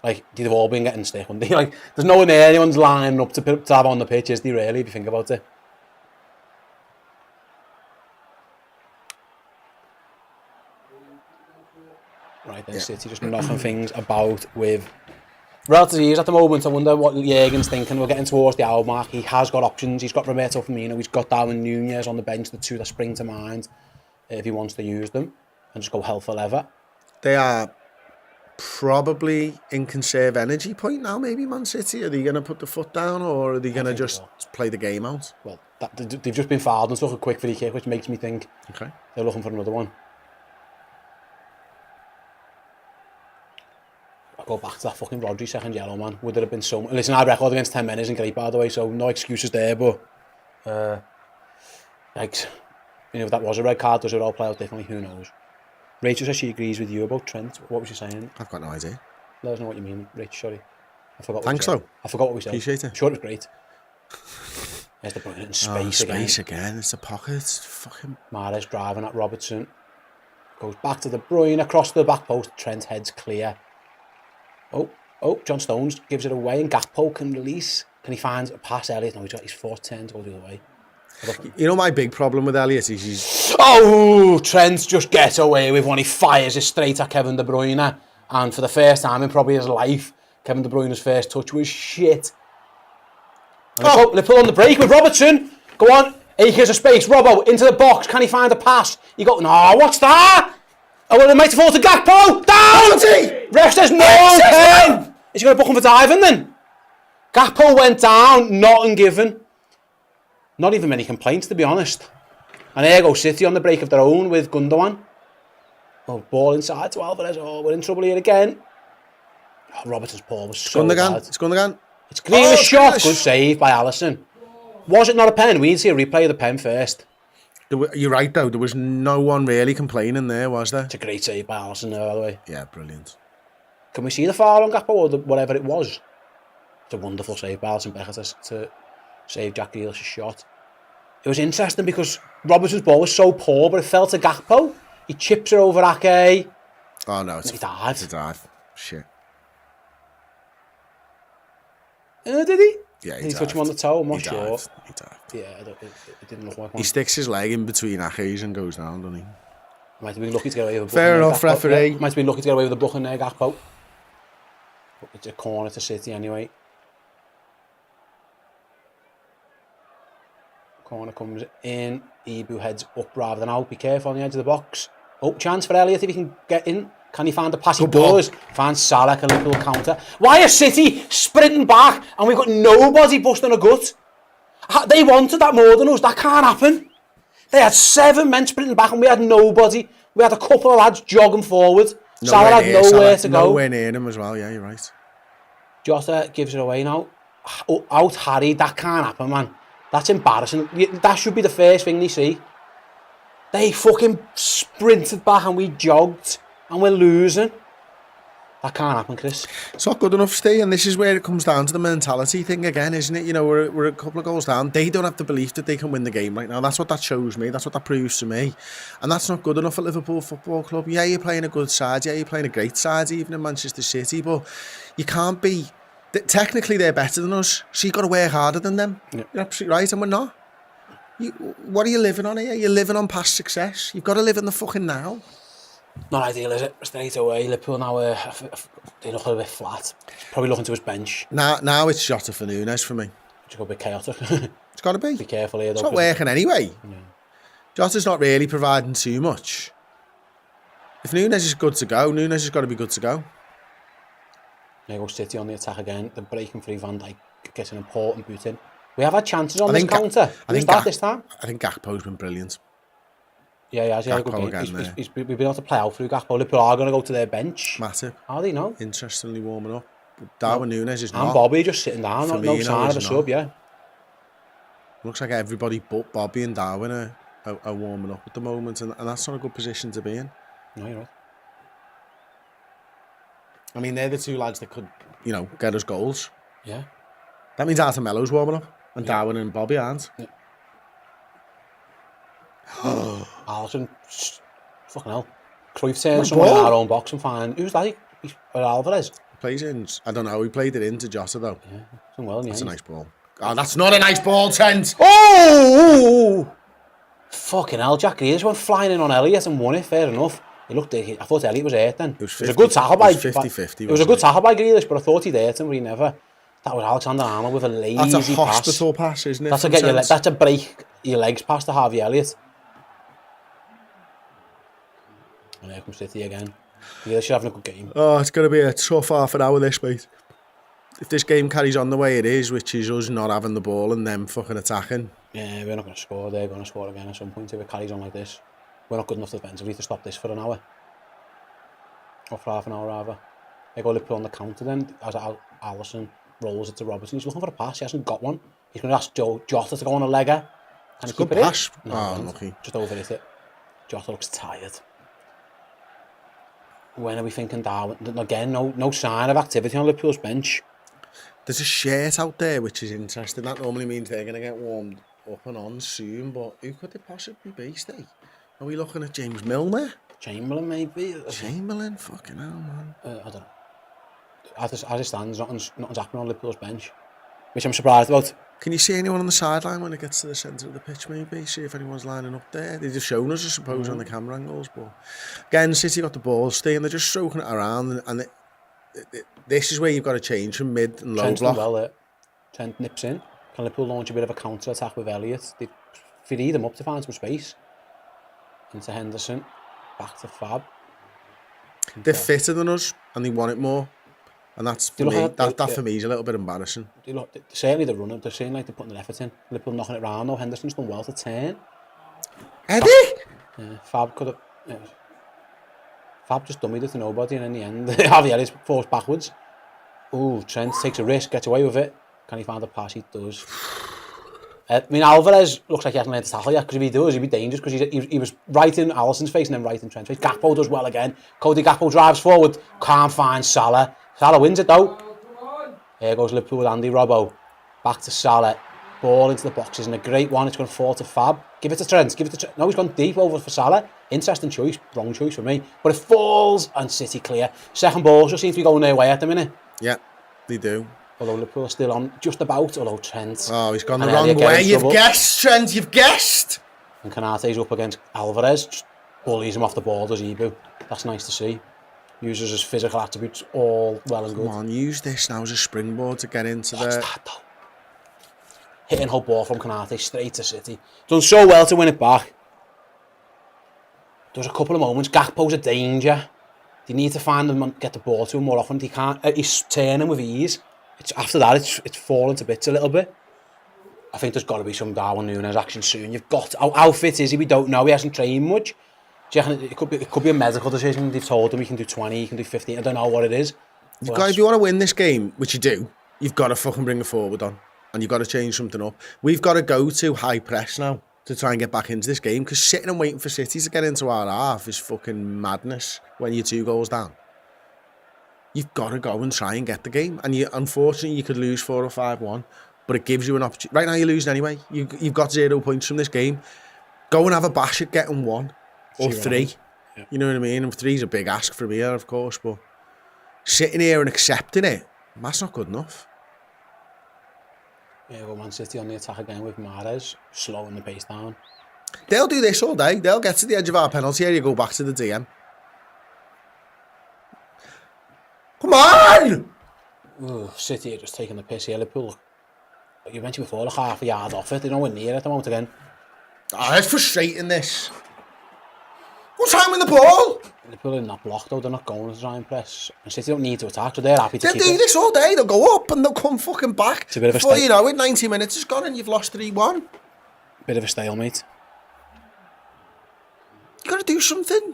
Like, they'd have all been getting stick, wouldn't they? Like, there's no one there, anyone's lining up to have on the pitch, is they really, if you think about it? Right then, City just knocking things about with relative ease at the moment. I wonder what Jurgen's thinking. We're getting towards the hour mark. He has got options. He's got Roberto Firmino. He's got Darwin Núñez on the bench, the two that spring to mind, if he wants to use them, and just go hell for leather. They are probably in conserve energy point now, maybe, Man City. Are they going to put the foot down, or are they going to just play the game out? Well, they've just been fouled and took a quick free kick, which makes me think they're looking for another one. Go back to that fucking Rodri second yellow, man. Would it have been so... Listen, our record against 10 men isn't great, by the way, so no excuses there, but... like, you know, if that was a red card, does it all play out differently? Who knows? Rachel says she agrees with you about Trent. What was she saying? I've got no idea. Let us know what you mean, Rach, sorry. I forgot what Thanks, we said. though. I forgot what we said. Appreciate it. Sure, it was great. There's the brilliant space again. Space again. It's a pocket. It's fucking... Mahrez driving at Robertson. Goes back to De Bruyne, across the back post. Trent heads clear. Oh, John Stones gives it away and Gakpo can release. Can he find a pass Elliott? No, he's got his fourth turn to go the other way. You know my big problem with Elliott is he's... Oh, Trent just gets away with one. He fires it straight at Kevin De Bruyne. And for the first time in probably his life, Kevin De Bruyne's first touch was shit. Liverpool on the break with Robertson. Go on. Acres of space. Robbo into the box. Can he find a pass? You go, no, what's that? Oh, well, it might fall to Gakpo. Down! Ref says no, pen. Is he going to book him for diving then? Gakpo went down, not given. Not even many complaints, to be honest. And there goes City on the break of their own with Gundogan. Oh, ball inside to Alvarez. Oh, we're in trouble here again. Oh, Robertson's ball was so bad. It's Gundogan. It's Grealish shot. Good save by Alisson. Was it not a pen? We need to see a replay of the pen first. You're right, though. There was no one really complaining there, was there? It's a great save by Alisson there, by the way. Yeah, brilliant. Can we see the foul on Gakpo or whatever it was? It's a wonderful save by Alisson Becker to save Jack Grealish's shot. It was interesting because Robertson's ball was so poor, but it fell to Gakpo. He chips it over Ake. Oh, no. He dived. It's a dive. Shit. Did he? Yeah, Did he touch him on the toe? I'm not sure. He dived. Yeah, it didn't look like one. He sticks his leg in between Ake's and goes down, doesn't he? Might have been lucky to get away with a Fair enough, referee. Yeah, might have been lucky to get away with a booking there, Gakpo. But it's a corner to City anyway. Corner comes in. Ibu heads up rather than out. Be careful on the edge of the box. Oh, chance for Elliott if he can get in. Can he find the pass? He does. Finds Salah, a little counter. Why is City sprinting back and we've got nobody busting a gut? They wanted that more than us. That can't happen. They had 7 men sprinting back and we had nobody. We had a couple of lads jogging forward. Salah had nowhere to go. Nowhere near him as well, yeah, you're right. Jota gives it away now. Out Harry, that can't happen, man. That's embarrassing. That should be the first thing they see. They fucking sprinted back and we jogged and we're losing. That can't happen, Chris. It's not good enough, Steve, and this is where it comes down to the mentality thing again, isn't it? You know, we're a couple of goals down. They don't have the belief that they can win the game right now. That's what that shows me. That's what that proves to me. And that's not good enough at Liverpool Football Club. Yeah, you're playing a good side. Yeah, you're playing a great side, even in Manchester City. But you can't be... Technically, they're better than us. So you've got to work harder than them. Yeah. You're absolutely right, and we're not. What are you living on here? You're living on past success. You've got to live in the fucking now. Not ideal, is it? Straight away, Liverpool now, they look a bit flat. Probably looking to his bench. Now it's Jota for Nunes for me. It's got a bit chaotic. It's got to be. Be careful here, though. It's not working anyway. Yeah. Jota's not really providing too much. If Nunes is good to go, Nunes has got to be good to go. There goes City on the attack again. They're breaking free. Van Dijk gets an important boot in. We have had chances on this counter. Who's that this time? I think Gakpo's been brilliant. Yeah, he had a good game. We've been able to play out through Gakpo. Liverpool are going to go to their bench. Massive. Are they now? Interestingly warming up. Darwin Nunes is not. And Bobby just sitting down. No sign of a sub, yeah. Looks like everybody but Bobby and Darwin are warming up at the moment, and that's not a good position to be in. No, you're right. I mean, they're the two lads that could, you know, get us goals. Yeah. That means Artemello's warming up, and Darwin and Bobby aren't. Yeah. Alisson, fucking hell. Cruyff turns someone in our own box and find, who's that? Alvarez? Plays in, I don't know, he played it into Jota though. Yeah, well, that's a nice ball. Oh, that's not a nice ball, Trent! Oh! Fucking hell, Jack Grealish went flying in on Elliott and won it, fair enough. I thought Elliott was hurt then. It was a good tackle by... 50-50. It was a good tackle by Grealish, but I thought he'd hurt him, but he never... That was Alexander-Arnold with a lazy pass. That's a hospital pass, isn't it? That's a break your legs past to Harvey Elliott. And here comes City again. Grealish having a good game. Oh, it's going to be a tough half an hour this, mate. If this game carries on the way it is, which is us not having the ball and them fucking attacking. Yeah, we're not going to score. They're going to score again at some point if it carries on like this. We're not good enough defensively to stop this for an hour. Or for half an hour, rather. They go Liverpool on the counter then, as Alisson rolls it to Robertson. He's looking for a pass, he hasn't got one. He's going to ask Jota to go on a legger. Can he keep it pass. In? No, unlucky. Just overhit it. Jota looks tired. When are we thinking Darwin? Again, no sign of activity on Liverpool's bench. There's a shirt out there which is interesting. That normally means they're going to get warmed up and on soon, but who could it possibly be, Steve? Are we looking at James Milner? Chamberlain, maybe? Chamberlain? Fucking hell, man. I don't know. As it stands, nothing's happening on Liverpool's bench, which I'm surprised about. Can you see anyone on the sideline when it gets to the centre of the pitch, maybe? See if anyone's lining up there. They've just shown us, I suppose, on the camera angles. But again, City got the ball, and they're just stroking it around. And this is where you've got to change from mid and low block. Well, Trent nips in. Can Liverpool launch a bit of a counter-attack with Elliott? They freed him up to find some space. Into Henderson. Back to Fab. They're fitter than us, and they want it more. And that's for me. That for me is a little bit embarrassing. Certainly they're running. They're saying like they're putting the effort in. Liverpool knocking it round though. Henderson's done well to turn. Eddie? Yeah, Fab could have. Yeah. Fab just dummied it to nobody, and in the end, Harvey Elliott forced backwards. Ooh, Trent takes a risk, gets away with it. Can he find a pass? He does. I mean, Alvarez looks like he hasn't learned to tackle yet, because if he does, he'd be dangerous, because he was right in Alisson's face and then right in Trent's face. Gakpo does well again. Cody Gakpo drives forward, can't find Salah. Salah wins it though. Here goes Liverpool with Andy Robbo. Back to Salah. Ball into the boxes, and a great one. It's going to fall to Fab. Give it to Trent. Give it to Trent. No, he's gone deep over for Salah. Interesting choice. Wrong choice for me. But it falls, and City clear. Second ball just seems to be going their way at the minute. Yeah, they do. Although Liverpool are still on just about, although Trent... Oh, he's gone the wrong way. You've guessed, Trent, you've guessed! And Konate's up against Alvarez. Just bullies him off the ball, does Ibu. That's nice to see. Uses his physical attributes all well and good. Come on, use this now as a springboard to get into What's that, though? Hitting whole ball from Konate straight to City. Done so well to win it back. There's a couple of moments. Gakpo's a danger. They need to find him and get the ball to him more often. They can't. He's turning with ease. After that, it's fallen to bits a little bit. I think there's got to be some Darwin Núñez action soon. You've got... How fit is he? We don't know. He hasn't trained much. Do you reckon it could be a medical decision. They've told him he can do 20, he can do 15. I don't know what it is. If you want to win this game, which you do, you've got to fucking bring a forward on. And you've got to change something up. We've got to go to high press now to try and get back into this game, because sitting and waiting for City to get into our half is fucking madness when you're 2 goals down. You've got to go and try and get the game. And unfortunately, you could lose 4 or 5-1, but it gives you an opportunity. Right now, you're losing anyway. You've got 0 points from this game. Go and have a bash at getting 1 or 3. Yeah. You know what I mean? And 3's a big ask from here, of course, but sitting here and accepting it, that's not good enough. Yeah, well, Man City on the attack again with Mahrez, slowing the pace down. They'll do this all day. They'll get to the edge of our penalty area, go back to the DM. Come on! Ooh, City are just taking the piss here. Liverpool, you mentioned before, like half a yard off it. They're nowhere near it at the moment again. Oh, it's frustrating, this. What's wrong with the ball? Liverpool in that block, though. They're not going to try and press. And City don't need to attack, so they're happy to keep it. They'll do this all day. They'll go up and they'll come fucking back. It's a bit of a Before you know it, 90 minutes is gone and you've lost 3-1. Bit of a stalemate. You got to do something.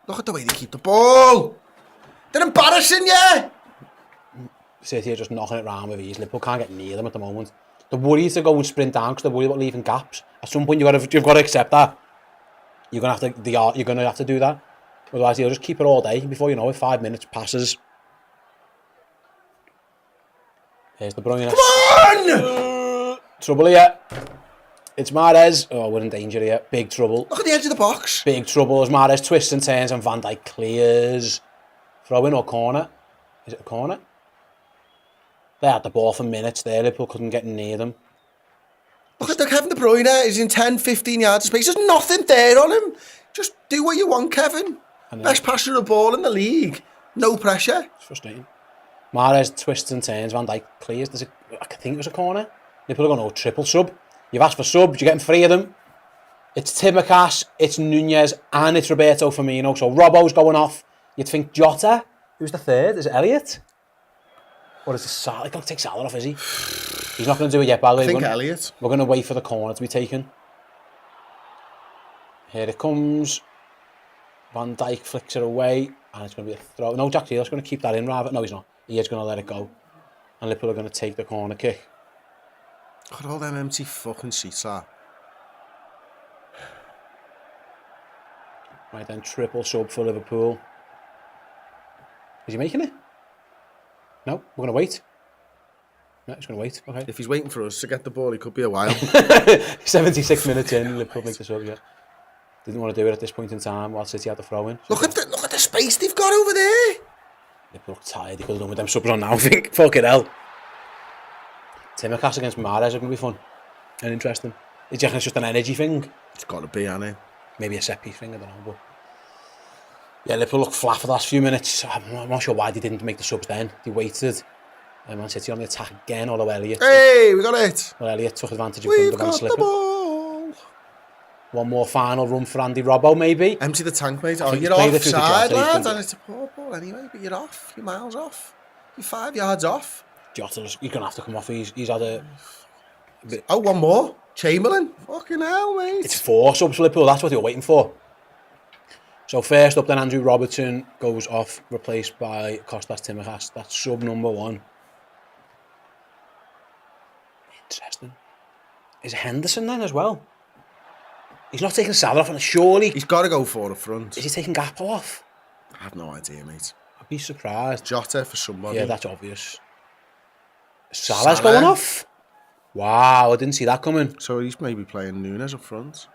Look at the way they keep the ball. They're embarrassing you. City are just knocking it round with ease. Liverpool can't get near them at the moment. They're worried to go and sprint down because they're worried about leaving gaps. At some point, you've got to accept that. You're gonna have to do that. Otherwise, you'll just keep it all day. Before you know it, 5 minutes passes. Here's De Bruyne. Come on! Trouble here. It's Mahrez. Oh, we're in danger here. Big trouble. Look at the edge of the box. Big trouble as Mahrez twists and turns and Van Dijk clears. Throw in or corner. Is it a corner? They had the ball for minutes there. Liverpool couldn't get near them. Look at the Kevin De Bruyne. He's in 10, 15 yards of space. There's nothing there on him. Just do what you want, Kevin. Best passer of the ball in the league. No pressure. It's frustrating. Mahrez twists and turns. Van Dijk clears. I think it was a corner. Liverpool are going, oh, triple sub. You've asked for subs. You're getting 3 of them. It's Timmercast, it's Núñez, and it's Roberto Firmino. So Robbo's going off. You'd think Jota. Who's the third? Is it Elliott? Or is it Salah? He's going to take Salah off, is he? He's not going to do it yet, by the way. I think Elliott. We're going to wait for the corner to be taken. Here it comes. Van Dijk flicks it away, and it's going to be a throw. No, Jack Grealish's going to keep that in rather. No, he's not. He is going to let it go. And Liverpool are going to take the corner kick. Look at all them empty fucking seats are. Right then, triple sub for Liverpool. Is he making it? No, we're going to wait. No, he's going to wait. Okay. If he's waiting for us to get the ball, it could be a while. 76 minutes in, Liverpool make the sub, yeah. Didn't want to do it at this point in time while City had the throw in. Look at the space they've got over there. Liverpool look tired. They could have done with them subs on now, I think. Fucking hell. Timmercast against Mahrez are going to be fun and interesting. Do you reckon it's just an energy thing? It's got to be, hasn't it? Maybe a set piece thing, I don't know. But yeah, Liverpool look flat for the last few minutes. I'm not sure why they didn't make the subs then. They waited. Man City on the attack again, although Elliott. Hey, we got it. Well, Elliott took advantage of We've Gundogan got the slipping. ball. One more final run for Andy Robbo, maybe. Empty the tank, mate. I Oh, think you're he's played it through the offside, Jota, he's lads. been- And it's a poor ball anyway, but you're off. You're miles off. You're 5 yards off. Jota's, he's going to have to come off. He's had a... Oh, one more. Chamberlain. Fucking hell, mate. It's 4 subs for Liverpool. That's what they were waiting for. So first up then, Andrew Robertson goes off, replaced by Kostas Tsimikas. That's sub number 1. Interesting. Is Henderson then as well? He's not taking Salah off, and surely... He's got to go for up front. Is he taking Gakpo off? I have no idea, mate. I'd be surprised. Jota for somebody. Yeah, that's obvious. Salah's going off? Wow, I didn't see that coming. So he's maybe playing Nunes up front.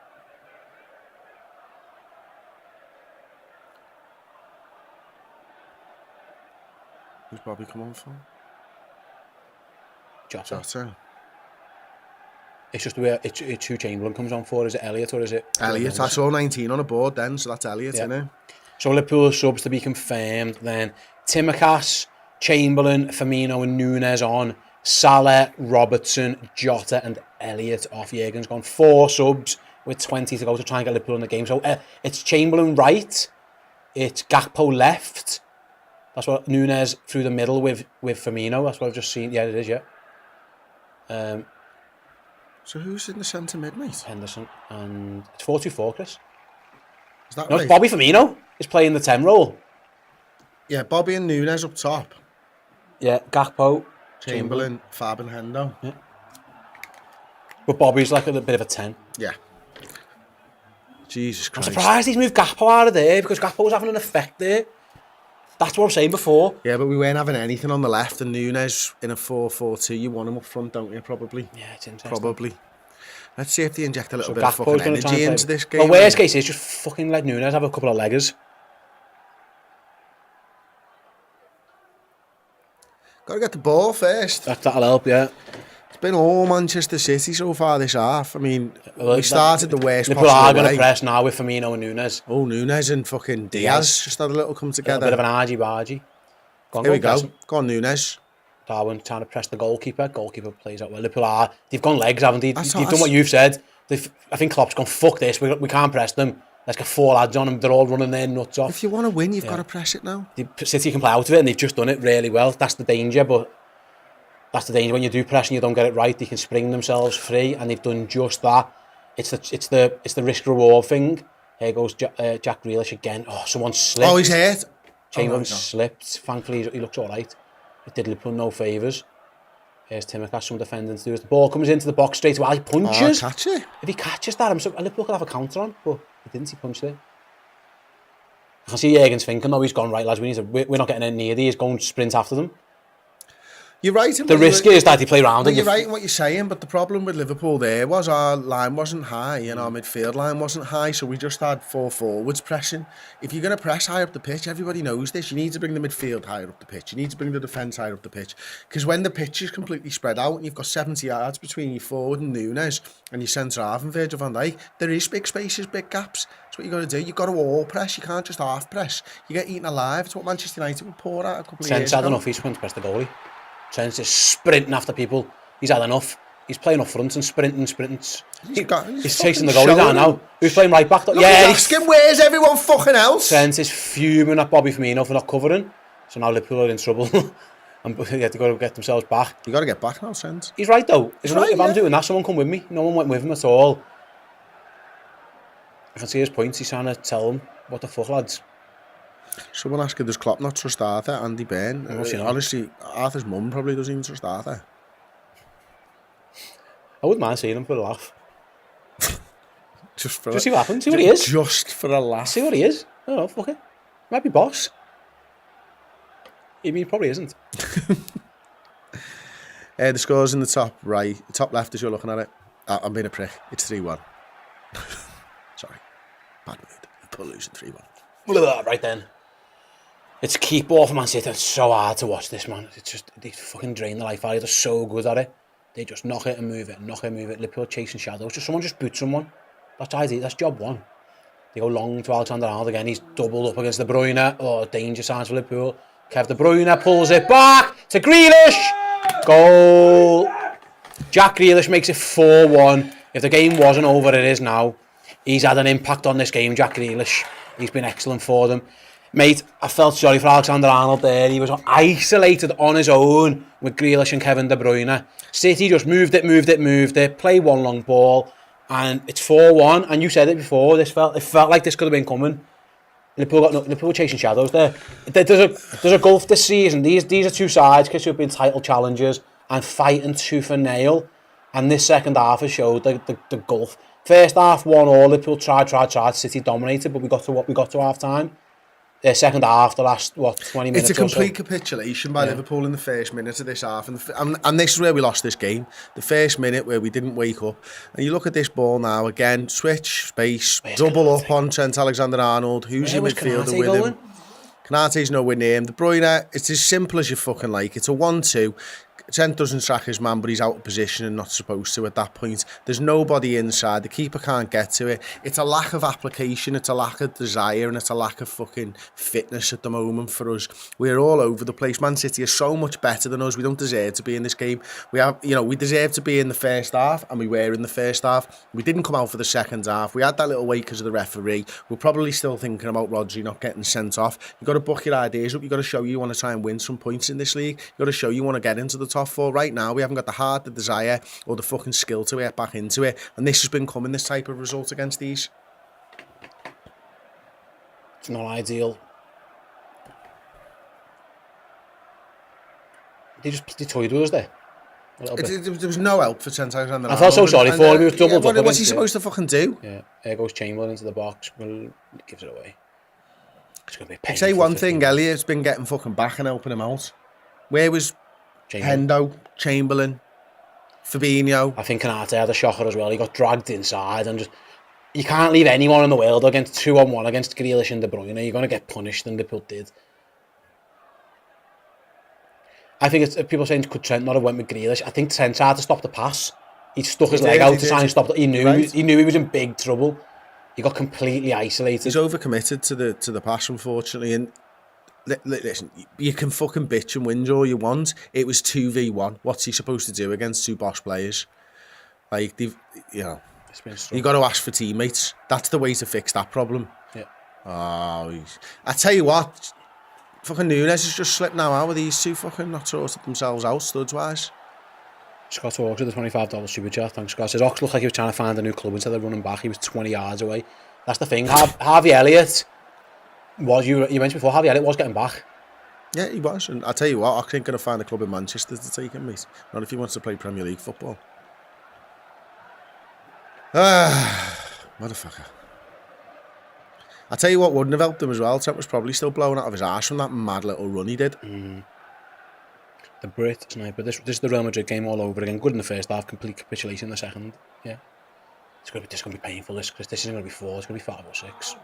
Who's Bobby come on for? Jota. It's just where it's who Chamberlain comes on for. Is it Elliott or is it... Elliott. I saw 19 on a board then, so that's Elliott, innit? So Liverpool subs to be confirmed then. Tsimikas, Chamberlain, Firmino and Nunes on. Salah, Robertson, Jota and Elliott off. Jurgen's gone 4 subs with 20 to go to try and get Liverpool in the game. So it's Chamberlain right. It's Gakpo left. That's what Nunes through the middle with Firmino. That's what I've just seen. Yeah, it is, yeah. So who's in the centre mid, mate? Henderson. And it's 4-2-4, Chris. Is that No, right? it's Bobby Firmino is playing the 10 role. Yeah, Bobby and Nunes up top. Yeah, Gakpo. Chamberlain, Fab and Hendo. Yeah. But Bobby's like a bit of a 10. Yeah. Jesus I'm Christ. surprised he's moved Gakpo out of there because Gakpo was having an effect there. That's what I'm saying before. Yeah, but we weren't having anything on the left, and Nunes in a 4-4-2, you want him up front, don't you? Probably. Yeah, it's interesting. Probably. Let's see if they inject a little bit Gakpo's of fucking gonna try energy and into play- this game. Well, worst case is just fucking let Nunes have a couple of leggers. Got to get the ball first. That'll help, yeah. It's been all Manchester City so far this half. I mean, we started the worst Liverpool are possible going to way. press now with Firmino and Nunes. Oh, Nunes and fucking Diaz just had a little come A together. bit of an argy-bargy. Here we press go. him. Go on, Nunes. Darwin trying to press the goalkeeper. Goalkeeper plays out well. Liverpool are. They've gone legs, haven't they? That's- They've done that's- what you've said. I think Klopp's gone, fuck this. We can't press them. Let's get 4 lads on them. They're all running their nuts off. If you want to win, you've got to press it now. City can play out of it, and they've just done it really well. That's the danger, but that's the danger when you do press and you don't get it right. They can spring themselves free, and they've done just that. It's the risk reward thing. Here goes Jack Grealish again. Oh, someone slipped. Oh, he's hurt. Chamberlain no. slipped. Thankfully, he looks all right. It did Liverpool no favours. Here's Tsimikas, some defending to do. As the ball comes into the box straight away, he punches. Oh, catch it. If he catches that, Liverpool could have a counter on, but he didn't. He punched it. I can see Jurgen's thinking, no, he's gone right, lads. We're not getting any near these. Go and sprint after them. You're right. in The what you- risk is that they play round. No, And you're right in what you're saying, but the problem with Liverpool there was our line wasn't high and our midfield line wasn't high, so we just had 4 forwards pressing. If you're going to press high up the pitch, everybody knows this, you need to bring the midfield higher up the pitch. You need to bring the defence higher up the pitch. Because when the pitch is completely spread out and you've got 70 yards between your forward and Nunes and your centre-half and Virgil van Dijk, there is big spaces, big gaps. That's what you've got to do. You've got to all press. You can't just half press. You get eaten alive. It's what Manchester United would pour out a couple of years Trent's had ago. enough. He's going to press the goalie. Trent's just sprinting after people. He's had enough. He's playing up front and sprinting. He's chasing the goalie down now. Who's playing right back? Look, yeah, he's asking where's everyone fucking else? Trent is fuming at Bobby Firmino for not covering. So now Liverpool are in trouble. And they have to go to get themselves back. You got to get back now, Trent. He's right though. He's right, if I'm doing that, someone come with me. No one went with him at all. I can see his points. He's trying to tell them, what the fuck, lads. Someone asking, does Klopp not trust Arthur? Andy Byrne. Honestly, Arthur's mum probably doesn't even trust Arthur. I wouldn't mind seeing him for a laugh. Just see what happens. See what he is. Just for a laugh. See what he is. I don't know, fuck it. Might be boss. He probably isn't. The score's in the top right, top left as you're looking at it. I'm being a prick. It's 3-1. Sorry. Bad mood. Liverpool losing 3-1. Right then. It's keep off Man City. It's so hard to watch this, man. It's just, they fucking drain the life out of it. They're so good at it. They just knock it and move it, knock it and move it. Liverpool chasing shadows. Someone just boots someone. That's ideal. That's job one. They go long to Alexander-Arnold again. He's doubled up against De Bruyne. Oh, danger signs for Liverpool. Kev De Bruyne pulls it back. to Grealish. Goal. Jack Grealish makes it 4-1. If the game wasn't over, it is now. He's had an impact on this game, Jack Grealish. He's been excellent for them. Mate, I felt sorry for Alexander-Arnold there. He was isolated on his own with Grealish and Kevin De Bruyne. City just moved it, play one long ball, and it's 4-1. And you said it before, it felt like this could have been coming. Liverpool chasing shadows there. There's a gulf this season. These are two sides who have been title challengers and fighting tooth and nail. And this second half has showed the gulf. First half 1-1, Liverpool tried. City dominated, but we got to half time. Second half, the last 20 minutes. It's a complete capitulation by Liverpool in the first minute of this half, and this is where we lost this game. The first minute where we didn't wake up, and you look at this ball now again. Switch space, double up on Trent Alexander-Arnold. Who's in midfielder with him? Kanate's nowhere near him. De Bruyne. It's as simple as you fucking like. It's a 1-2. Trent doesn't track his man, but he's out of position and not supposed to at that point. There's nobody inside. The keeper can't get to it. It's a lack of application. It's a lack of desire, and it's a lack of fucking fitness at the moment for us. We're all over the place. Man City is so much better than us. We don't deserve to be in this game. We deserve to be in the first half, and we were in the first half. We didn't come out for the second half. We had that little wait because of the referee. We're probably still thinking about Rodri not getting sent off. You've got to book your ideas up. You've got to show you want to try and win some points in this league. You've got to show you want to get into the top four. Right now, we haven't got the heart, the desire, or the fucking skill to get back into it. And this has been coming, this type of result against these. It's not ideal. They toyed with us there. There was no help for Trent Alexander-Arnold. I felt so sorry for him. He was doubled up. What's he supposed to fucking do? Yeah, there goes Chamberlain into the box. Well, gives it away. It's going to be painful. I'd say one thing, Elliot's been getting fucking back and helping him out. Where was Hendo, Chamberlain, Fabinho? I think Kanate had a shocker as well. He got dragged inside, and you can't leave anyone in the world against 2-on-1 against Grealish and De Bruyne. You're going to get punished, and Liverpool did. I think it's people saying could Trent not have went with Grealish. I think Trent had to stop the pass. He stuck his leg out to try and stop it. He knew he was in big trouble. He got completely isolated. He's overcommitted to the pass, unfortunately, and. Listen, you can fucking bitch and whinge all you want. It was 2v1. What's he supposed to do against two boss players? Like, you got to ask for teammates. That's the way to fix that problem. Yeah. I tell you what, fucking Nunes has just slipped now out with these two fucking not sorted themselves out, studs-wise. Scott Oaks with the $25 super chat. Thanks, Scott. Says Ox looked like he was trying to find a new club instead of running back. He was 20 yards away. That's the thing. Harvey Elliott... you mentioned before, Harvey Elliott was getting back. Yeah, he was. And I tell you what, Ox ain't going to find a club in Manchester to take him, mate. Not if he wants to play Premier League football. Motherfucker. I tell you what wouldn't have helped him as well. Trent was probably still blowing out of his arse from that mad little run he did. The Brit sniper. This is the Real Madrid game all over again. Good in the first half, complete capitulation in the second. Yeah. It's going to be painful, this, because this isn't going to be 4, it's going to be 5 or 6.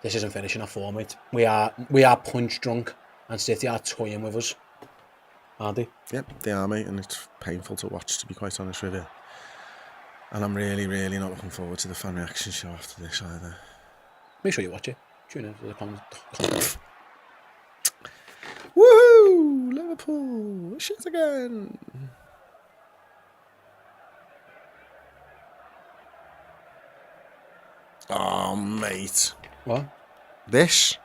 This isn't finishing at 4, mate. We are punch drunk, and City are toying with us, aren't they? Yep, they are, mate, and it's painful to watch, to be quite honest with you. And I'm really, really not looking forward to the fan reaction show after this either. Make sure you watch it. Tune in for the comments. Woohoo! Liverpool! Shit again! Oh, mate. What? This?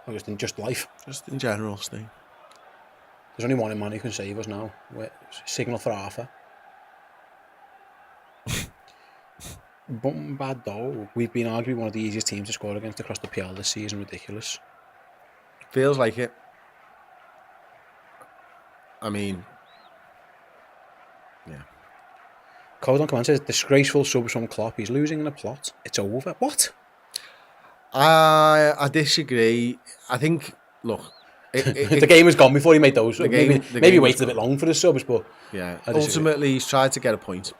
Oh, just life. Just in general, Steve. There's only one man who can save us now. Signal for Arthur. Bad though. We've been arguably one of the easiest teams to score against across the PL this season. Ridiculous. Feels like it. I mean, yeah. Code on Command says, disgraceful subs from Klopp. He's losing in a plot. It's over. What? I disagree. I think, look... the game was gone before he made those. Maybe waited a bit long for the subs, but... Yeah, ultimately he's tried to get a point.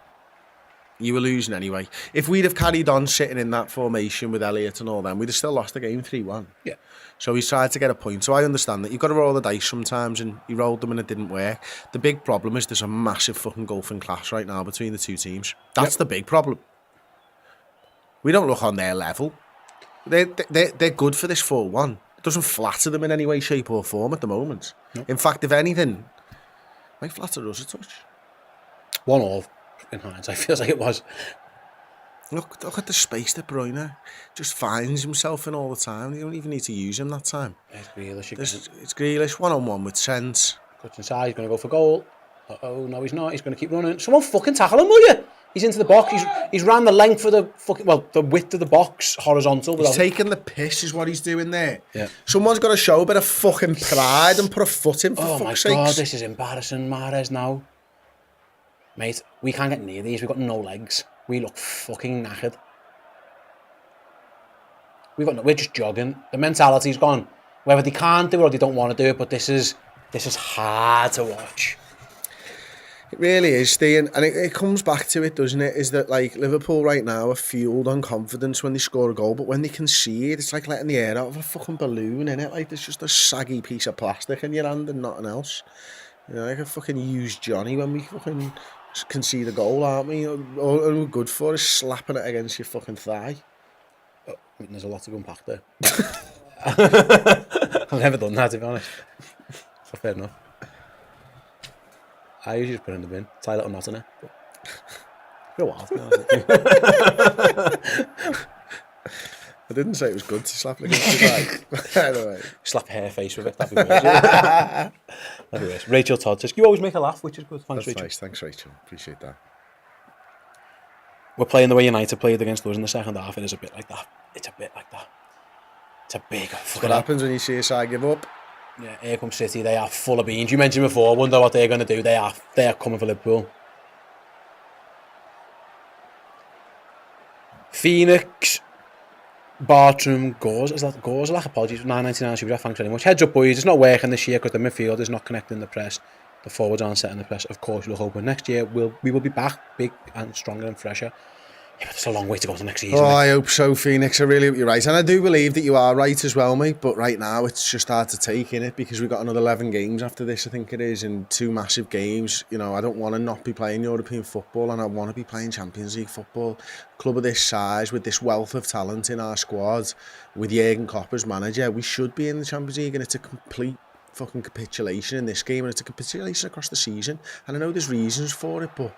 You were losing anyway. If we'd have carried on sitting in that formation with Elliott and all them, we'd have still lost the game 3-1. Yeah. So he's tried to get a point. So I understand that. You've got to roll the dice sometimes, and he rolled them and it didn't work. The big problem is there's a massive fucking gulf in class right now between the two teams. That's the big problem. We don't look on their level. They're good for this 4-1. It doesn't flatter them in any way, shape or form at the moment. In fact, if anything, might flatter us a touch. 1-1 in hindsight, feels like it was. Look at the space that Bruyne just finds himself in all the time. You don't even need to use him that time. It's Grealish again. It's Grealish, 1-on-1 with Trent. Cuts inside, he's going to go for goal. Uh-oh, no he's not, he's going to keep running. Someone fucking tackle him, will you? He's into the box, he's ran the length of the width of the box, horizontal. He's taking the piss is what he's doing there. Yeah. Someone's got to show a bit of fucking pride and put a foot in for fuck's sakes. Oh my God, this is embarrassing, Mahrez now. Mate, we can't get near these, we've got no legs. We look fucking knackered. We're just jogging. The mentality's gone. Whether they can't do it or they don't want to do it, but this is hard to watch. It really is, Steve, and it comes back to it, doesn't it? Is that like Liverpool right now are fueled on confidence when they score a goal, but when they concede, it's like letting the air out of a fucking balloon, innit? Like there's just a saggy piece of plastic in your hand and nothing else. You know, like a fucking used Johnny when we fucking concede a goal, aren't we? All we're good for is slapping it against your fucking thigh. Oh, I mean, there's a lot to unpack there. I've never done that, to be honest. So fair enough. I usually just put it in the bin, tie a little knot in it. For a while, to be honest. I didn't say it was good to slap it against your thigh. Anyway. Slap hair face with it, that'd be worse. That'd be worse. Rachel Todd says, you always make a laugh, which is good. Thanks, Rachel. Nice. Thanks, Rachel. Appreciate that. We're playing the way United played against us in the second half. It is a bit like that. It's a bit like that. It's a big... What happens when you see a side give up? Yeah, here comes City. They are full of beans. You mentioned before, wonder what they're going to do. They are coming for Liverpool. Phoenix, Bartram, Gores. Is that Gores? Apologies. 9.99 super chat. Thanks very much. Heads up, boys. It's not working this year because the midfield is not connecting the press. The forwards aren't setting the press. Of course, we'll hope. But next year, we will be back big and stronger and fresher. Yeah, but it's a long way to go to next season. Oh, I hope so, Phoenix. I really hope you're right. And I do believe that you are right as well, mate. But right now, it's just hard to take, innit? Because we've got another 11 games after this, I think it is, and 2 massive games. You know, I don't want to not be playing European football, and I want to be playing Champions League football. Club of this size, with this wealth of talent in our squad, with Jurgen Klopp as manager, we should be in the Champions League, and it's a complete fucking capitulation in this game, and it's a capitulation across the season. And I know there's reasons for it, but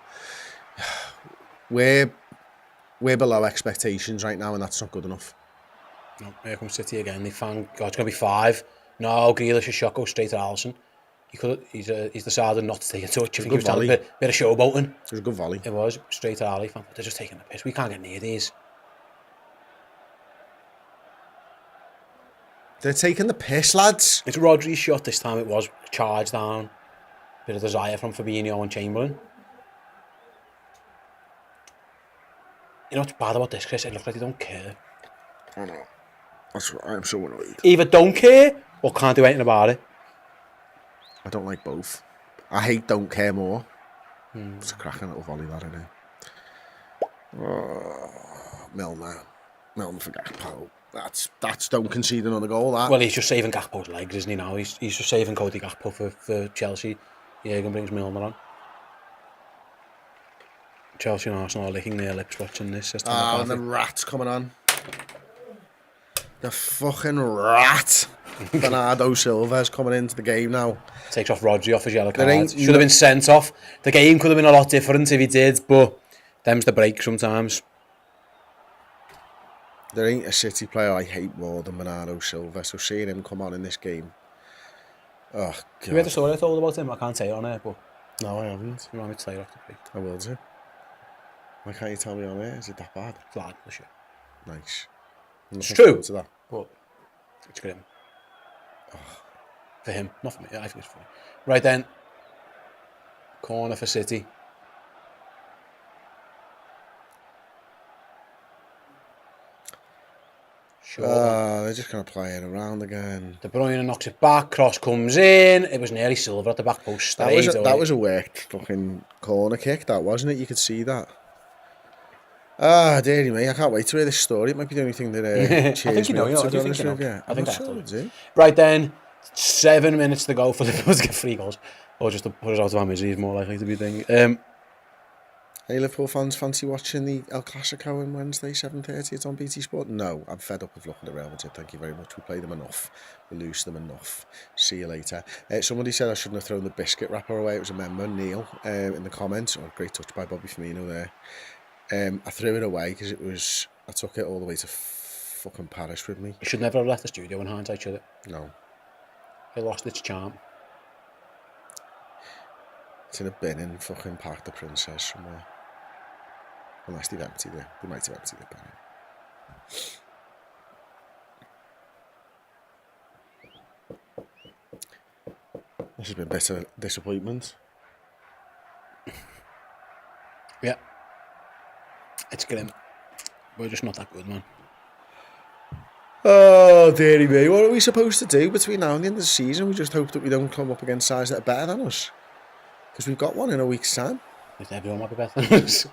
we're below expectations right now, and that's not good enough. No, here comes City again. They found, God, it's going to be 5. No, Grealish, a shot goes straight to Alisson. He's decided not to take a touch. I think he was doing a bit of showboating. It was a good volley. It was, straight to Ali. They're just taking the piss. We can't get near these. They're taking the piss, lads. It's Rodri's shot this time. It was charged down. Bit of desire from Fabinho and Chamberlain. You know what's bad about this, Chris? It looks like they don't care. I know. That's what I'm so annoyed. Either don't care or can't do anything about it. I don't like both. I hate don't care more. It's a cracking little volley, that, isn't it? Oh, Milner for Gakpo. That's don't concede another goal, that. Well, he's just saving Gakpo's legs, isn't he, now? He's just saving Cody Gakpo for Chelsea. Jurgen brings Milner on. Chelsea and Arsenal are licking their lips watching this. And the rat's coming on. The fucking rat. Bernardo Silva's coming into the game now. Takes off Rodri off his yellow card. Should have been sent off. The game could have been a lot different if he did, but them's the break sometimes. There ain't a City player I hate more than Bernardo Silva, so seeing him come on in this game. Oh, God. You read the story I told about him? I can't say it on air, but... No, I haven't. You want me to tell you off the break? I will do. Why can't you tell me on air? Is it that bad? It's bad, the shit. Nice. It's true, to that. But it's grim. Oh. For him, not for me. I think it's funny. Right then, corner for City. Sure. They're just going to play it around again. De Bruyne knocks it back, cross comes in. It was nearly Silva at the back post. That was a worked fucking corner kick, that wasn't it? You could see that. Dearie me, I can't wait to hear this story. It might be the only thing that cheers me up, to be honest with you. I think I do. Right then, 7 minutes to go for Liverpool to get 3 goals. Or just to put us out of our misery is more likely to be the thing. Any Liverpool fans fancy watching the El Clasico on Wednesday, 7:30? It's on BT Sport. No, I'm fed up with looking at Real Madrid. Thank you very much. We play them enough. We lose them enough. See you later. Somebody said I shouldn't have thrown the biscuit wrapper away. It was a member, Neil, in the comments. Oh, great touch by Bobby Firmino there. I threw it away because I took it all the way to fucking Paris with me. You should never have left the studio in hindsight, should it? No. It lost its charm. It's in a bin in fucking Park the Princess somewhere. Unless they've emptied it. They might have emptied it by now. This has been bitter disappointment. Yeah. It's grim. We're just not that good, man. Oh, dearie me. What are we supposed to do between now and the end of the season? We just hope that we don't come up against sides that are better than us. Because we've got one in a week's time. Everyone might be better than us.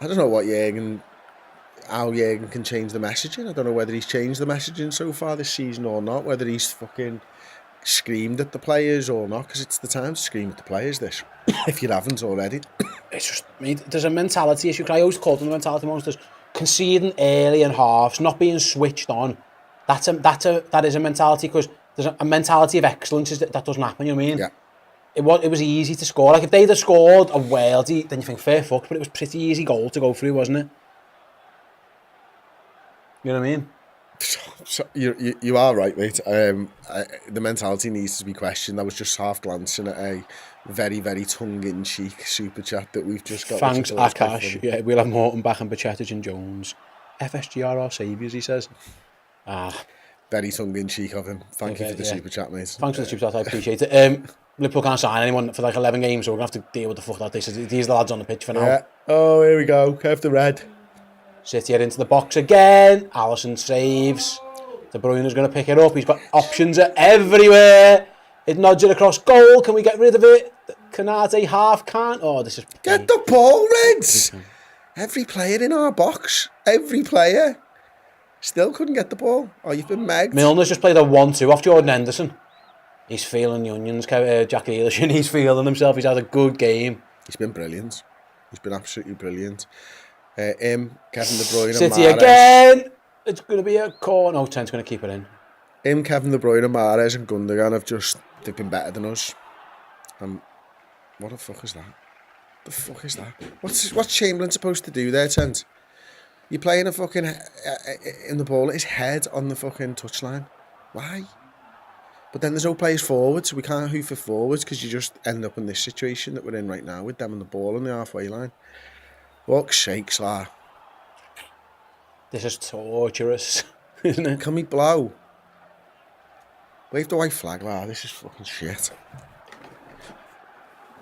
I don't know how Jurgen can change the messaging. I don't know whether he's changed the messaging so far this season or not. Whether he's fucking screamed at the players or not. Because it's the time to scream at the players, this. If you haven't already. It's just, mate, there's a mentality issue. I always call them the mentality monsters. Conceding early in halves, not being switched on. That is a mentality, because there's a mentality of excellence that doesn't happen, you know what I mean? Yeah. It was easy to score. Like, if they'd have scored a worldie, then you think, fair fuck, but it was a pretty easy goal to go through, wasn't it? You know what I mean? So you are right, mate. The mentality needs to be questioned. I was just half glancing at a very, very tongue-in-cheek super chat that we've just got. Thanks, Akash. Yeah, we'll have Morton back and Bacchetic and Jones. FSG are our saviours, he says. Very tongue-in-cheek of him. Thank you for the super chat, mate. Thanks for the super chat, I appreciate it. Liverpool can't sign anyone for like 11 games, so we're going to have to deal with the fuck that. These are the lads on the pitch for now. Yeah. Oh, here we go. Kev the Red. City are into the box again. Alisson saves. De Bruyne's going to pick it up. He's got options everywhere. It nods it across goal. Can we get rid of it? Canate half can't. Oh, this is... Get the ball, Reds! Every player in our box. Every player. Still couldn't get the ball. Oh, you've been megged. Milner's just played a 1-2 off Jordan Henderson. He's feeling the onions, Jack Grealish, and he's feeling himself. He's had a good game. He's been brilliant. He's been absolutely brilliant. Kevin De Bruyne, City and Mahrez. again. It's going to be a corner. No, Trent's going to keep it in. Kevin De Bruyne, Mahrez and Gundogan they've been better than us. What the fuck is that? The fuck is that? What's Chamberlain supposed to do there, Trent? You're playing a fucking in the ball at his head on the fucking touchline. Why? But then there's no players forward, so we can't hoof it forwards because you just end up in this situation that we're in right now with them and the ball on the halfway line. Fuck's sakes, la. This is torturous, isn't it? Can we blow? Wave the white flag, la. This is fucking shit.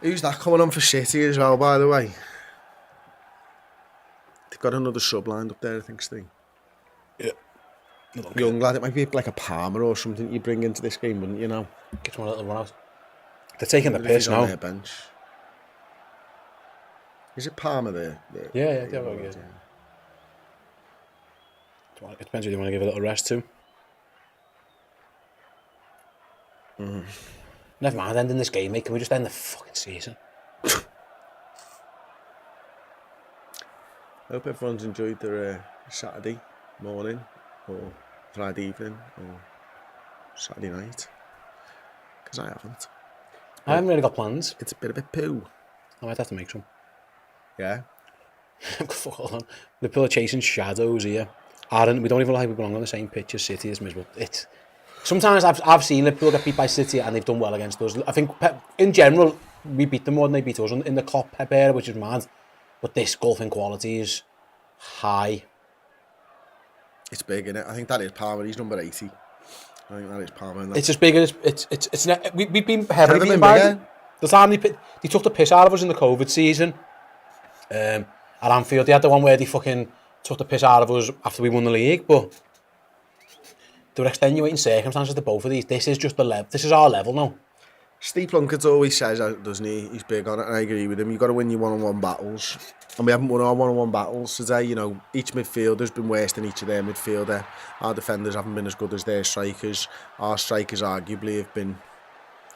Who's that coming on for City as well, by the way? They've got another sub lined up there, I think, Steve. Yeah. Young lad, it might be like a Palmer or something you bring into this game, wouldn't you know? Get one little run out. They're taking the piss now. On their bench. Is it Palmer there? Yeah. It depends who you want to give a little rest to. Never mind ending this game, mate. Can we just end the fucking season? I hope everyone's enjoyed their Saturday morning or Friday evening or Saturday night. Because I haven't. I haven't really got plans. It's a bit of a poo. I might have to make some. Yeah. Fuck on. Liverpool are chasing shadows here. Aaron, we don't even like we belong on the same pitch as City. It's miserable. Sometimes I've seen Liverpool get beat by City and they've done well against us. I think in general we beat them more than they beat us in the Klopp Pep era, which is mad. But this golfing quality is high. It's big, isn't it? I think that is Palmer. He's number 80. I think that is Palmer. It's as big as we've been heavily beaten by them. The time they took the piss out of us in the COVID season. At Anfield, they had the one where they fucking took the piss out of us after we won the league, but there were extenuating circumstances to both of these. This is just the level. This is our level now. Steve Plunkett always says, doesn't he? He's big on it, and I agree with him. You've got to win your one-on-one battles. And we haven't won our one-on-one battles today. You know, each midfielder's been worse than each of their midfielder. Our defenders haven't been as good as their strikers. Our strikers arguably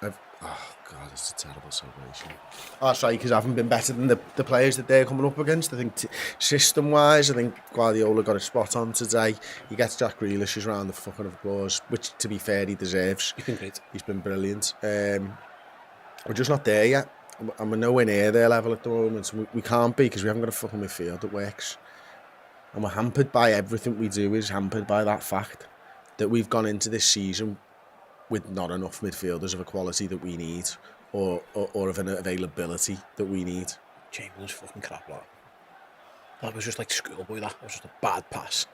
have Oh, God, it's a terrible celebration. Our strikers haven't been better than the players that they're coming up against. I think system-wise, I think Guardiola got a spot on today. He gets Jack Grealish's round of fucking applause, which, to be fair, he deserves. He's been great. He's been brilliant. We're just not there yet. And we're nowhere near their level at the moment. So we can't be, because we haven't got a fucking midfield that works. And we're hampered by everything we do is hampered by that fact that we've gone into this season with not enough midfielders of a quality that we need, or of an availability that we need. Chamberlain's fucking crap, like. That was just like schoolboy, that was just a bad pass.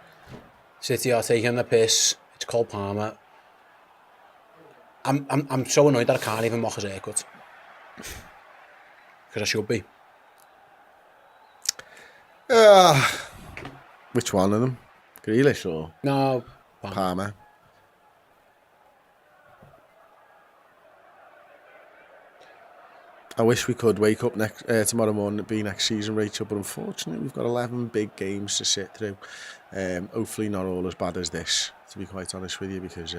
City are taking the piss. It's Cole Palmer. I'm so annoyed that I can't even mock his haircut. Because I should be. Which one of them? Grealish or No, Palmer? I wish we could wake up tomorrow morning and be next season, Rachel, but unfortunately we've got 11 big games to sit through. Hopefully not all as bad as this, to be quite honest with you, because,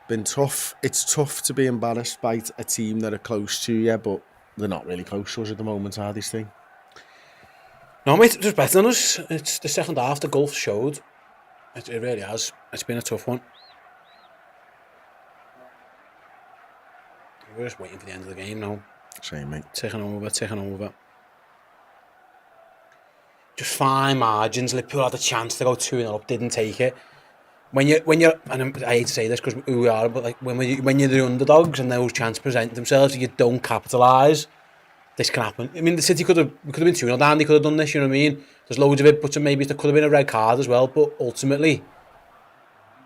been tough. It's tough to be embarrassed by a team that are close to you, but they're not really close to us at the moment, are they, Steve? No, mate, it was better than us. It's the second half, the gulf showed. It really has. It's been a tough one. We're just waiting for the end of the game now. Same, mate. Taking over. Just fine margins. Liverpool had a chance to go 2-0 up, didn't take it. When you're, and I hate to say this because we are, but like when you're the underdogs and those chances present themselves and you don't capitalise, this can happen. I mean, the City we could have been 2-0 down. They could have done this. You know what I mean? There's loads of it, but maybe there could have been a red card as well. But ultimately,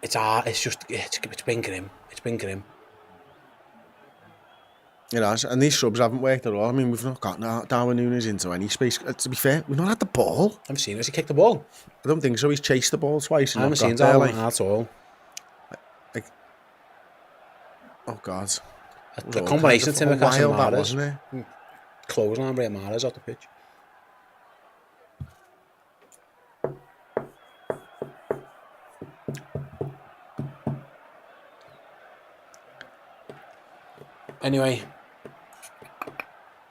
it's been grim. It's been grim. You know, and these subs haven't worked at all. I mean, we've not got Darwin Núñez into any space. To be fair, we've not had the ball. I've seen it. Has he kicked the ball? I don't think so. He's chased the ball twice. And I haven't seen Darwin at all. Oh, God. The combination of Timbercast and Mahrez, wasn't it? Clothesline Ray Mahrez off the pitch. Anyway,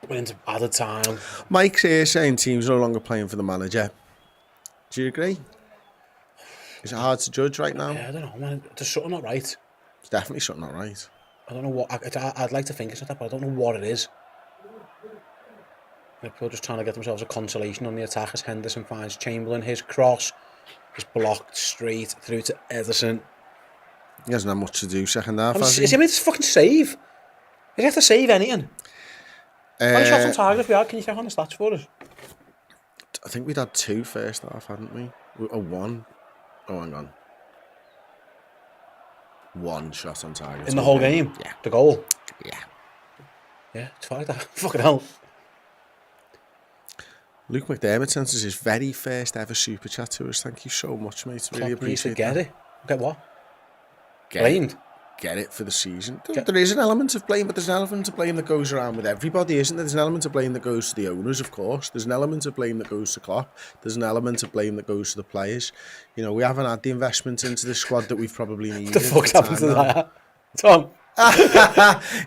we're into added time. Mike's here saying teams no longer playing for the manager. Do you agree? Is it hard to judge right now? Yeah, I don't know, man. There's something not right. It's definitely something not right. I don't know what. I'd like to think it's not that, but I don't know what it is. People are just trying to get themselves a consolation on the attack as Henderson finds Chamberlain. His cross is blocked straight through to Ederson. He hasn't had much to do second half, has he? Is he made this fucking save? Does he have to save anything? How many shots on target have we had? Can you check on the stats for us? I think we'd had 2 first half, hadn't we? Or 1. Oh, hang on. 1 shot on target. In the whole game? Yeah. The goal? Yeah. Yeah, it's like that. Fucking hell. Luke McDermott sent us his very first ever super chat to us. Thank you so much, mate. Really appreciate get that. it. Get what? Blamed. Get it for the season. There is an element of blame, but there's an element of blame that goes around with everybody, isn't there? There's an element of blame that goes to the owners, of course. There's an element of blame that goes to Klopp. There's an element of blame that goes to the players. You know, we haven't had the investment into the squad that we've probably needed. What the fuck's happened to that? Tom?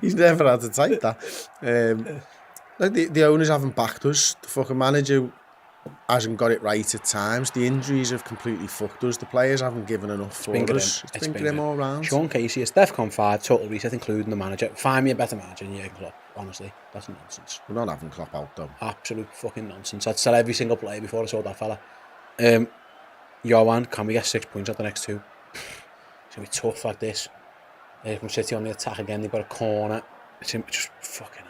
He's never had to type that. Like the owners haven't backed us. The fucking manager hasn't got it right at times. The injuries have completely fucked us. The players haven't given enough for us. It's been grim all round. Sean Casey, it's DEFCON 5, total reset, including the manager. Find me a better manager than Jurgen Klopp. Honestly, that's nonsense. We're not having Klopp out though. Absolute fucking nonsense. I'd sell every single player before I sold that fella. Johan, can we get 6 points out the next 2? It's going to be tough like this. Here comes City on the attack again. They've got a corner. It's just fucking hell.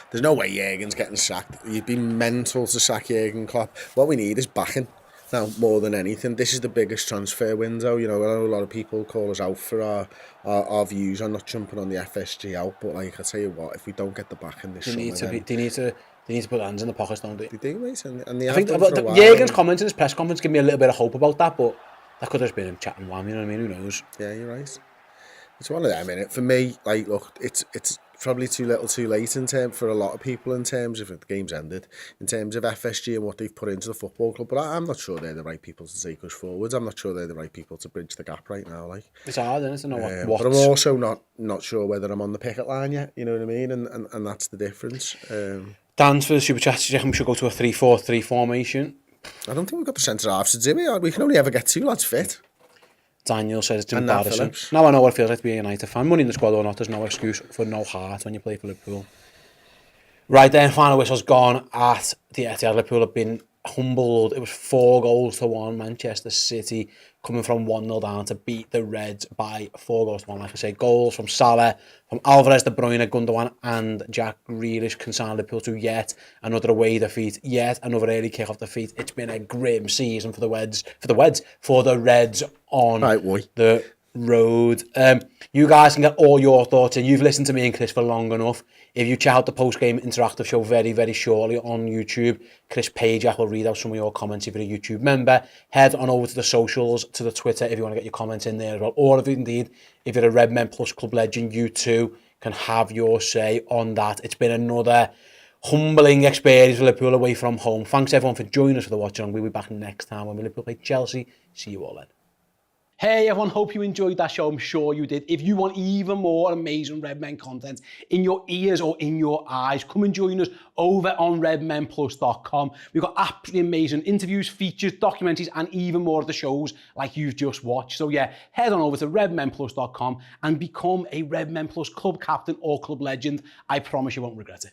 There's no way Jurgen's getting sacked. You'd be mental to sack Jurgen Klopp. What we need is backing. Now, more than anything, this is the biggest transfer window. You know, I know a lot of people call us out for our views. I'm not jumping on the FSG out, but like I tell you what, if we don't get the backing this summer, they need to put hands in the pockets, don't they? They do, mate, and they I have think done for a while. Jurgen's comments in his press conference give me a little bit of hope about that, but that could have just been him chatting wham, you know what I mean? Who knows? Yeah, you're right. It's one of them, innit? For me, like, look, it's probably too little too late for a lot of people in terms of if the game's ended, in terms of FSG and what they've put into the football club. But I'm not sure they're the right people to take us forwards. I'm not sure they're the right people to bridge the gap right now. Like, it's hard, isn't it, to know what. But I'm also not sure whether I'm on the picket line yet. You know what I mean? And that's the difference. Dan's for the super chat. Do you reckon we should go to a 3-4-3 formation? I don't think we've got the centre halves to do it. We can only ever get 2 lads fit. Daniel says it's embarrassing. Now I know what it feels like to be a United fan. Money in the squad or not, there's no excuse for no heart when you play for Liverpool. Right then, final whistle's gone at the Etihad. Liverpool have been humbled. It was 4-1 Manchester City coming from 1-0 down to beat the Reds by 4-1. Like I say, goals from Salah, from Alvarez, De Bruyne, Gundogan and Jack Grealish consigned Liverpool to yet another away defeat, yet another early kick-off defeat. It's been a grim season for the Reds on the road. You guys can get all your thoughts in. You've listened to me and Chris for long enough. If you check out the post-game interactive show very, very shortly on YouTube, Chris Pajak will read out some of your comments if you're a YouTube member. Head on over to the socials, to the Twitter if you want to get your comments in there as well. Or if you're a Redmen Plus Club legend, you too can have your say on that. It's been another humbling experience for Liverpool away from home. Thanks everyone for joining us for the Watchalong. We'll be back next time when Liverpool play Chelsea. See you all then. Hey everyone, hope you enjoyed that show. I'm sure you did. If you want even more amazing Redmen content in your ears or in your eyes, come and join us over on redmenplus.com. We've got absolutely amazing interviews, features, documentaries, and even more of the shows like you've just watched. So yeah, head on over to redmenplus.com and become a Redmen Plus club captain or club legend. I promise you won't regret it.